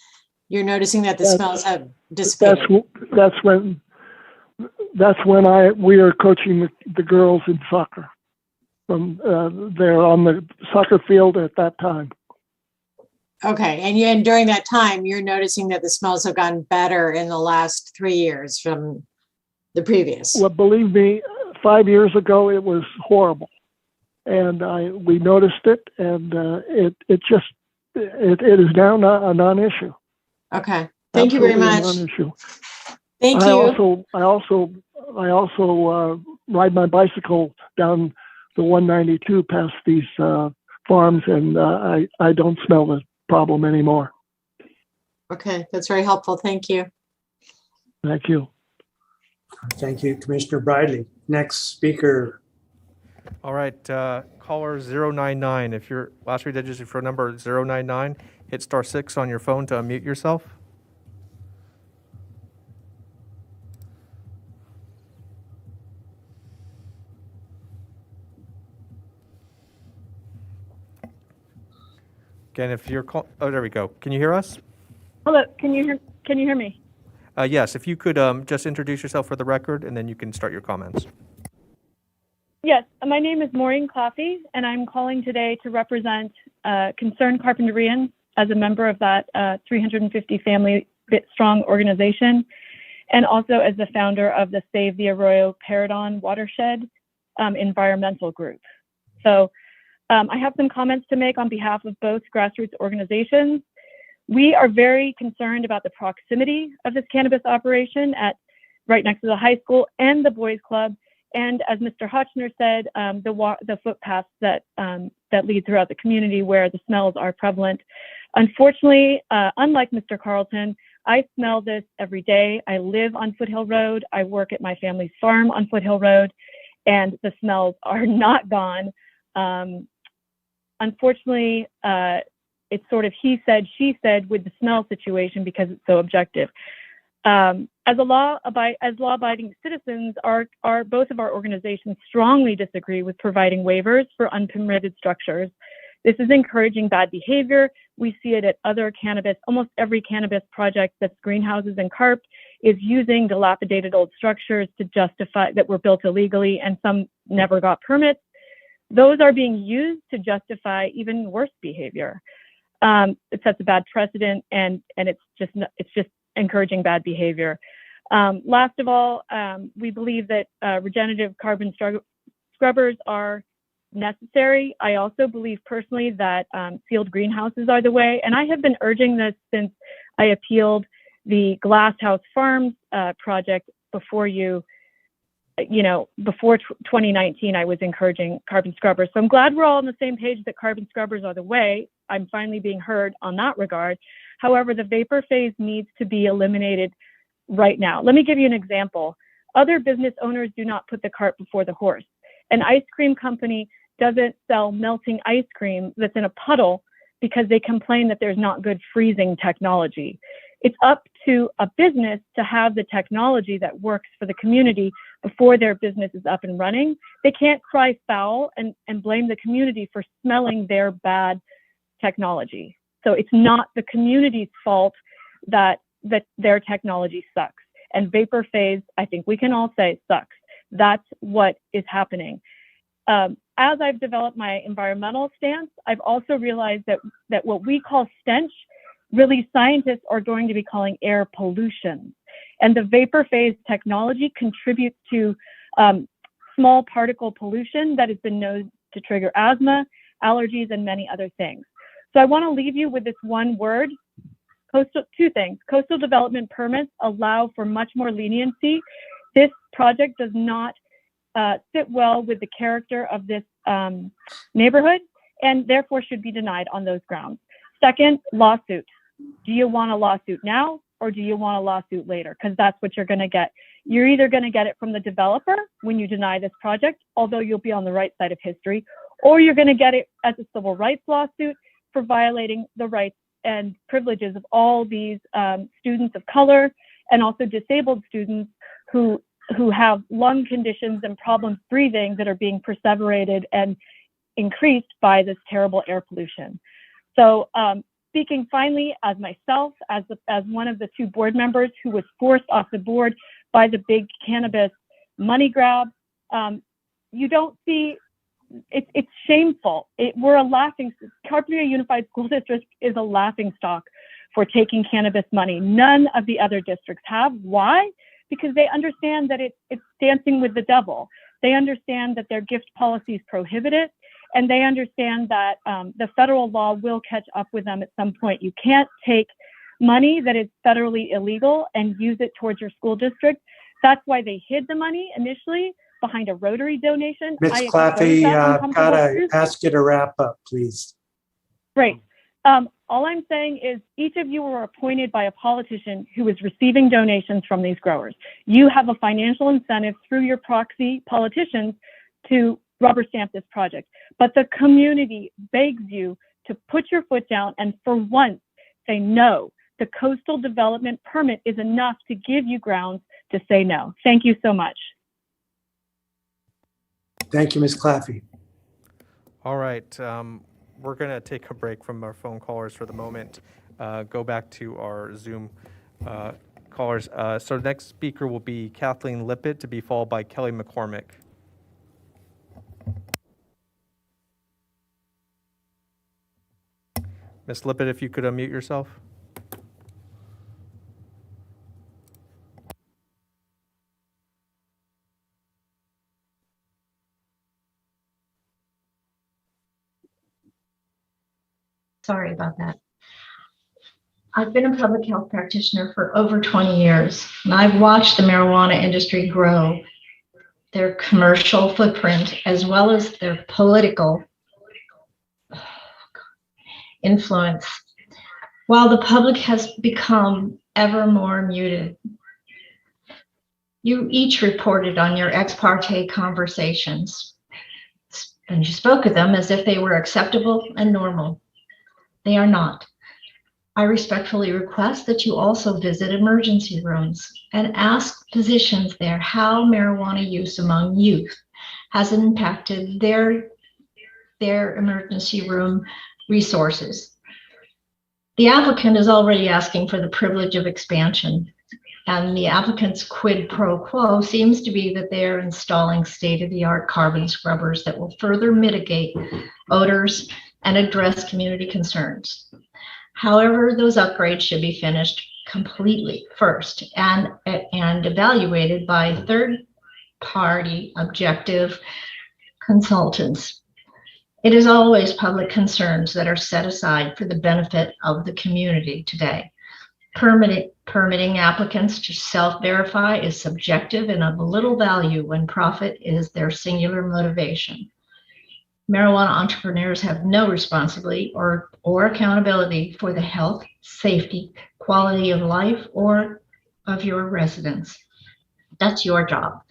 You're noticing that the smells have dissipated. That's when we are coaching the girls in soccer. They're on the soccer field at that time. Okay, and during that time, you're noticing that the smells have gotten better in the last 3 years from the previous. Well, believe me, 5 years ago it was horrible, and we noticed it, and it is now not a non-issue. Okay, thank you very much. Non-issue. Thank you. I also ride my bicycle down the 192 past these farms, and I don't smell the problem anymore. Okay, that's very helpful. Thank you. Thank you. Thank you, Commissioner Bradley. Next speaker. All right, caller 099. If your last three digits of your phone number is 099, hit *6 on your phone to unmute yourself. Again, if you're oh, there we go. Can you hear us? Hello, can you hear me? Yes, if you could just introduce yourself for the record, and then you can start your comments. Yes, my name is Maureen Coffey, and I'm calling today to represent concerned Carpenterians as a member of that 350 family strong organization. and also as the founder of the Save the Arroyo Paradon Watershed environmental group. So I have some comments to make on behalf of both grassroots organizations. We are very concerned about the proximity of this cannabis operation at right next to the high school and the boys club. And as Mr. Hotchner said, the footpaths that lead throughout the community where the smells are prevalent. Unfortunately, unlike Mr. Carlton, I smell this every day. I live on Foothill Road. I work at my family's farm on Foothill Road, and the smells are not gone. Unfortunately, it's sort of he said, she said with the smell situation because it's so objective. As law-abiding citizens, both of our organizations strongly disagree with providing waivers for unpermitted structures. This is encouraging bad behavior. We see it at other cannabis, almost every cannabis project that's greenhouses and carp is using dilapidated old structures to justify that were built illegally, and some never got permits. Those are being used to justify even worse behavior. It sets a bad precedent, and it's just encouraging bad behavior. Last of all, we believe that regenerative carbon scrubbers are necessary. I also believe personally that sealed greenhouses are the way, and I have been urging this since I appealed the Glass House Farms project before before 2019, I was encouraging carbon scrubbers. So I'm glad we're all on the same page that carbon scrubbers are the way. I'm finally being heard on that regard. However, the vapor phase needs to be eliminated right now. Let me give you an example. Other business owners do not put the cart before the horse. An ice cream company doesn't sell melting ice cream that's in a puddle because they complain that there's not good freezing technology. It's up to a business to have the technology that works for the community before their business is up and running. They can't cry foul and blame the community for smelling their bad technology. So it's not the community's fault that their technology sucks. And vapor phase, I think we can all say, sucks. That's what is happening. As I've developed my environmental stance, I've also realized that what we call stench, really scientists are going to be calling air pollution. And the vapor phase technology contributes to small particle pollution that has been known to trigger asthma, allergies, and many other things. So I want to leave you with this one word, two things. Coastal development permits allow for much more leniency. This project does not sit well with the character of this neighborhood and therefore should be denied on those grounds. Second, lawsuit. Do you want a lawsuit now or do you want a lawsuit later? Because that's what you're going to get. You're either going to get it from the developer when you deny this project, although you'll be on the right side of history, or you're going to get it as a civil rights lawsuit for violating the rights and privileges of all these students of color and also disabled students who have lung conditions and problems breathing that are being perseverated and increased by this terrible air pollution. So speaking finally as myself, as one of the two board members who was forced off the board by the big cannabis money grab, you don't see, it's shameful. We're a laughing, Carpentry Unified School District is a laughing stock for taking cannabis money. None of the other districts have. Why? Because they understand that it's dancing with the devil. They understand that their gift policies prohibit it, and they understand that the federal law will catch up with them at some point. You can't take money that is federally illegal and use it towards your school district. That's why they hid the money initially behind a Rotary donation. Ms. Claffey, gotta ask you to wrap up, please. Great. All I'm saying is each of you were appointed by a politician who is receiving donations from these growers. You have a financial incentive through your proxy politicians to rubber stamp this project. But the community begs you to put your foot down and for once say no. The coastal development permit is enough to give you grounds to say no. Thank you so much. Thank you, Ms. Claffey. All right. We're going to take a break from our phone callers for the moment. Go back to our Zoom callers. So next speaker will be Kathleen Lippett, to be followed by Kelly McCormick. Ms. Lippett, if you could unmute yourself. Sorry about that. I've been a public health practitioner for over 20 years, and I've watched the marijuana industry grow, their commercial footprint, as well as their political influence, while the public has become ever more muted. You each reported on your ex parte conversations, and you spoke of them as if they were acceptable and normal. They are not. I respectfully request that you also visit emergency rooms and ask physicians there how marijuana use among youth has impacted their emergency room resources. The applicant is already asking for the privilege of expansion, and the applicant's quid pro quo seems to be that they are installing state-of-the-art carbon scrubbers that will further mitigate odors and address community concerns. However, those upgrades should be finished completely first and evaluated by third-party objective consultants. It is always public concerns that are set aside for the benefit of the community today. Permitting applicants to self-verify is subjective and of little value when profit is their singular motivation. Marijuana entrepreneurs have no responsibility or accountability for the health, safety, quality of life, or of your residents. That's your job.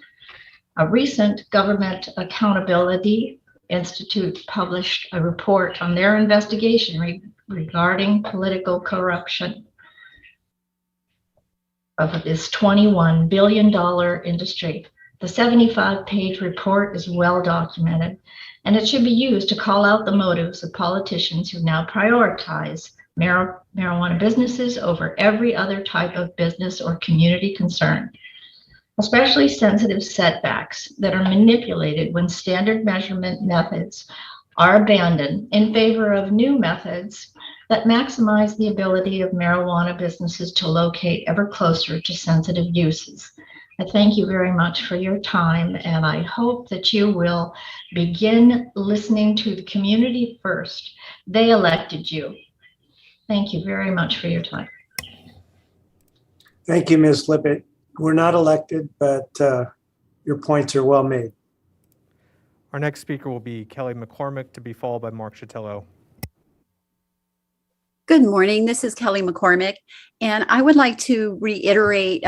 A recent Government Accountability Institute published a report on their investigation regarding political corruption of this $21 billion industry. The 75-page report is well documented, and it should be used to call out the motives of politicians who now prioritize marijuana businesses over every other type of business or community concern, especially sensitive setbacks that are manipulated when standard measurement methods are abandoned in favor of new methods that maximize the ability of marijuana businesses to locate ever closer to sensitive uses. I thank you very much for your time, and I hope that you will begin listening to the community first. They elected you. Thank you very much for your time. Thank you, Ms. Lippett. We're not elected, but your points are well made. Our next speaker will be Kelly McCormick, to be followed by Mark Chatello. Good morning. This is Kelly McCormick, and I would like to reiterate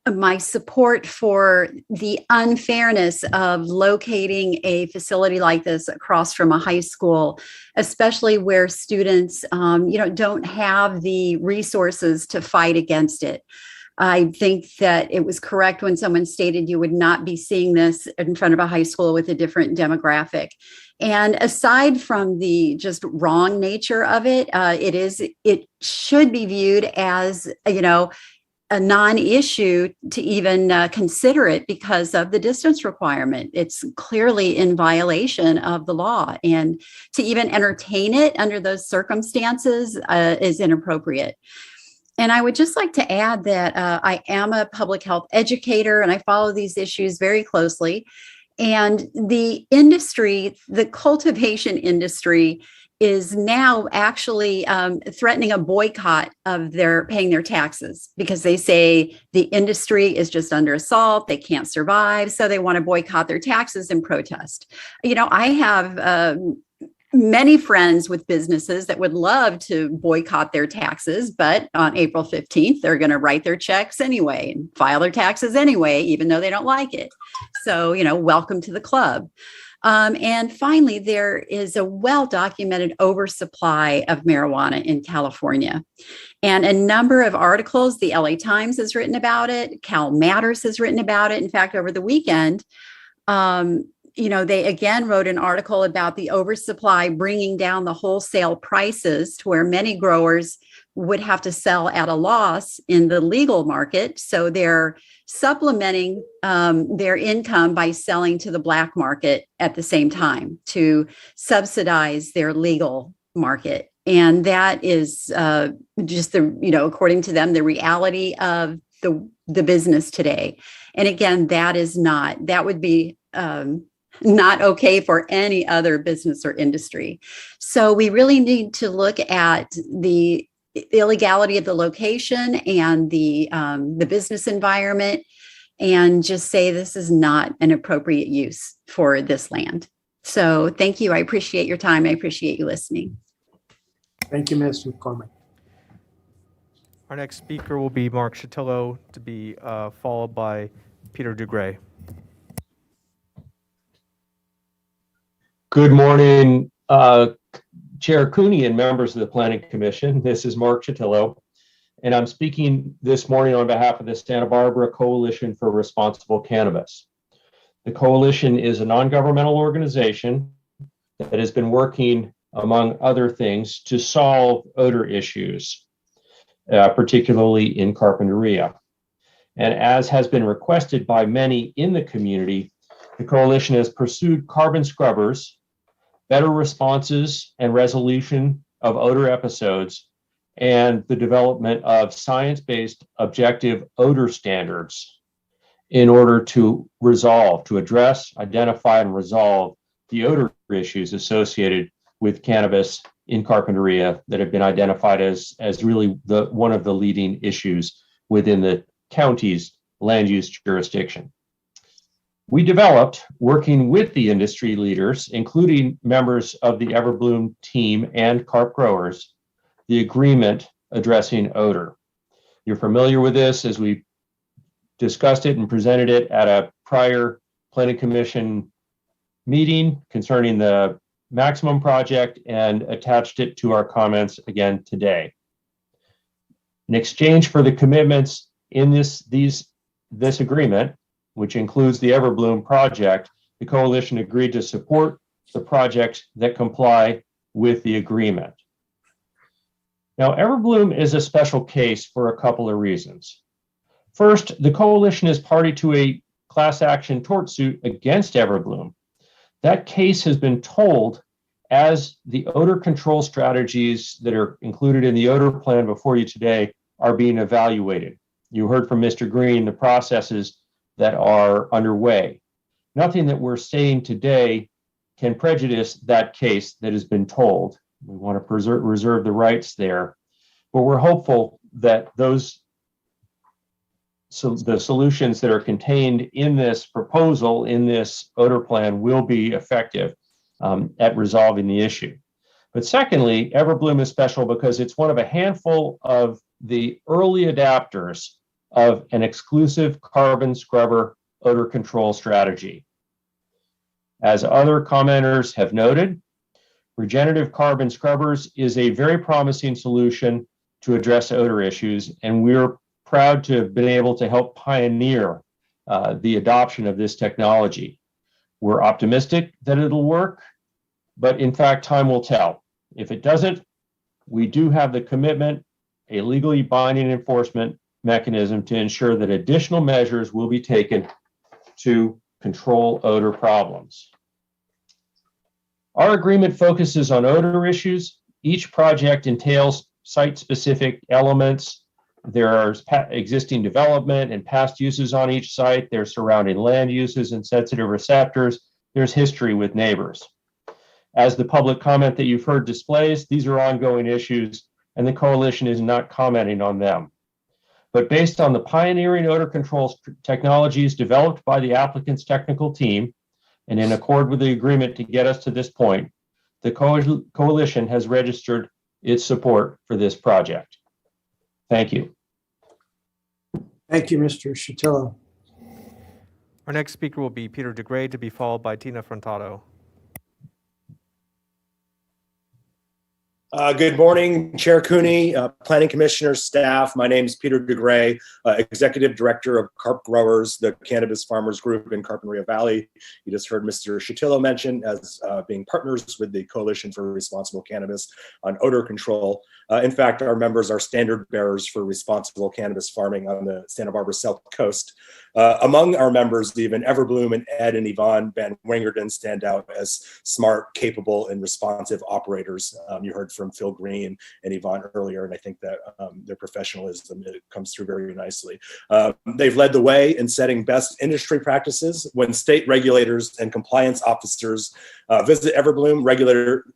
my support for the unfairness of locating a facility like this across from a high school, especially where students, don't have the resources to fight against it. I think that it was correct when someone stated you would not be seeing this in front of a high school with a different demographic. And aside from the just wrong nature of it, it should be viewed as, a non-issue to even consider it because of the distance requirement. It's clearly in violation of the law, and to even entertain it under those circumstances is inappropriate. And I would just like to add that I am a public health educator and I follow these issues very closely. And the industry, the cultivation industry, is now actually threatening a boycott of their paying their taxes because they say the industry is just under assault. They can't survive. So they want to boycott their taxes and protest. I have many friends with businesses that would love to boycott their taxes, but on April 15th, they're going to write their checks anyway and file their taxes anyway, even though they don't like it. So, welcome to the club. And finally, there is a well-documented oversupply of marijuana in California. And a number of articles, the LA Times has written about it, Cal Matters has written about it. In fact, over the weekend, they again wrote an article about the oversupply bringing down the wholesale prices to where many growers would have to sell at a loss in the legal market. So they're supplementing their income by selling to the black market at the same time to subsidize their legal market. And that is just according to them, the reality of the business today. And again, that would be not okay for any other business or industry. So we really need to look at the illegality of the location and the business environment, and just say this is not an appropriate use for this land. So thank you. I appreciate your time. I appreciate you listening. Thank you, Ms. McCormick. Our next speaker will be Mark Chatillo, to be followed by Peter DeGray. Good morning, Chair Cooney and members of the Planning Commission. This is Mark Chatillo, and I'm speaking this morning on behalf of the Santa Barbara Coalition for Responsible Cannabis. The coalition is a non-governmental organization that has been working, among other things, to solve odor issues, particularly in Carpinteria. And as has been requested by many in the community, the coalition has pursued carbon scrubbers, better responses and resolution of odor episodes, and the development of science-based objective odor standards in order to address, identify, and resolve the odor issues associated with cannabis in Carpinteria that have been identified as really one of the leading issues within the county's land use jurisdiction. We developed, working with the industry leaders, including members of the Everbloom team and carp growers, the agreement addressing odor. You're familiar with this as we discussed it and presented it at a prior Planning Commission meeting concerning the Maximum project, and attached it to our comments again today. In exchange for the commitments in this agreement, which includes the Everbloom project, the coalition agreed to support the projects that comply with the agreement. Now, Everbloom is a special case for a couple of reasons. First, the coalition is party to a class action tort suit against Everbloom. That case has been told as the odor control strategies that are included in the odor plan before you today are being evaluated. You heard from Mr. Green the processes that are underway. Nothing that we're saying today can prejudice that case that has been told. We want to reserve the rights there, but we're hopeful that the solutions that are contained in this proposal, in this odor plan, will be effective at resolving the issue. But secondly, Everbloom is special because it's one of a handful of the early adapters of an exclusive carbon scrubber odor control strategy. As other commenters have noted, regenerative carbon scrubbers is a very promising solution to address odor issues, and we're proud to have been able to help pioneer the adoption of this technology. We're optimistic that it'll work, but in fact, time will tell. If it doesn't, we do have the commitment, a legally binding enforcement mechanism to ensure that additional measures will be taken to control odor problems. Our agreement focuses on odor issues. Each project entails site-specific elements. There are existing development and past uses on each site. There's surrounding land uses and sensitive receptors. There's history with neighbors. As the public comment that you've heard displays, these are ongoing issues, and the coalition is not commenting on them. But based on the pioneering odor control technologies developed by the applicant's technical team, and in accord with the agreement to get us to this point, the coalition has registered its support for this project. Thank you. Thank you, Mr. Chatillo. Our next speaker will be Peter DeGray, to be followed by Tina Frontato. Good morning, Chair Cooney, Planning Commissioners, staff. My name is Peter DeGray, Executive Director of Carp Growers, the Cannabis Farmers Group in Carpinteria Valley. You just heard Mr. Chatillo mention as being partners with the Coalition for Responsible Cannabis on odor control. In fact, our members are standard bearers for responsible cannabis farming on the Santa Barbara South Coast. Among our members, even Everbloom and Ed and Yvonne Van Wingerden stand out as smart, capable, and responsive operators. You heard from Phil Green and Yvonne earlier, and I think that their professionalism comes through very nicely. They've led the way in setting best industry practices. When state regulators and compliance officers visit Everbloom,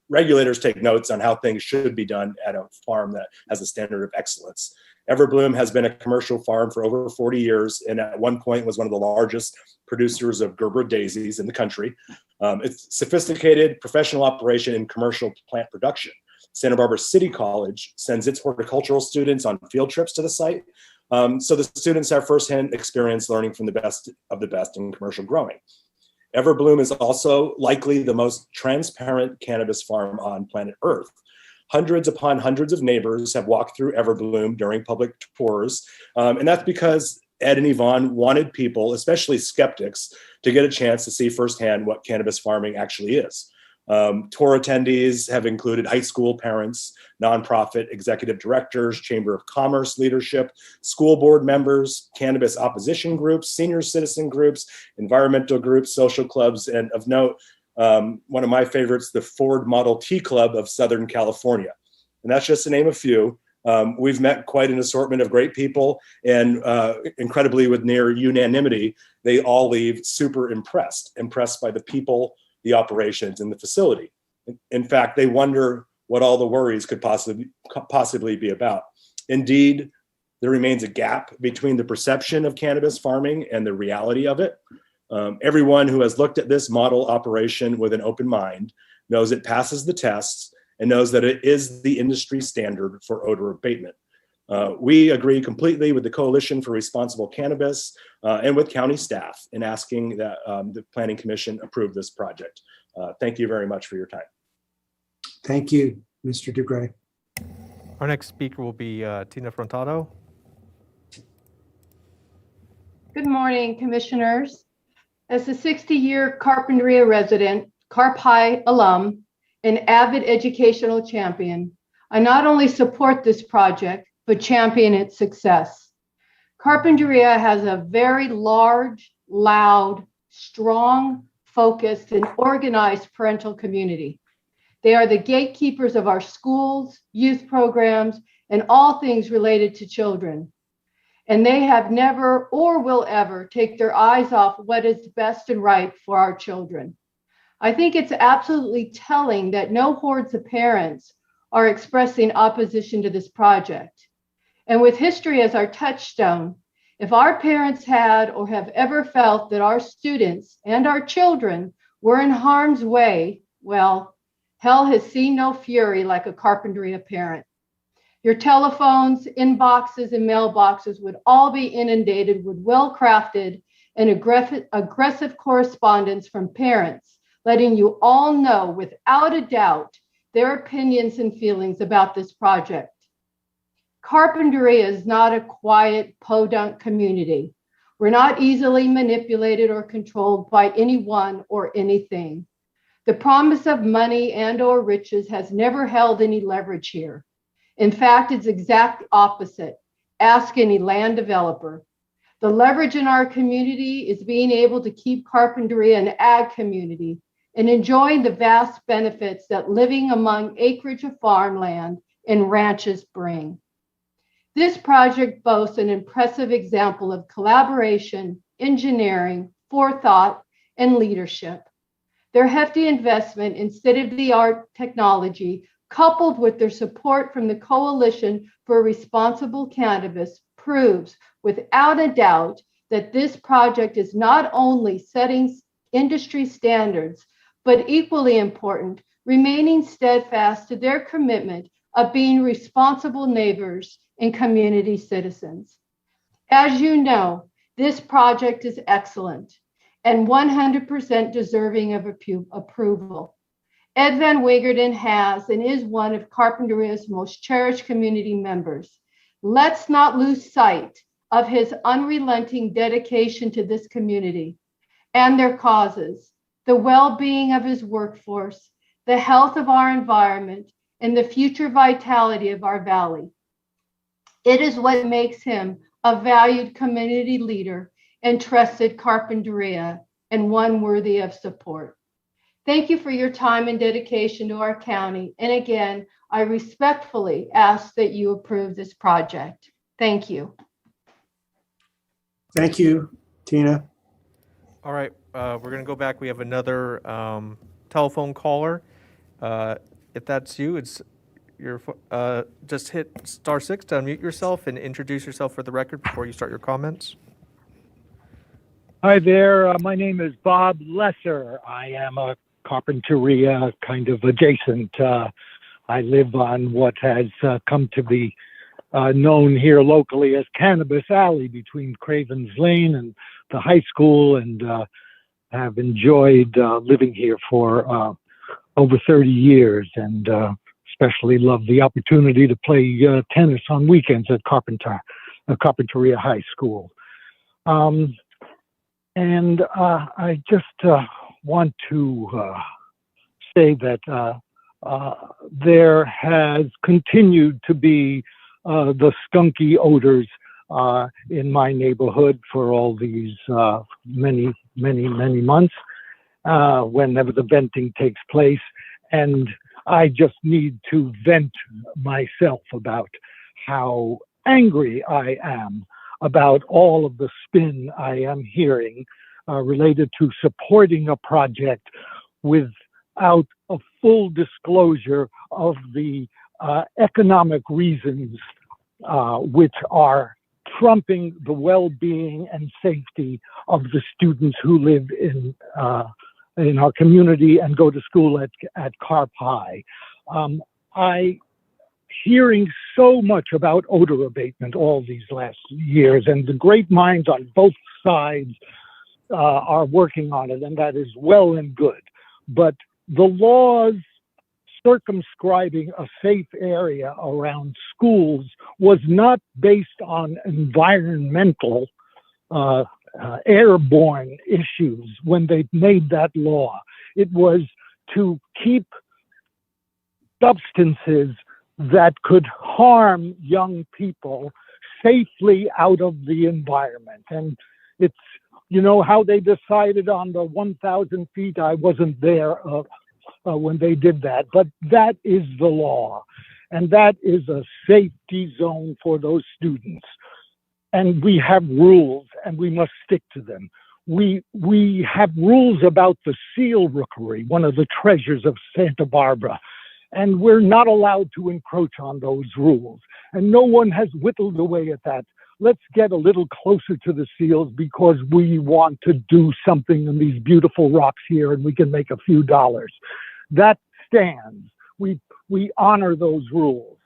regulators take notes on how things should be done at a farm that has a standard of excellence. Everbloom has been a commercial farm for over 40 years, and at one point was one of the largest producers of Gerber daisies in the country. It's sophisticated professional operation in commercial plant production. Santa Barbara City College sends its horticultural students on field trips to the site. So the students have firsthand experience learning from the best of the best in commercial growing. Everbloom is also likely the most transparent cannabis farm on planet Earth. Hundreds upon hundreds of neighbors have walked through Everbloom during public tours. And that's because Ed and Yvonne wanted people, especially skeptics, to get a chance to see firsthand what cannabis farming actually is. Tour attendees have included high school parents, nonprofit executive directors, Chamber of Commerce leadership, school board members, cannabis opposition groups, senior citizen groups, environmental groups, social clubs, and of note, one of my favorites, the Ford Model T Club of Southern California. And that's just to name a few. We've met quite an assortment of great people, and incredibly with near unanimity, they all leave super impressed by the people, the operations, and the facility. In fact, they wonder what all the worries could possibly be about. Indeed, there remains a gap between the perception of cannabis farming and the reality of it. Everyone who has looked at this model operation with an open mind knows it passes the tests and knows that it is the industry standard for odor abatement. We agree completely with the Coalition for Responsible Cannabis and with county staff in asking that the Planning Commission approve this project. Thank you very much for your time. Thank you, Mr. DeGray. Our next speaker will be Tina Frontato. Good morning, commissioners. As a 60-year Carpentry resident, Carp High alum, and avid educational champion, I not only support this project, but champion its success. Carpentry has a very large, loud, strong, focused, and organized parental community. They are the gatekeepers of our schools, youth programs, and all things related to children. And they have never or will ever take their eyes off what is best and right for our children. I think it's absolutely telling that no hordes of parents are expressing opposition to this project. And with history as our touchstone, if our parents had or have ever felt that our students and our children were in harm's way, well, hell has seen no fury like a Carpentry parent. Your telephones, inboxes, and mailboxes would all be inundated with well-crafted and aggressive correspondence from parents, letting you all know without a doubt their opinions and feelings about this project. Carpentry is not a quiet, podunk community. We're not easily manipulated or controlled by anyone or anything. The promise of money and or riches has never held any leverage here. In fact, it's exact opposite. Ask any land developer. The leverage in our community is being able to keep Carpentry an ag community and enjoying the vast benefits that living among acreage of farmland and ranches bring. This project boasts an impressive example of collaboration, engineering, forethought, and leadership. Their hefty investment in state-of-the-art technology, coupled with their support from the Coalition for Responsible Cannabis, proves without a doubt that this project is not only setting industry standards, but equally important, remaining steadfast to their commitment of being responsible neighbors and community citizens. As you know, this project is excellent and 100% deserving of approval. Ed Van Wingerden has and is one of Carpentry's most cherished community members. Let's not lose sight of his unrelenting dedication to this community and their causes, the well-being of his workforce, the health of our environment, and the future vitality of our valley. It is what makes him a valued community leader and trusted Carpinteria, and one worthy of support. Thank you for your time and dedication to our county. And again, I respectfully ask that you approve this project. Thank you. Thank you, Tina. All right, we're going to go back. We have another telephone caller. If that's you, it's your just hit *6 to unmute yourself and introduce yourself for the record before you start your comments. Hi there. My name is Bob Lesser. I am a Carpinteria kind of adjacent. I live on what has come to be known here locally as Cannabis Alley between Cravens Lane and the high school, and have enjoyed living here for over 30 years, and especially love the opportunity to play tennis on weekends at Carpinteria High School. And I just want to say that there has continued to be the skunky odors in my neighborhood for all these many months, whenever the venting takes place. And I just need to vent myself about how angry I am about all of the spin I am hearing related to supporting a project without a full disclosure of the economic reasons which are trumping the well-being and safety of the students who live in our community and go to school at Carp High. Hearing so much about odor abatement all these last years, and the great minds on both sides are working on it, and that is well and good. But the laws circumscribing a safe area around schools was not based on environmental airborne issues when they made that law. It was to keep substances that could harm young people safely out of the environment. And it's, you know, how they decided on the 1,000 feet. I wasn't there when they did that, but that is the law. And that is a safety zone for those students. And we have rules, and we must stick to them. We have rules about the seal rookery, one of the treasures of Santa Barbara, and we're not allowed to encroach on those rules. And no one has whittled away at that. Let's get a little closer to the seals because we want to do something in these beautiful rocks here, and we can make a few dollars. That stands. We honor those rules,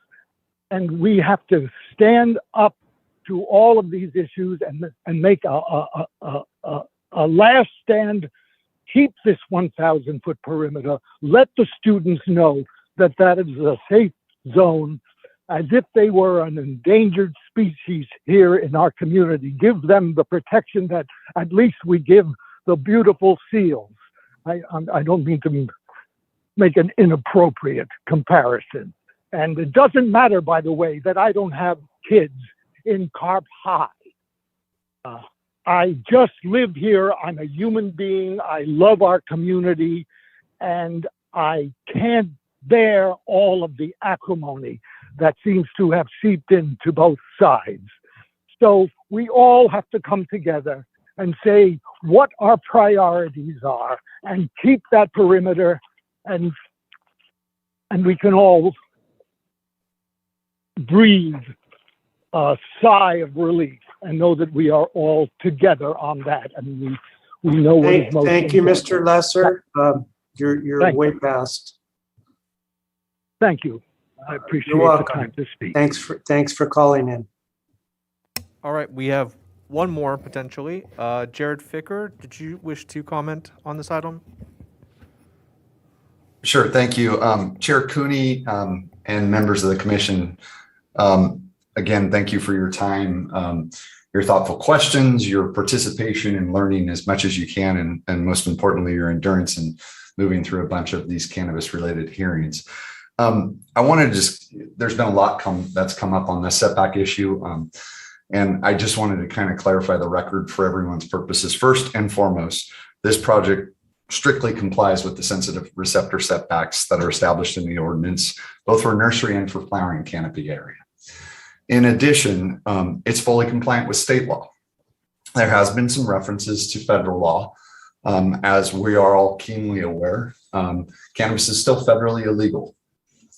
and we have to stand up to all of these issues and make a last stand. Keep this 1,000 foot perimeter. Let the students know that that is a safe zone, as if they were an endangered species here in our community. Give them the protection that at least we give the beautiful seals. I don't mean to make an inappropriate comparison. And it doesn't matter, by the way, that I don't have kids in Carp High. I just live here. I'm a human being. I love our community, and I can't bear all of the acrimony that seems to have seeped into both sides. So we all have to come together and say what our priorities are and keep that perimeter, and we can all breathe a sigh of relief and know that we are all together on that, and we know what is most Thank you, important. Mr. Lesser. You're way past. Thank you. I appreciate You're welcome. the time to speak. Thanks for calling in. All right, we have one more potentially. Jared Ficker, did you wish to comment on this item? Sure, thank you. Chair Cooney and members of the commission, again, thank you for your time, your thoughtful questions, your participation in learning as much as you can, and most importantly, your endurance in moving through a bunch of these cannabis-related hearings. I wanted to just, there's been a lot that's come up on the setback issue. And I just wanted to kind of clarify the record for everyone's purposes. First and foremost, this project strictly complies with the sensitive receptor setbacks that are established in the ordinance, both for nursery and for flowering canopy area. In addition, it's fully compliant with state law. There has been some references to federal law. As we are all keenly aware, cannabis is still federally illegal.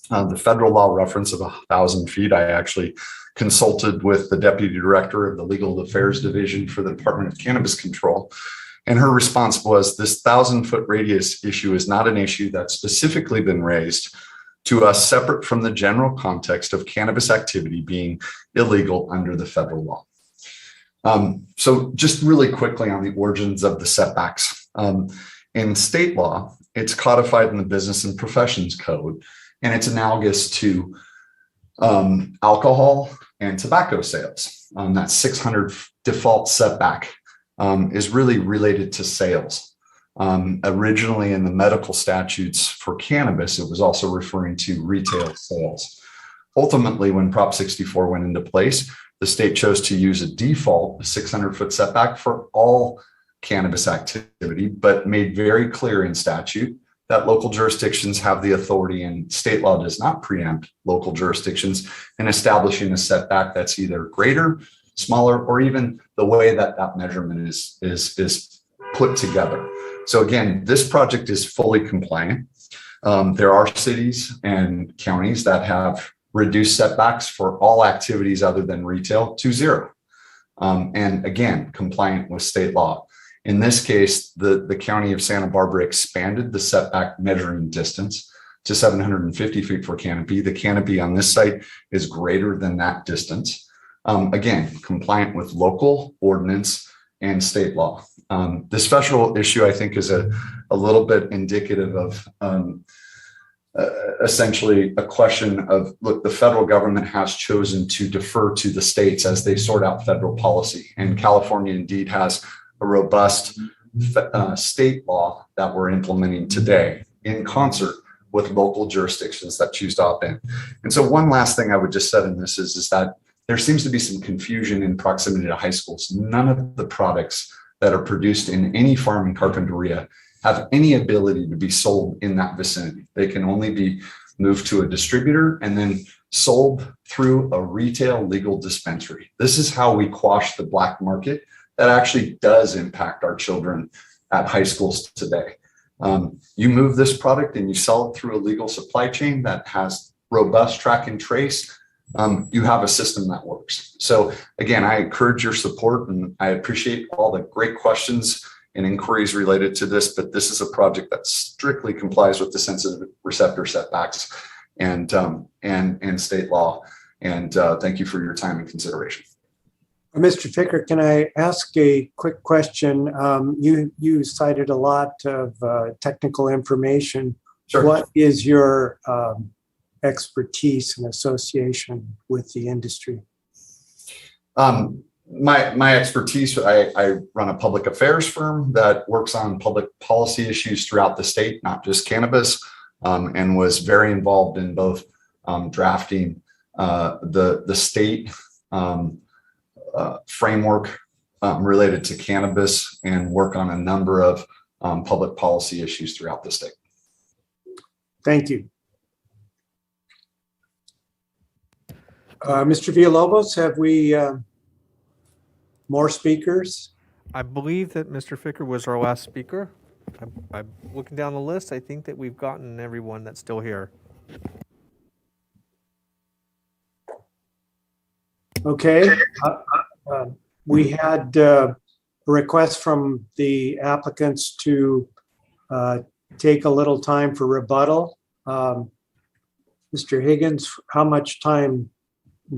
The federal law reference of 1,000 feet, I actually consulted with the Deputy Director of the Legal Affairs Division for the Department of Cannabis Control. And her response was, this 1,000-foot radius issue is not an issue that's specifically been raised to us separate from the general context of cannabis activity being illegal under the federal law. So just really quickly on the origins of the setbacks. In state law, it's codified in the Business and Professions Code, and it's analogous to alcohol and tobacco sales. That 600 default setback is really related to sales. Originally in the medical statutes for cannabis, it was also referring to retail sales. Ultimately, when Prop 64 went into place, the state chose to use a default 600-foot setback for all cannabis activity, but made very clear in statute that local jurisdictions have the authority, and state law does not preempt local jurisdictions in establishing a setback that's either greater, smaller, or even the way that that measurement is put together. So again, this project is fully compliant. There are cities and counties that have reduced setbacks for all activities other than retail to 0. And again, compliant with state law. In this case, the County of Santa Barbara expanded the setback measuring distance to 750 feet for canopy. The canopy on this site is greater than that distance. Again, compliant with local ordinance and state law. The special issue, I think, is a little bit indicative of essentially a question of, look, the federal government has chosen to defer to the states as they sort out federal policy. And California indeed has a robust state law that we're implementing today in concert with local jurisdictions that choose to opt in. And so one last thing I would just say in this is that there seems to be some confusion in proximity to high schools. None of the products that are produced in any farm in Carpinteria have any ability to be sold in that vicinity. They can only be moved to a distributor and then sold through a retail legal dispensary. This is how we quash the black market that actually does impact our children at high schools today. You move this product and you sell it through a legal supply chain that has robust track and trace, you have a system that works. So again, I encourage your support, and I appreciate all the great questions and inquiries related to this, but this is a project that strictly complies with the sensitive receptor setbacks and state law. And thank you for your time and consideration. Mr. Ficker, can I ask a quick question? You cited a lot of technical information. Sure. What is your expertise and association with the industry? My expertise, I run a public affairs firm that works on public policy issues throughout the state, not just cannabis, and was very involved in both drafting the state framework related to cannabis and work on a number of public policy issues throughout the state. Thank you. Mr. Villalobos, have we more speakers? I believe that Mr. Ficker was our last speaker. I'm looking down the list. I think that we've gotten everyone that's still here. Okay. We had a request from the applicants to take a little time for rebuttal. Mr. Higgins, how much time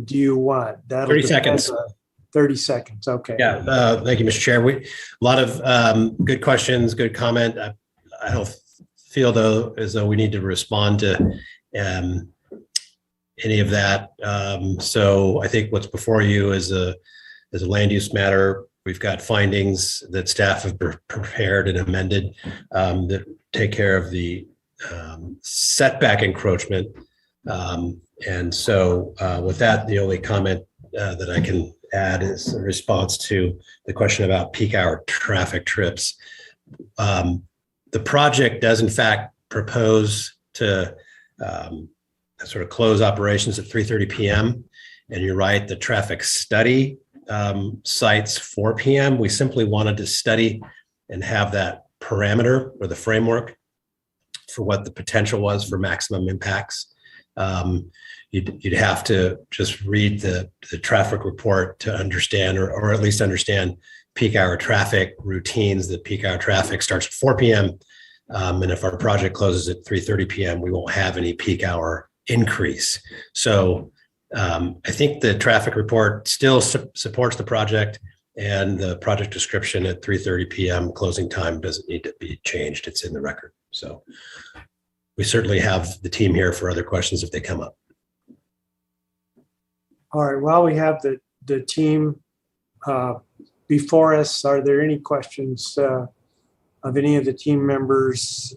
do you want? 30 seconds. 30 seconds. Okay. Yeah. Thank you, Mr. Chair. A lot of good questions, good comment. I don't feel though as though we need to respond to any of that. So I think what's before you is a land use matter. We've got findings that staff have prepared and amended that take care of the setback encroachment. And so with that, the only comment that I can add is a response to the question about peak hour traffic trips. The project does in fact propose to sort of close operations at 3:30 p.m. And you're right, the traffic study cites 4 p.m. We simply wanted to study and have that parameter or the framework for what the potential was for maximum impacts. You'd have to just read the traffic report to understand, or at least understand peak hour traffic routines. The peak hour traffic starts at 4 p.m. And if our project closes at 3:30 p.m., we won't have any peak hour increase. So I think the traffic report still supports the project, and the project description at 3:30 p.m. closing time doesn't need to be changed. It's in the record. So we certainly have the team here for other questions if they come up. All right, while we have the team before us, are there any questions of any of the team members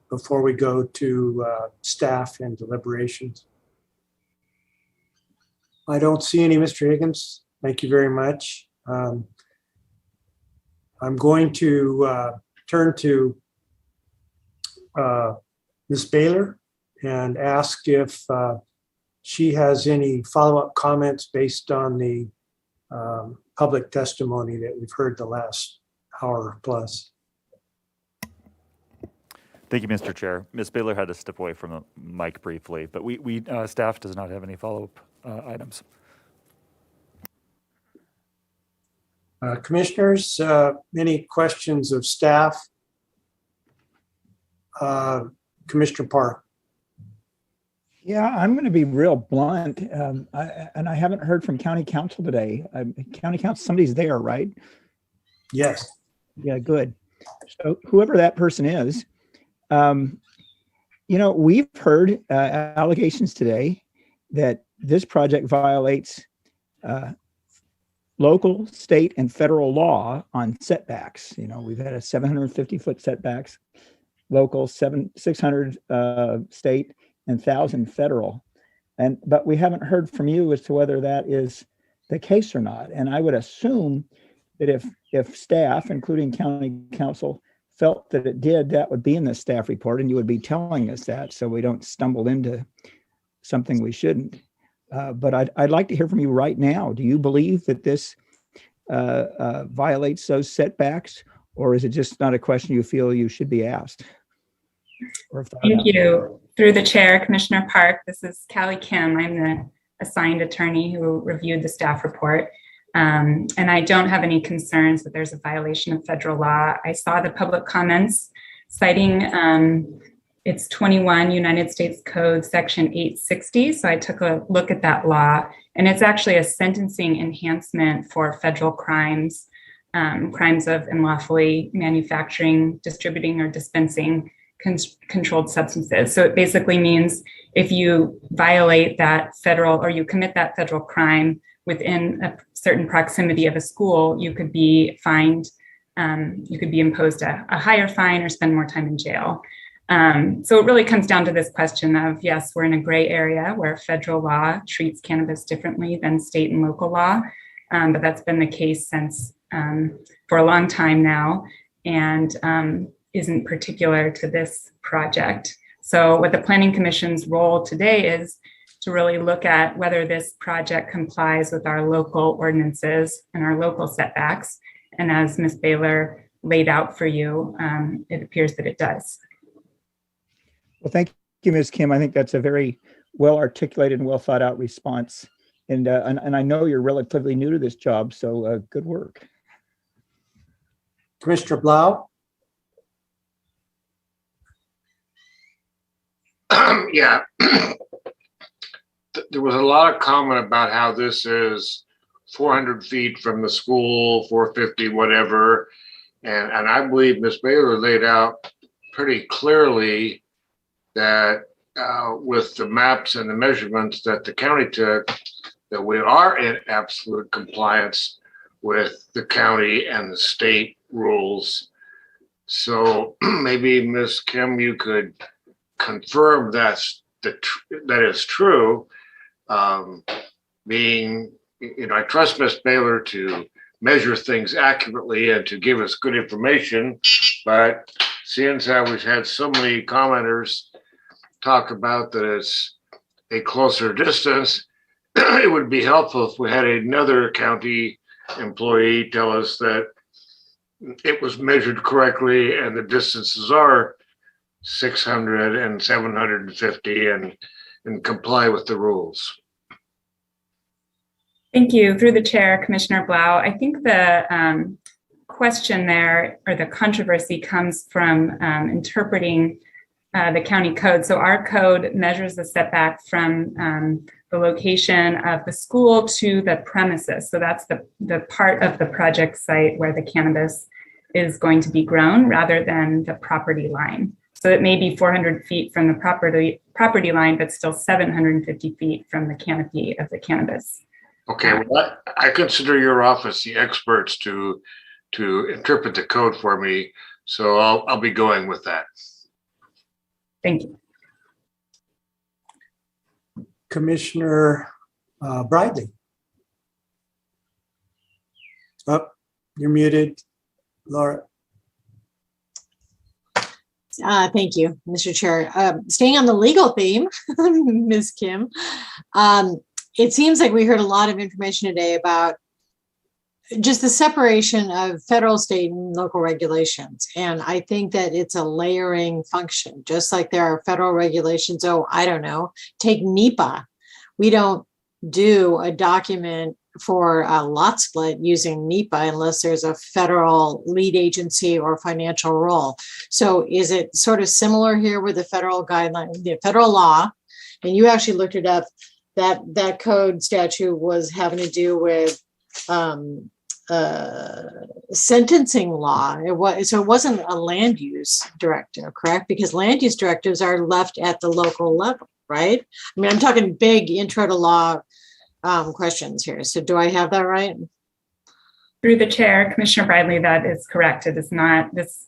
before we go to staff and deliberations? I don't see any, Mr. Higgins. Thank you very much. I'm going to turn to Ms. Baylor and ask if she has any follow-up comments based on the public testimony that we've heard the last hour plus. Thank you, Mr. Chair. Ms. Baylor had to step away from the mic briefly, but we staff does not have any follow-up items. Commissioners, any questions of staff? Commissioner Park. Yeah, I'm going to be real blunt. I haven't heard from County Council today. County Council, somebody's there, right? Yes. Yeah, good. So whoever that person is, you know, we've heard allegations today that this project violates local, state, and federal law on setbacks. You know, we've had a 750-foot setbacks, local, 600 state, and 1,000 federal. But we haven't heard from you as to whether that is the case or not. And I would assume that if staff, including county council, felt that it did, that would be in the staff report, and you would be telling us that so we don't stumble into something we shouldn't. But I'd like to hear from you right now. Do you believe that this violates those setbacks, or is it just not a question you feel you should be asked? Thank you. Through the chair, Commissioner Park, this is Callie Kim. I'm the assigned attorney who reviewed the staff report. And I don't have any concerns that there's a violation of federal law. I saw the public comments citing it's 21 United States Code Section 860. So I took a look at that law, and it's actually a sentencing enhancement for federal crimes, crimes of unlawfully manufacturing, distributing, or dispensing controlled substances. So it basically means if you violate that federal, or you commit that federal crime within a certain proximity of a school, you could be fined, you could be imposed a higher fine or spend more time in jail. So it really comes down to this question of, yes, we're in a gray area where federal law treats cannabis differently than state and local law, but that's been the case since for a long time now, and isn't particular to this project. So what the Planning Commission's role today is to really look at whether this project complies with our local ordinances and our local setbacks. And as Ms. Baylor laid out for you, it appears that it does. Well, thank you, Ms. Kim. I think that's a very well articulated and well thought out response. And I know you're relatively new to this job, so good work. Commissioner Blau. Yeah, there was a lot of comment about how this is 400 feet from the school, 450, whatever. And I believe Ms. Baylor laid out pretty clearly that with the maps and the measurements that the county took, that we are in absolute compliance with the county and the state rules. So maybe Ms. Kim, you could confirm that is true, being I trust Ms. Baylor to measure things accurately and to give us good information. But seeing as how we've had so many commenters talk about that it's a closer distance, it would be helpful if we had another county employee tell us that it was measured correctly and the distances are 600 and 750 and comply with the rules. Thank you. Through the chair, Commissioner Blau, I think the question there, or the controversy, comes from interpreting the county code. So our code measures the setback from the location of the school to the premises. So that's the part of the project site where the cannabis is going to be grown rather than the property line. So it may be 400 feet from the property line, but still 750 feet from the canopy of the cannabis. Okay, well, I consider your office the experts to interpret the code for me, so I'll be going with that. Thank you. Commissioner Bridley. Oh, you're muted, Laura. Thank you, Mr. Chair. Staying on the legal theme, Ms. Kim, it seems like we heard a lot of information today about just the separation of federal, state, and local regulations. And I think that it's a layering function, just like there are federal regulations. Oh, I don't know, take NEPA. We don't do a document for a lot split using NEPA unless there's a federal lead agency or financial role. So is it sort of similar here with the federal guideline, the federal law? And you actually looked it up, that code statute was having to do with sentencing law. So it wasn't a land use directive, correct? Because land use directives are left at the local level, right? I mean, I'm talking big intro to law questions here. So do I have that right? Through the chair, Commissioner Bradley, that is correct. It is not, this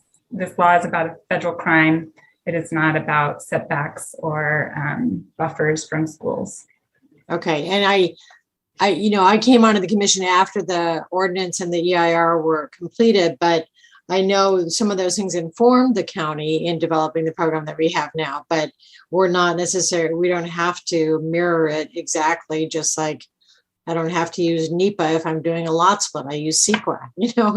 law is about a federal crime. It is not about setbacks or buffers from schools. Okay, and I came onto the commission after the ordinance and the EIR were completed, but I know some of those things informed the county in developing the program that we have now, but we're not necessarily, we don't have to mirror it exactly, just like I don't have to use NEPA if I'm doing a lot split. I use CEQA,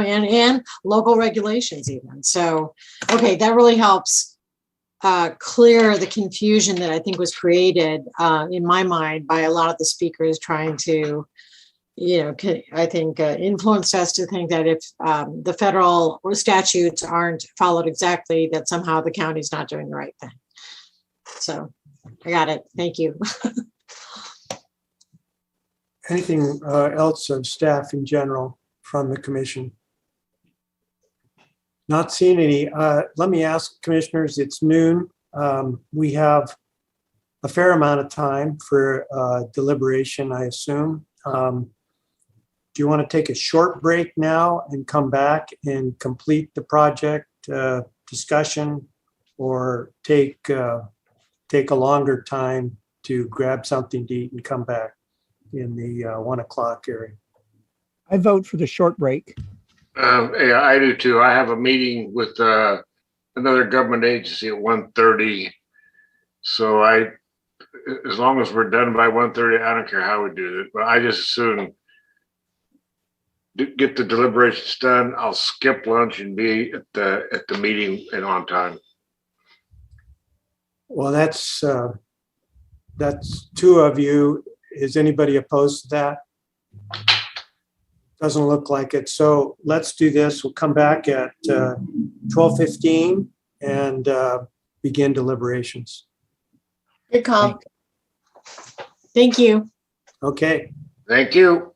and local regulations even. So, okay, that really helps clear the confusion that I think was created in my mind by a lot of the speakers trying to, I think influenced us to think that if the federal statutes aren't followed exactly, that somehow the county's not doing the right thing. So I got it. Thank you. Anything else of staff in general from the commission? Not seeing any. Let me ask commissioners, it's noon. We have a fair amount of time for deliberation, I assume. Do you want to take a short break now and come back and complete the project discussion, or take a longer time to grab something to eat and come back in the 1 o'clock area? I vote for the short break. Yeah, I do too. I have a meeting with another government agency at 1:30. So as long as we're done by 1:30, I don't care how we do it, but I just assume get the deliberations done. I'll skip lunch and be at the meeting and on time. Well, that's two of you. Is anybody opposed to that? Doesn't look like it. So let's do this. We'll come back at 12:15 and begin deliberations. Good call. Thank you. Okay. Thank you.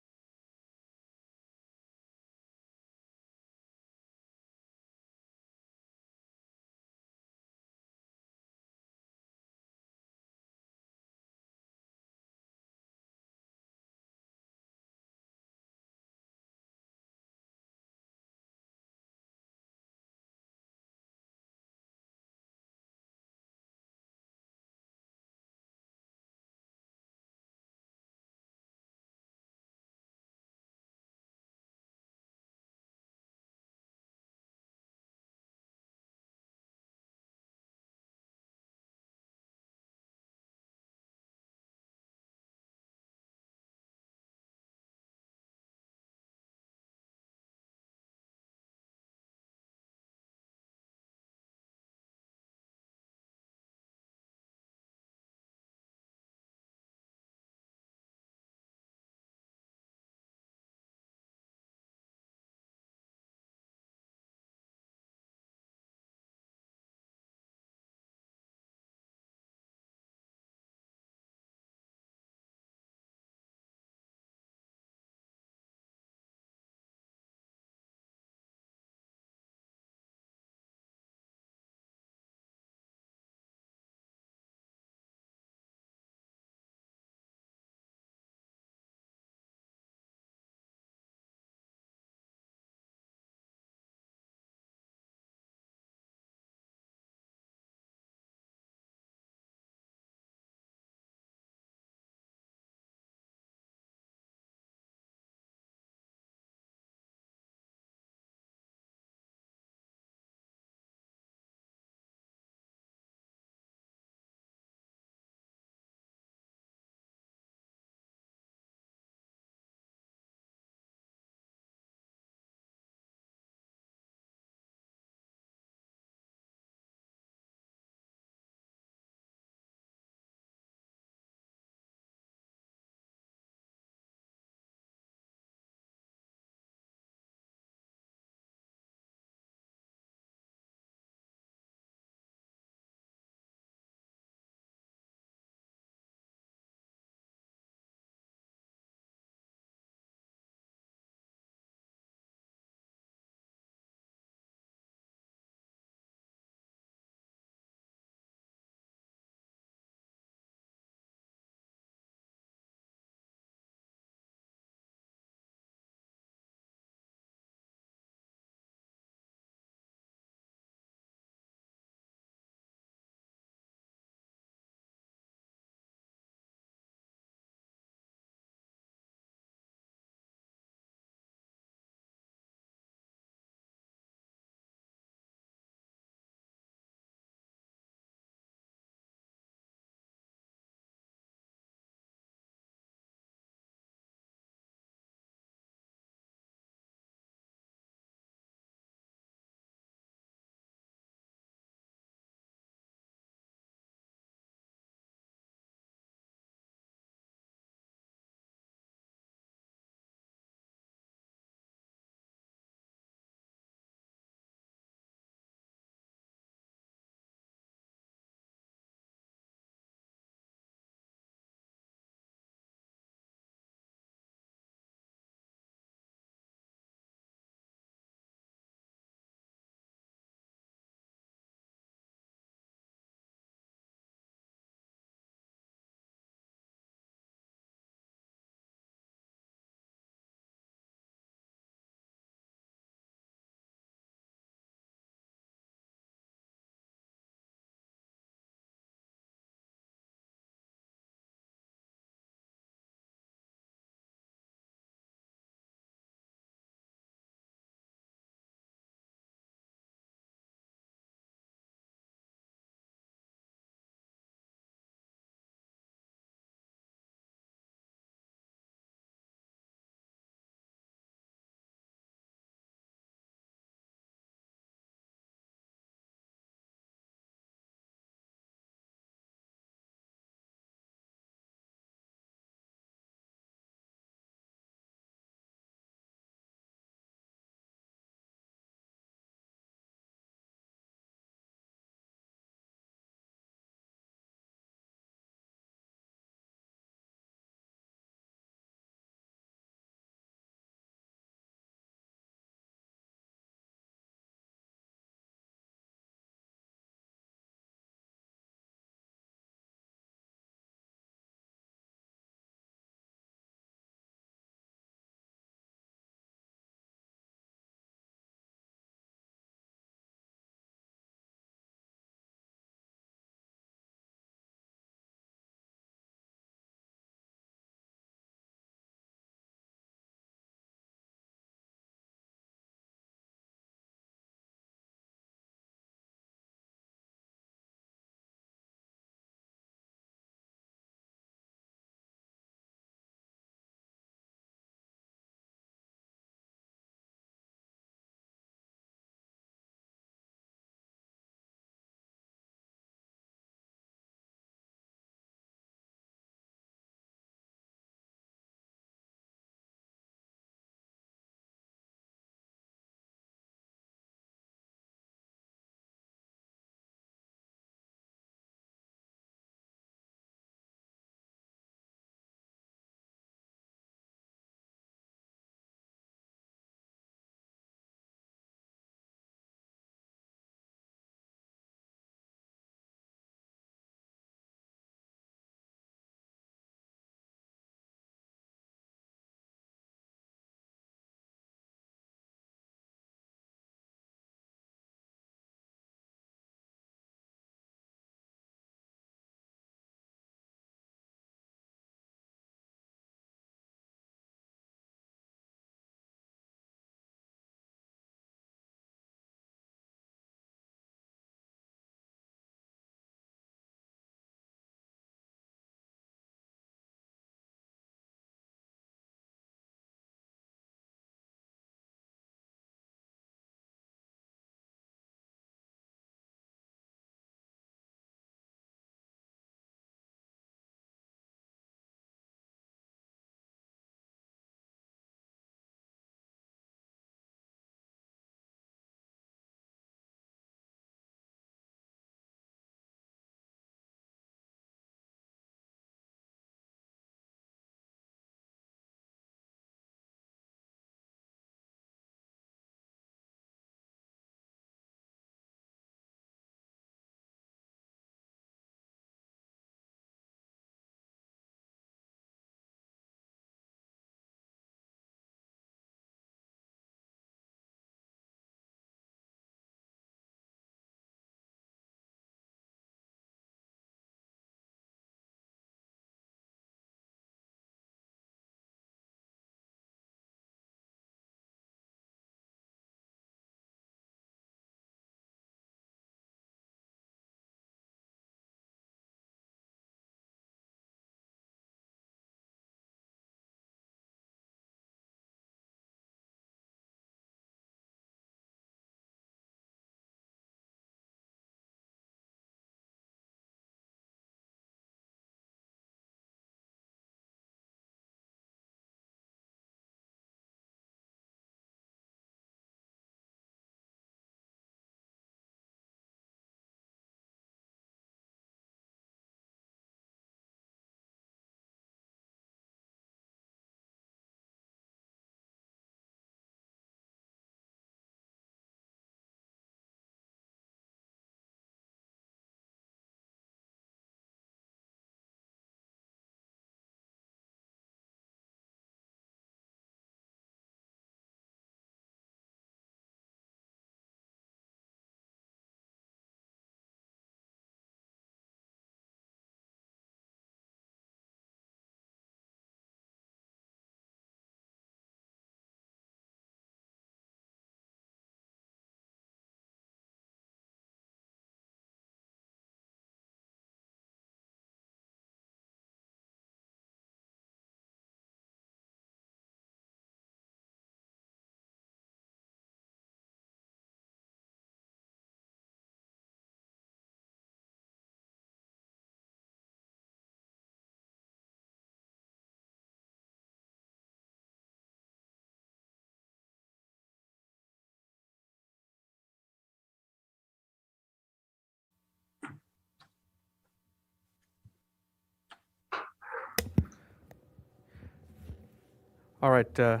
All right,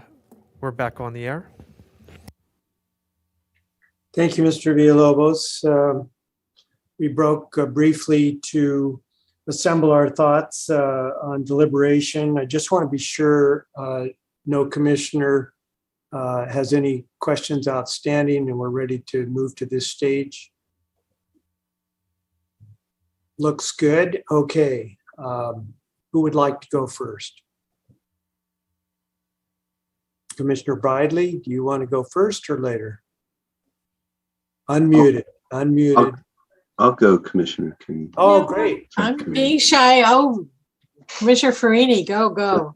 we're back on the air. Thank you, Mr. Villalobos. We broke briefly to assemble our thoughts on deliberation. I just want to be sure no commissioner has any questions outstanding and we're ready to move to this stage. Looks good. Okay. Who would like to go first? Commissioner Bridley, do you want to go first or later? Unmuted. Unmuted. I'll go, Commissioner King. Oh, great. I'm being shy. Oh, Commissioner Farini, go.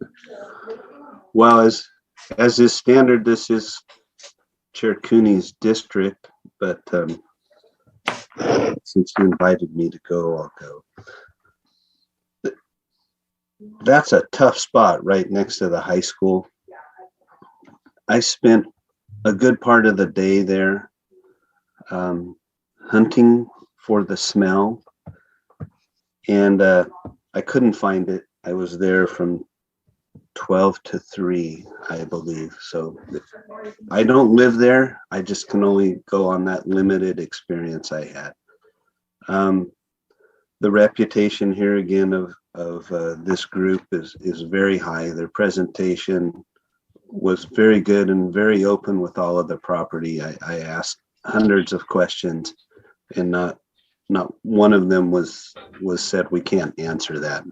Well, as is standard, this is Chair Cooney's district, but since you invited me to go, I'll go. That's a tough spot right next to the high school. I spent a good part of the day there hunting for the smell, and I couldn't find it. I was there from 12 to 3, I believe. So I don't live there. I just can only go on that limited experience I had. The reputation here again of this group is very high. Their presentation was very good and very open with all of the property. I asked hundreds of questions, and not one of them was said we can't answer that.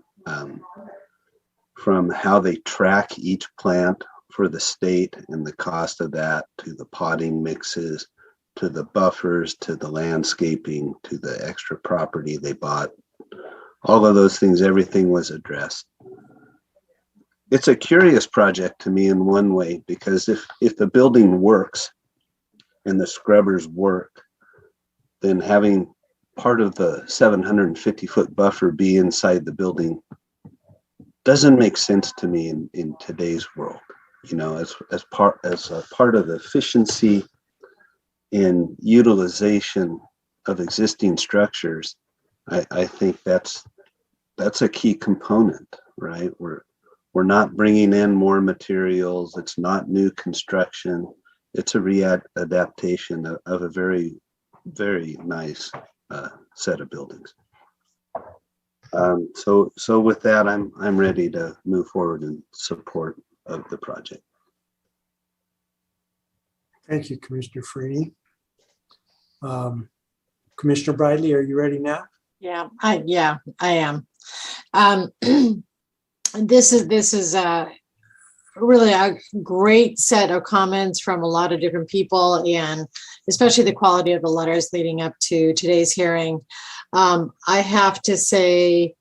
From how they track each plant for the state and the cost of that, to the potting mixes, to the buffers, to the landscaping, to the extra property they bought, all of those things, everything was addressed. It's a curious project to me in one way, because if the building works and the scrubbers work, then having part of the 750-foot buffer be inside the building doesn't make sense to me in today's world. You know, as a part of efficiency and utilization of existing structures, I think that's a key component, right? We're not bringing in more materials. It's not new construction. It's a readaptation of a very, very nice set of buildings. So with that, I'm ready to move forward in support of the project. Thank you, Commissioner Freeney. Commissioner Bridley, are you ready now? Yeah, I am. This is really a great set of comments from a lot of different people, and especially the quality of the letters leading up to today's hearing. I have to say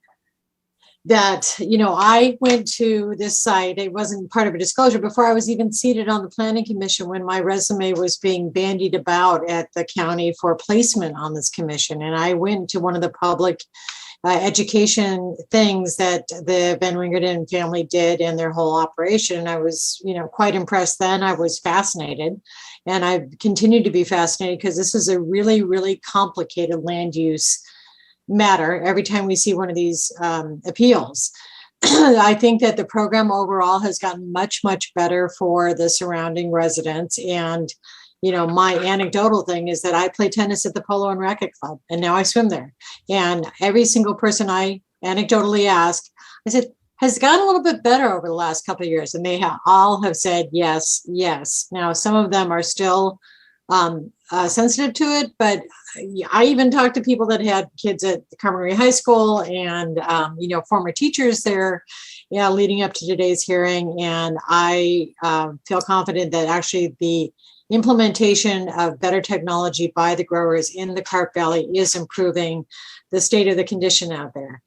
that, you know, I went to this site. It wasn't part of a disclosure before I was even seated on the Planning Commission, when my resume was being bandied about at the county for placement on this commission. And I went to one of the public education things that the Van Wingerden family did in their whole operation. And I was, you know, quite impressed then. I was fascinated, and I continue to be fascinated, because this is a really, really complicated land use matter every time we see one of these appeals. I think that the program overall has gotten much, much better for the surrounding residents. And, you know, my anecdotal thing is that I play tennis at the Polo and Racquet Club, and now I swim there. And every single person I anecdotally ask, I said, has it gotten a little bit better over the last couple of years? And they all have said yes, yes. Now, some of them are still sensitive to it, but I even talked to people that had kids at Carpentry High School and, you know, former teachers there, leading up to today's hearing. And I feel confident that actually the implementation of better technology by the growers in the Carp Valley is improving the state of the condition out there.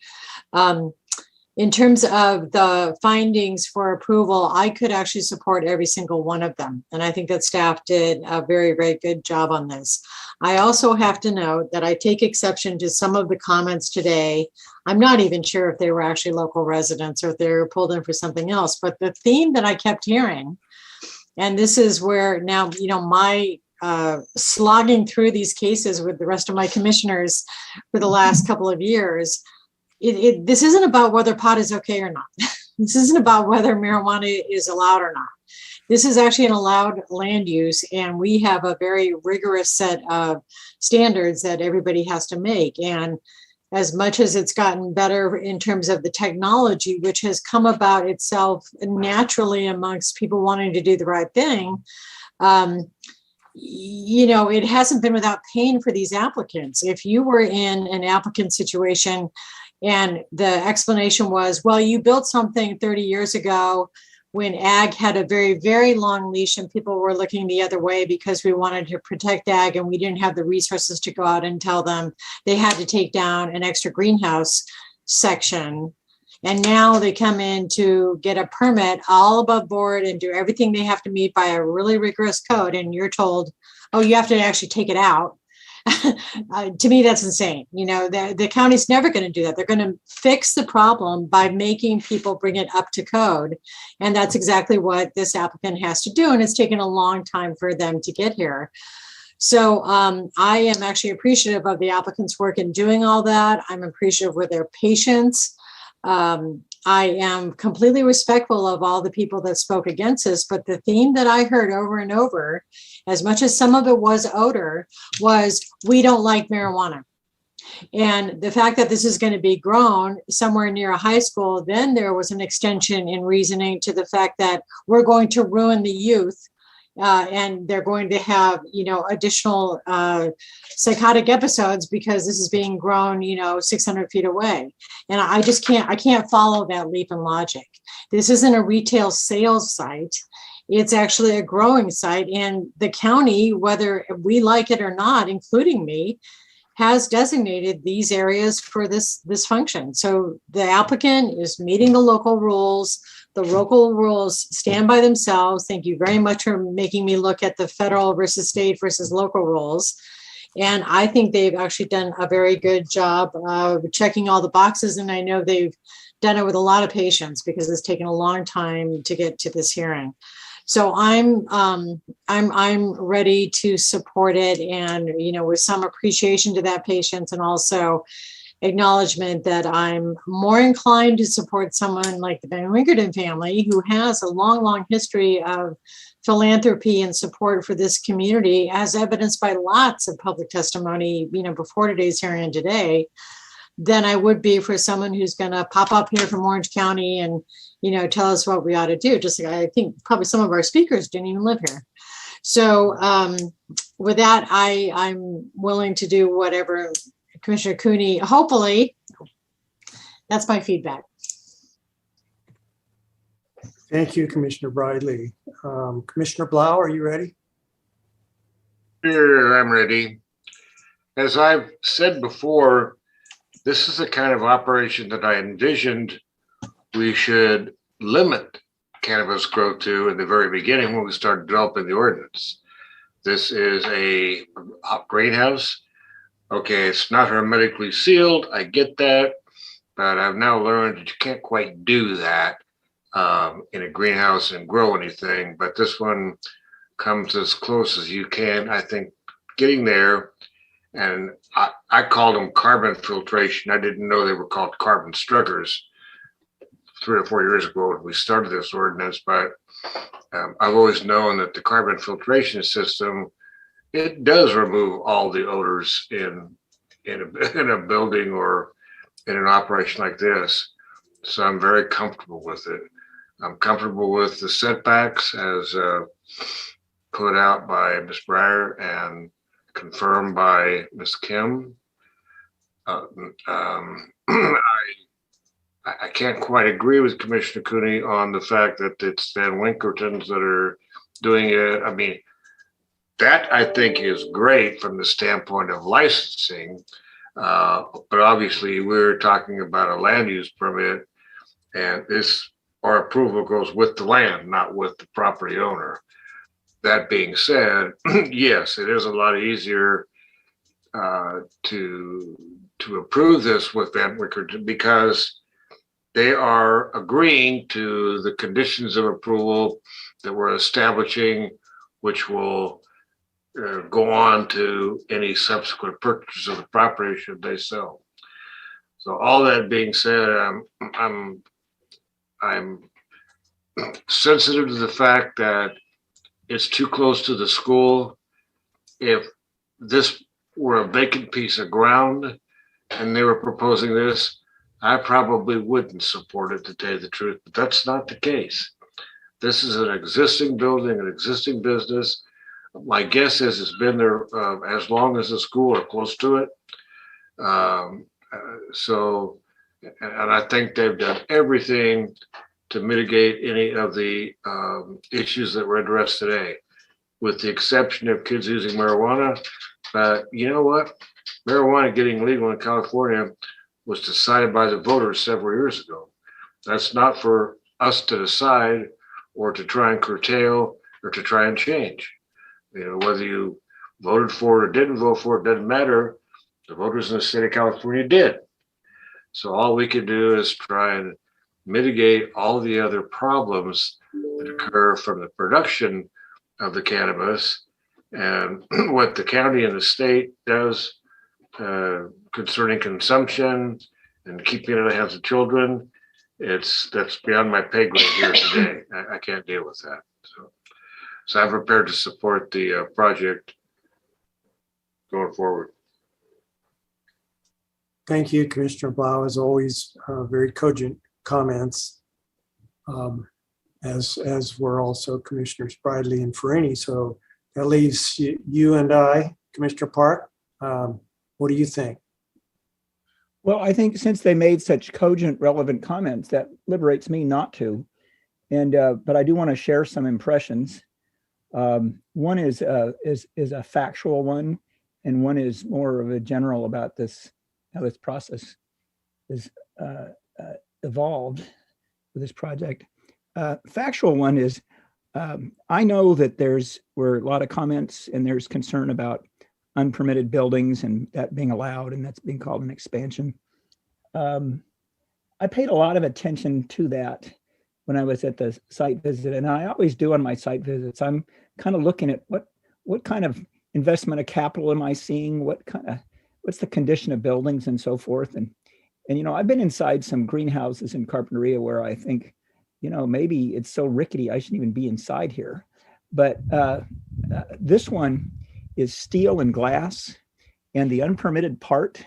In terms of the findings for approval, I could actually support every single one of them. And I think that staff did a very, very good job on this. I also have to note that I take exception to some of the comments today. I'm not even sure if they were actually local residents or if they were pulled in for something else. But the theme that I kept hearing, and this is where now, you know, my slogging through these cases with the rest of my commissioners for the last couple of years, this isn't about whether pot is okay or not. This isn't about whether marijuana is allowed or not. This is actually an allowed land use, and we have a very rigorous set of standards that everybody has to make. And as much as it's gotten better in terms of the technology, which has come about itself naturally amongst people wanting to do the right thing, you know, it hasn't been without pain for these applicants. If you were in an applicant situation and the explanation was, well, you built something 30 years ago when ag had a very, very long leash and people were looking the other way because we wanted to protect ag and we didn't have the resources to go out and tell them they had to take down an extra greenhouse section. And now they come in to get a permit all above board and do everything they have to meet by a really rigorous code. And you're told, oh, you have to actually take it out. To me, that's insane. You know, the county's never going to do that. They're going to fix the problem by making people bring it up to code. And that's exactly what this applicant has to do. And it's taken a long time for them to get here. So I am actually appreciative of the applicant's work in doing all that. I'm appreciative of their patience. I am completely respectful of all the people that spoke against this, but the theme that I heard over and over, as much as some of it was odor, was we don't like marijuana. And the fact that this is going to be grown somewhere near a high school, then there was an extension in reasoning to the fact that we're going to ruin the youth. And they're going to have, you know, additional psychotic episodes because this is being grown, you know, 600 feet away. And I can't follow that leap in logic. This isn't a retail sales site. It's actually a growing site. And the county, whether we like it or not, including me, has designated these areas for this function. So the applicant is meeting the local rules. The local rules stand by themselves. Thank you very much for making me look at the federal versus state versus local rules. And I think they've actually done a very good job of checking all the boxes. And I know they've done it with a lot of patience because it's taken a long time to get to this hearing. So I'm ready to support it, and, you know, with some appreciation to that patience and also acknowledgement that I'm more inclined to support someone like the Van Winkerton family, who has a long, long history of philanthropy and support for this community, as evidenced by lots of public testimony, you know, before today's hearing and today, than I would be for someone who's going to pop up here from Orange County and, you know, tell us what we ought to do. Just like I think probably some of our speakers didn't even live here. So with that, I'm willing to do whatever Commissioner Cooney, hopefully, that's my feedback. Thank you, Commissioner Bridley. Commissioner Blau, are you ready? Sure, I'm ready. As I've said before, this is the kind of operation that I envisioned we should limit cannabis growth to in the very beginning when we started developing the ordinance. This is a greenhouse. Okay, it's not hermetically sealed. I get that, but I've now learned that you can't quite do that in a greenhouse and grow anything. But this one comes as close as you can, I think, getting there. And I called them carbon filtration. I didn't know they were called carbon struggers 3 or 4 years ago when we started this ordinance. But I've always known that the carbon filtration system, it does remove all the odors in a building or in an operation like this. So I'm very comfortable with it. I'm comfortable with the setbacks as put out by Ms. Breyer and confirmed by Ms. Kim. I can't quite agree with Commissioner Cooney on the fact that it's Van Winkertons that are doing it. I mean, that I think is great from the standpoint of licensing, but obviously we're talking about a land use permit, and our approval goes with the land, not with the property owner. That being said, yes, it is a lot easier to approve this with Van Winkerton because they are agreeing to the conditions of approval that we're establishing, which will go on to any subsequent purchase of the property should they sell. So all that being said, I'm I'm sensitive to the fact that it's too close to the school. If this were a vacant piece of ground and they were proposing this, I probably wouldn't support it, to tell you the truth, but that's not the case. This is an existing building, an existing business. My guess is it's been there as long as the school or close to it. And I think they've done everything to mitigate any of the issues that were addressed today, with the exception of kids using marijuana. You know what? Marijuana getting legal in California was decided by the voters several years ago. That's not for us to decide or to try and curtail or to try and change. You know, whether you voted for it or didn't vote for it doesn't matter. The voters in the state of California did. So all we can do is try and mitigate all the other problems that occur from the production of the cannabis, and what the county and the state does concerning consumption and keeping it in the hands of children. That's beyond my pay grade here today. I can't deal with that. So I'm prepared to support the project going forward. Thank you, Commissioner Blau, as always, very cogent comments, as were also Commissioners Bradley and Ferrini. So that leaves you and I, Commissioner Park. What do you think? Well, I think since they made such cogent, relevant comments, that liberates me not to. And but I do want to share some impressions. One is a factual one, and one is more of a general about this, how this process is evolved with this project. Factual one is, I know that were a lot of comments and there's concern about unpermitted buildings and that being allowed, and that's being called an expansion. I paid a lot of attention to that when I was at the site visit, and I always do on my site visits. I'm kind of looking at what kind of investment of capital am I seeing, what's the condition of buildings and so forth. And you know, I've been inside some greenhouses in Carpentry where I think, you know, maybe it's so rickety I shouldn't even be inside here. But this one is steel and glass, and the unpermitted part,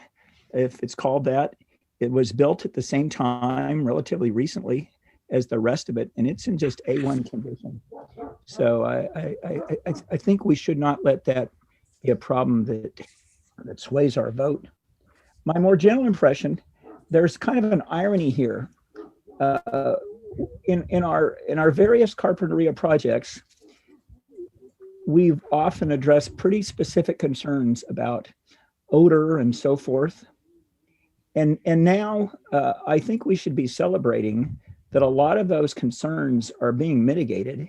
if it's called that, it was built at the same time relatively recently as the rest of it, and it's in just A1 condition. So I think we should not let that be a problem that sways our vote. My more general impression, there's kind of an irony here. In our various Carpinteria projects, we've often addressed pretty specific concerns about odor and so forth. And now I think we should be celebrating that a lot of those concerns are being mitigated.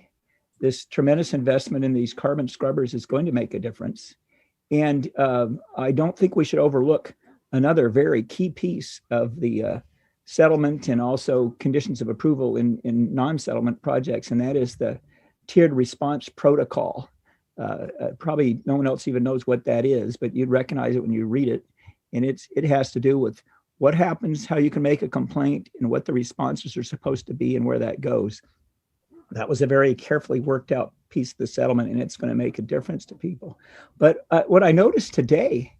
This tremendous investment in these carbon scrubbers is going to make a difference. And I don't think we should overlook another very key piece of the settlement and also conditions of approval in non-settlement projects, and that is the tiered response protocol. Probably no one else even knows what that is, but you'd recognize it when you read it. And it has to do with what happens, how you can make a complaint, and what the responses are supposed to be and where that goes. That was a very carefully worked out piece of the settlement, and it's going to make a difference to people. But what I noticed today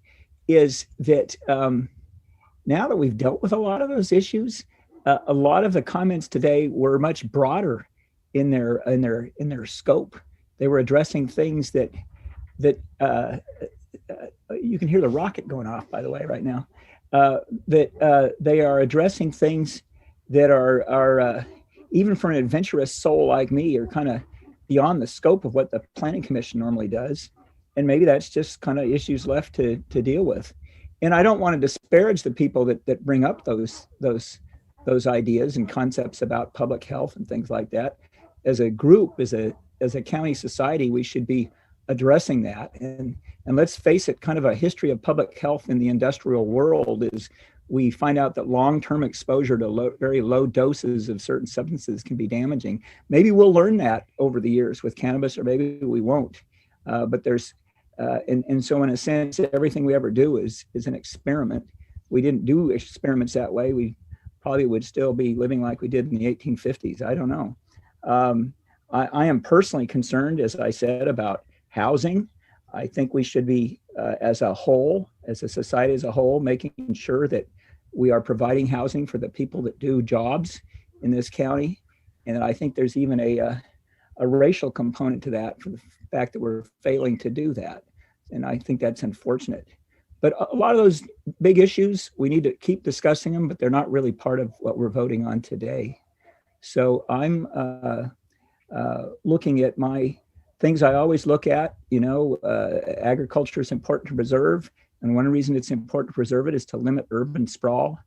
is that now that we've dealt with a lot of those issues, a lot of the comments today were much broader in their scope. They were addressing things that you can hear the rocket going off, by the way, right now. That they are addressing things that are even for an adventurous soul like me, are kind of beyond the scope of what the Planning Commission normally does. And maybe that's just kind of issues left to deal with. And I don't want to disparage the people that bring up those ideas and concepts about public health and things like that. As a group, as a county society, we should be addressing that. And let's face it, kind of a history of public health in the industrial world is we find out that long-term exposure to very low doses of certain substances can be damaging. Maybe we'll learn that over the years with cannabis, or maybe we won't. But there's, and so in a sense, everything we ever do is an experiment. We didn't do experiments that way. We probably would still be living like we did in the 1850s. I don't know. I am personally concerned, as I said, about housing. I think we should be, as a whole, as a society as a whole, making sure that we are providing housing for the people that do jobs in this county. And I think there's even a racial component to that, for the fact that we're failing to do that. And I think that's unfortunate. But a lot of those big issues, we need to keep discussing them, but they're not really part of what we're voting on today. So I'm looking at my things I always look at. Agriculture is important to preserve. And one reason it's important to preserve it is to limit urban sprawl.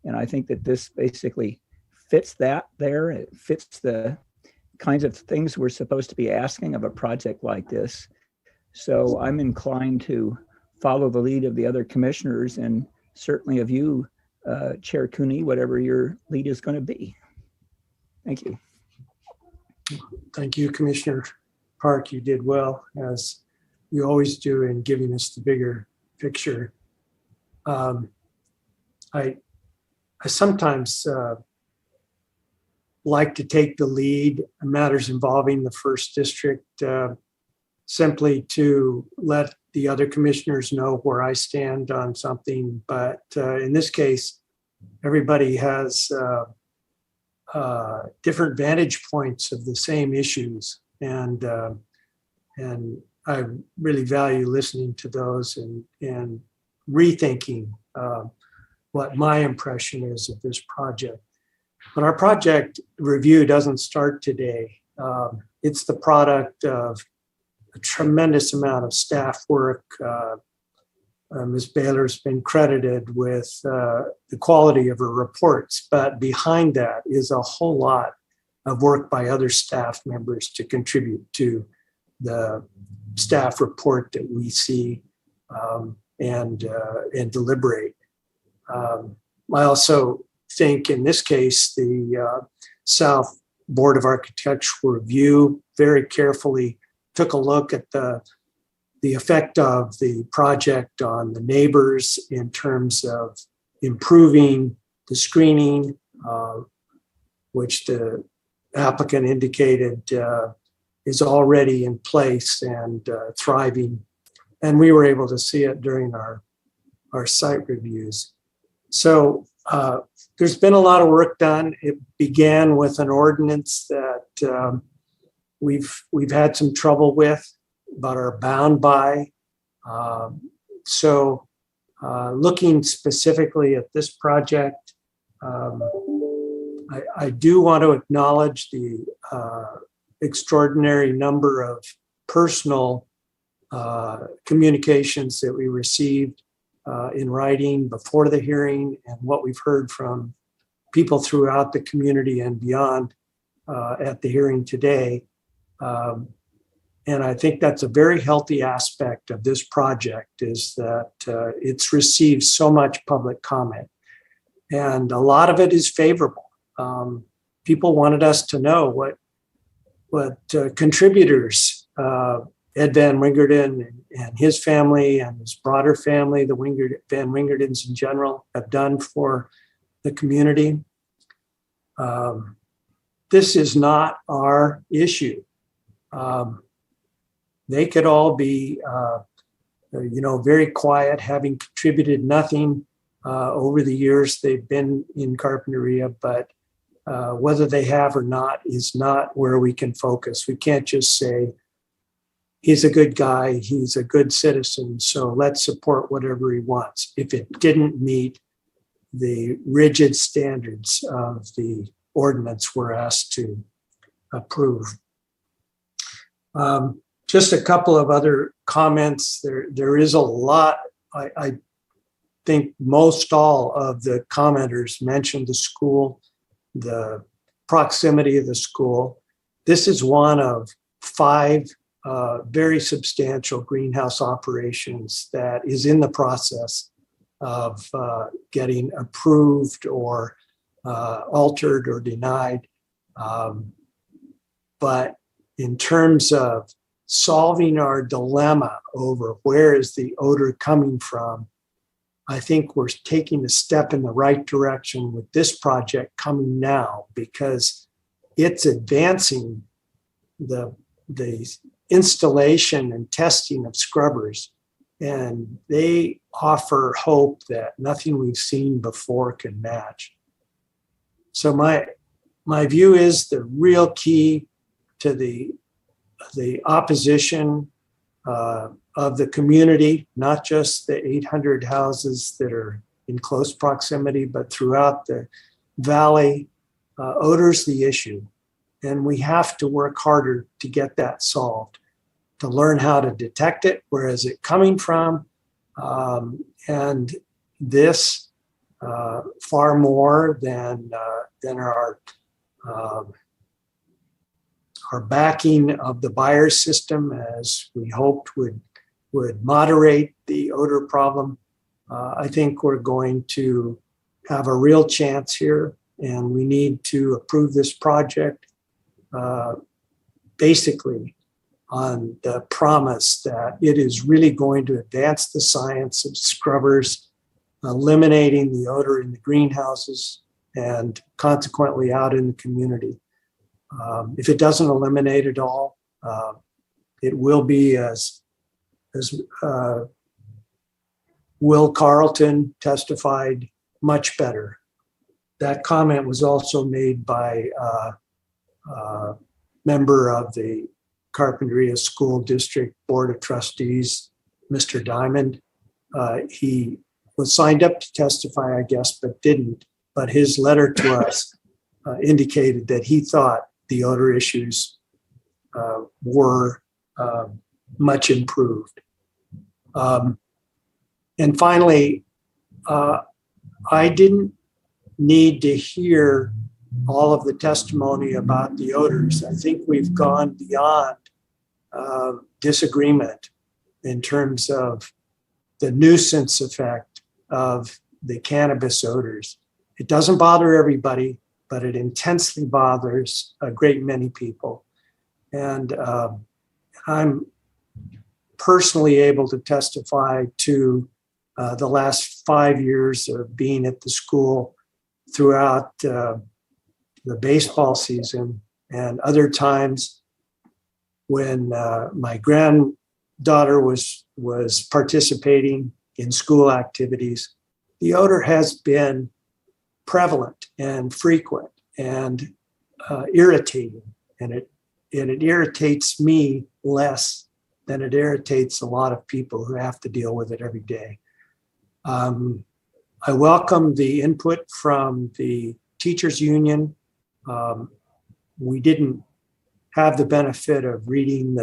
And I think that this basically fits that there. It fits the kinds of things we're supposed to be asking of a project like this. So I'm inclined to follow the lead of the other commissioners, and certainly of you, Chair Cooney, whatever your lead is going to be. Thank you. Thank you, Commissioner Park. You did well, as you always do, in giving us the bigger picture. I sometimes like to take the lead in matters involving the first district, simply to let the other commissioners know where I stand on something. But in this case, everybody has different vantage points of the same issues, and I really value listening to those and rethinking what my impression is of this project. But our project review doesn't start today. It's the product of a tremendous amount of staff work. Ms. Baylor's been credited with the quality of her reports, but behind that is a whole lot of work by other staff members to contribute to the staff report that we see and deliberate. I also think in this case, the South Board of Architectural Review very carefully took a look at the effect of the project on the neighbors in terms of improving the screening, which the applicant indicated is already in place and thriving. And we were able to see it during our site reviews. So there's been a lot of work done. It began with an ordinance that we've had some trouble with, but are bound by. So looking specifically at this project, I do want to acknowledge the extraordinary number of personal communications that we received in writing before the hearing, and what we've heard from people throughout the community and beyond at the hearing today. And I think that's a very healthy aspect of this project, is that it's received so much public comment, and a lot of it is favorable. People wanted us to know what contributors, Ed Van Wingerden and his family and his broader family, the Van Wingerdens in general, have done for the community. This is not our issue. They could all be, very quiet, having contributed nothing over the years they've been in Carpinteria, but whether they have or not is not where we can focus. We can't just say, he's a good guy, he's a good citizen, so let's support whatever he wants, if it didn't meet the rigid standards of the ordinance we're asked to approve. Just a couple of other comments. There is a lot. I think most all of the commenters mentioned the school, the proximity of the school. This is one of 5 very substantial greenhouse operations that is in the process of getting approved or altered or denied. But in terms of solving our dilemma over where is the odor coming from, I think we're taking a step in the right direction with this project coming now, because it's advancing the installation and testing of scrubbers, and they offer hope that nothing we've seen before can match. So my view is the real key to the opposition of the community, not just the 800 houses that are in close proximity, but throughout the valley. Odor's the issue, and we have to work harder to get that solved, to learn how to detect it, where is it coming from, and this far more than our backing of the buyer system, as we hoped would moderate the odor problem. I think we're going to have a real chance here, and we need to approve this project basically on the promise that it is really going to advance the science of scrubbers, eliminating the odor in the greenhouses and consequently out in the community. If it doesn't eliminate it all, it will be, as Will Carlton testified, much better. That comment was also made by a member of the Carpentry School District Board of Trustees, Mr. Diamond. He was signed up to testify, I guess, but didn't. But his letter to us indicated that he thought the odor issues were much improved. And finally, I didn't need to hear all of the testimony about the odors. I think we've gone beyond disagreement in terms of the nuisance effect of the cannabis odors. It doesn't bother everybody, but it intensely bothers a great many people. And I'm personally able to testify to the last 5 years of being at the school throughout the baseball season and other times when my granddaughter was participating in school activities. The odor has been prevalent and frequent and irritating, and it irritates me less than it irritates a lot of people who have to deal with it every day. I welcome the input from the teachers union. We didn't have the benefit of reading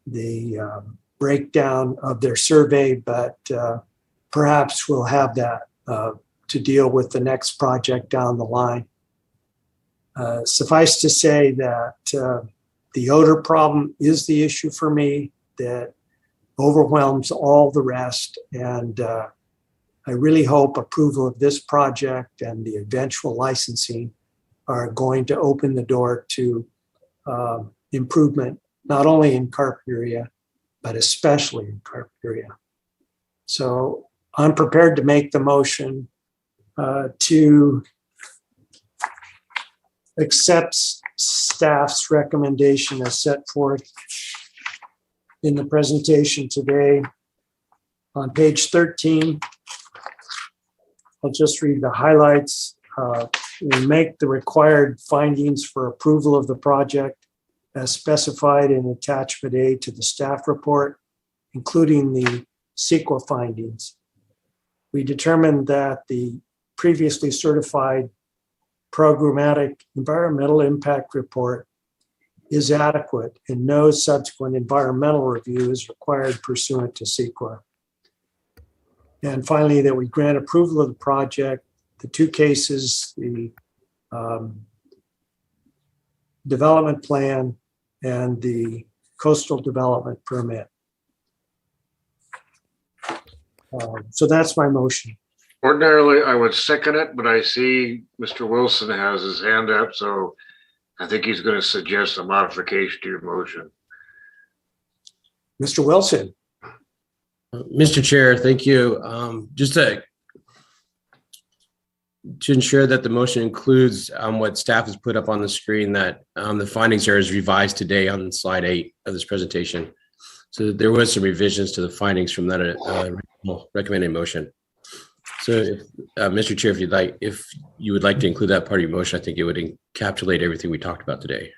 the breakdown of their survey, but perhaps we'll have that to deal with the next project down the line. Suffice to say that the odor problem is the issue for me that overwhelms all the rest. And I really hope approval of this project and the eventual licensing are going to open the door to improvement, not only in Carpentry, but especially in Carpentry. So I'm prepared to make the motion to accept staff's recommendation as set forth in the presentation today. On page 13, I'll just read the highlights. We make the required findings for approval of the project as specified in attachment A to the staff report, including the CEQA findings. We determined that the previously certified programmatic environmental impact report is adequate and no subsequent environmental review is required pursuant to CEQA. And finally, that we grant approval of the project, the two cases, the development plan and the coastal development permit. So that's my motion. Ordinarily, I would second it, but I see Mr. Wilson has his hand up, so I think he's going to suggest a modification to your motion. Mr. Wilson. Mr. Chair, thank you. Just to ensure that the motion includes what staff has put up on the screen, that the findings here is revised today on slide 8 of this presentation. So there was some revisions to the findings from that original recommended motion. So, Mr. Chair, if you would like to include that part of your motion, I think it would encapsulate everything we talked about today.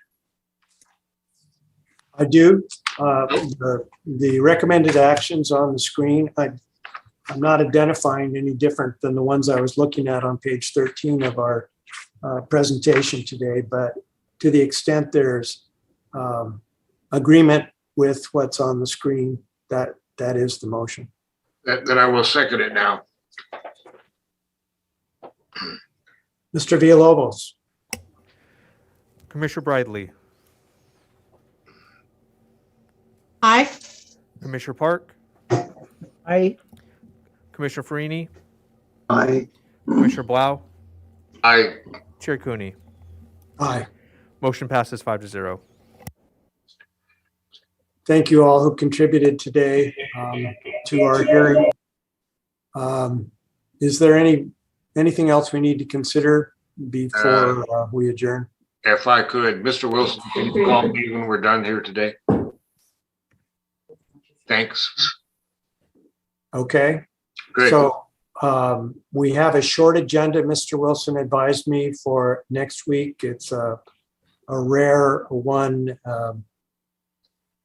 I do. The recommended actions on the screen, I'm not identifying any different than the ones I was looking at on page 13 of our presentation today, but to the extent there's agreement with what's on the screen, that is the motion. Then I will second it now. Mr. Villalobos. Commissioner Bridley, Aye. Commissioner Park, Aye. Commissioner Farini, Aye. Commissioner Blau, Aye. Chair Cooney. Aye. Motion passes 5-0. Thank you all who contributed today to our hearing. Is there anything else we need to consider before we adjourn? If I could, Mr. Wilson, can you call me when we're done here today? Thanks. Okay. Great. So we have a short agenda, Mr. Wilson advised me, for next week. It's a rare one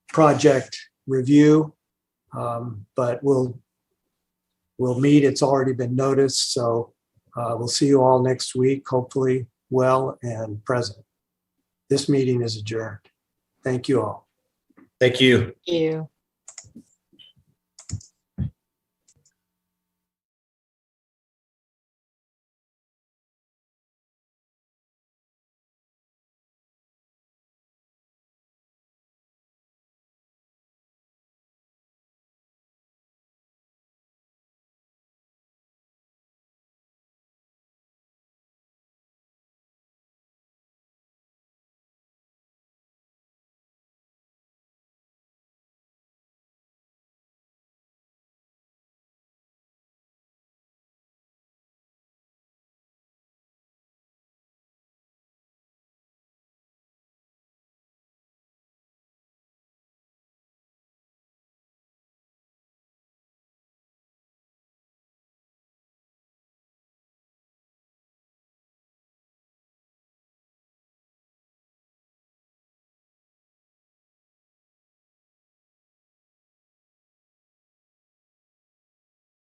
project review, but we'll meet. It's already been noticed, so we'll see you all next week, hopefully well and present. This meeting is adjourned. Thank you all. Thank you. Thank you.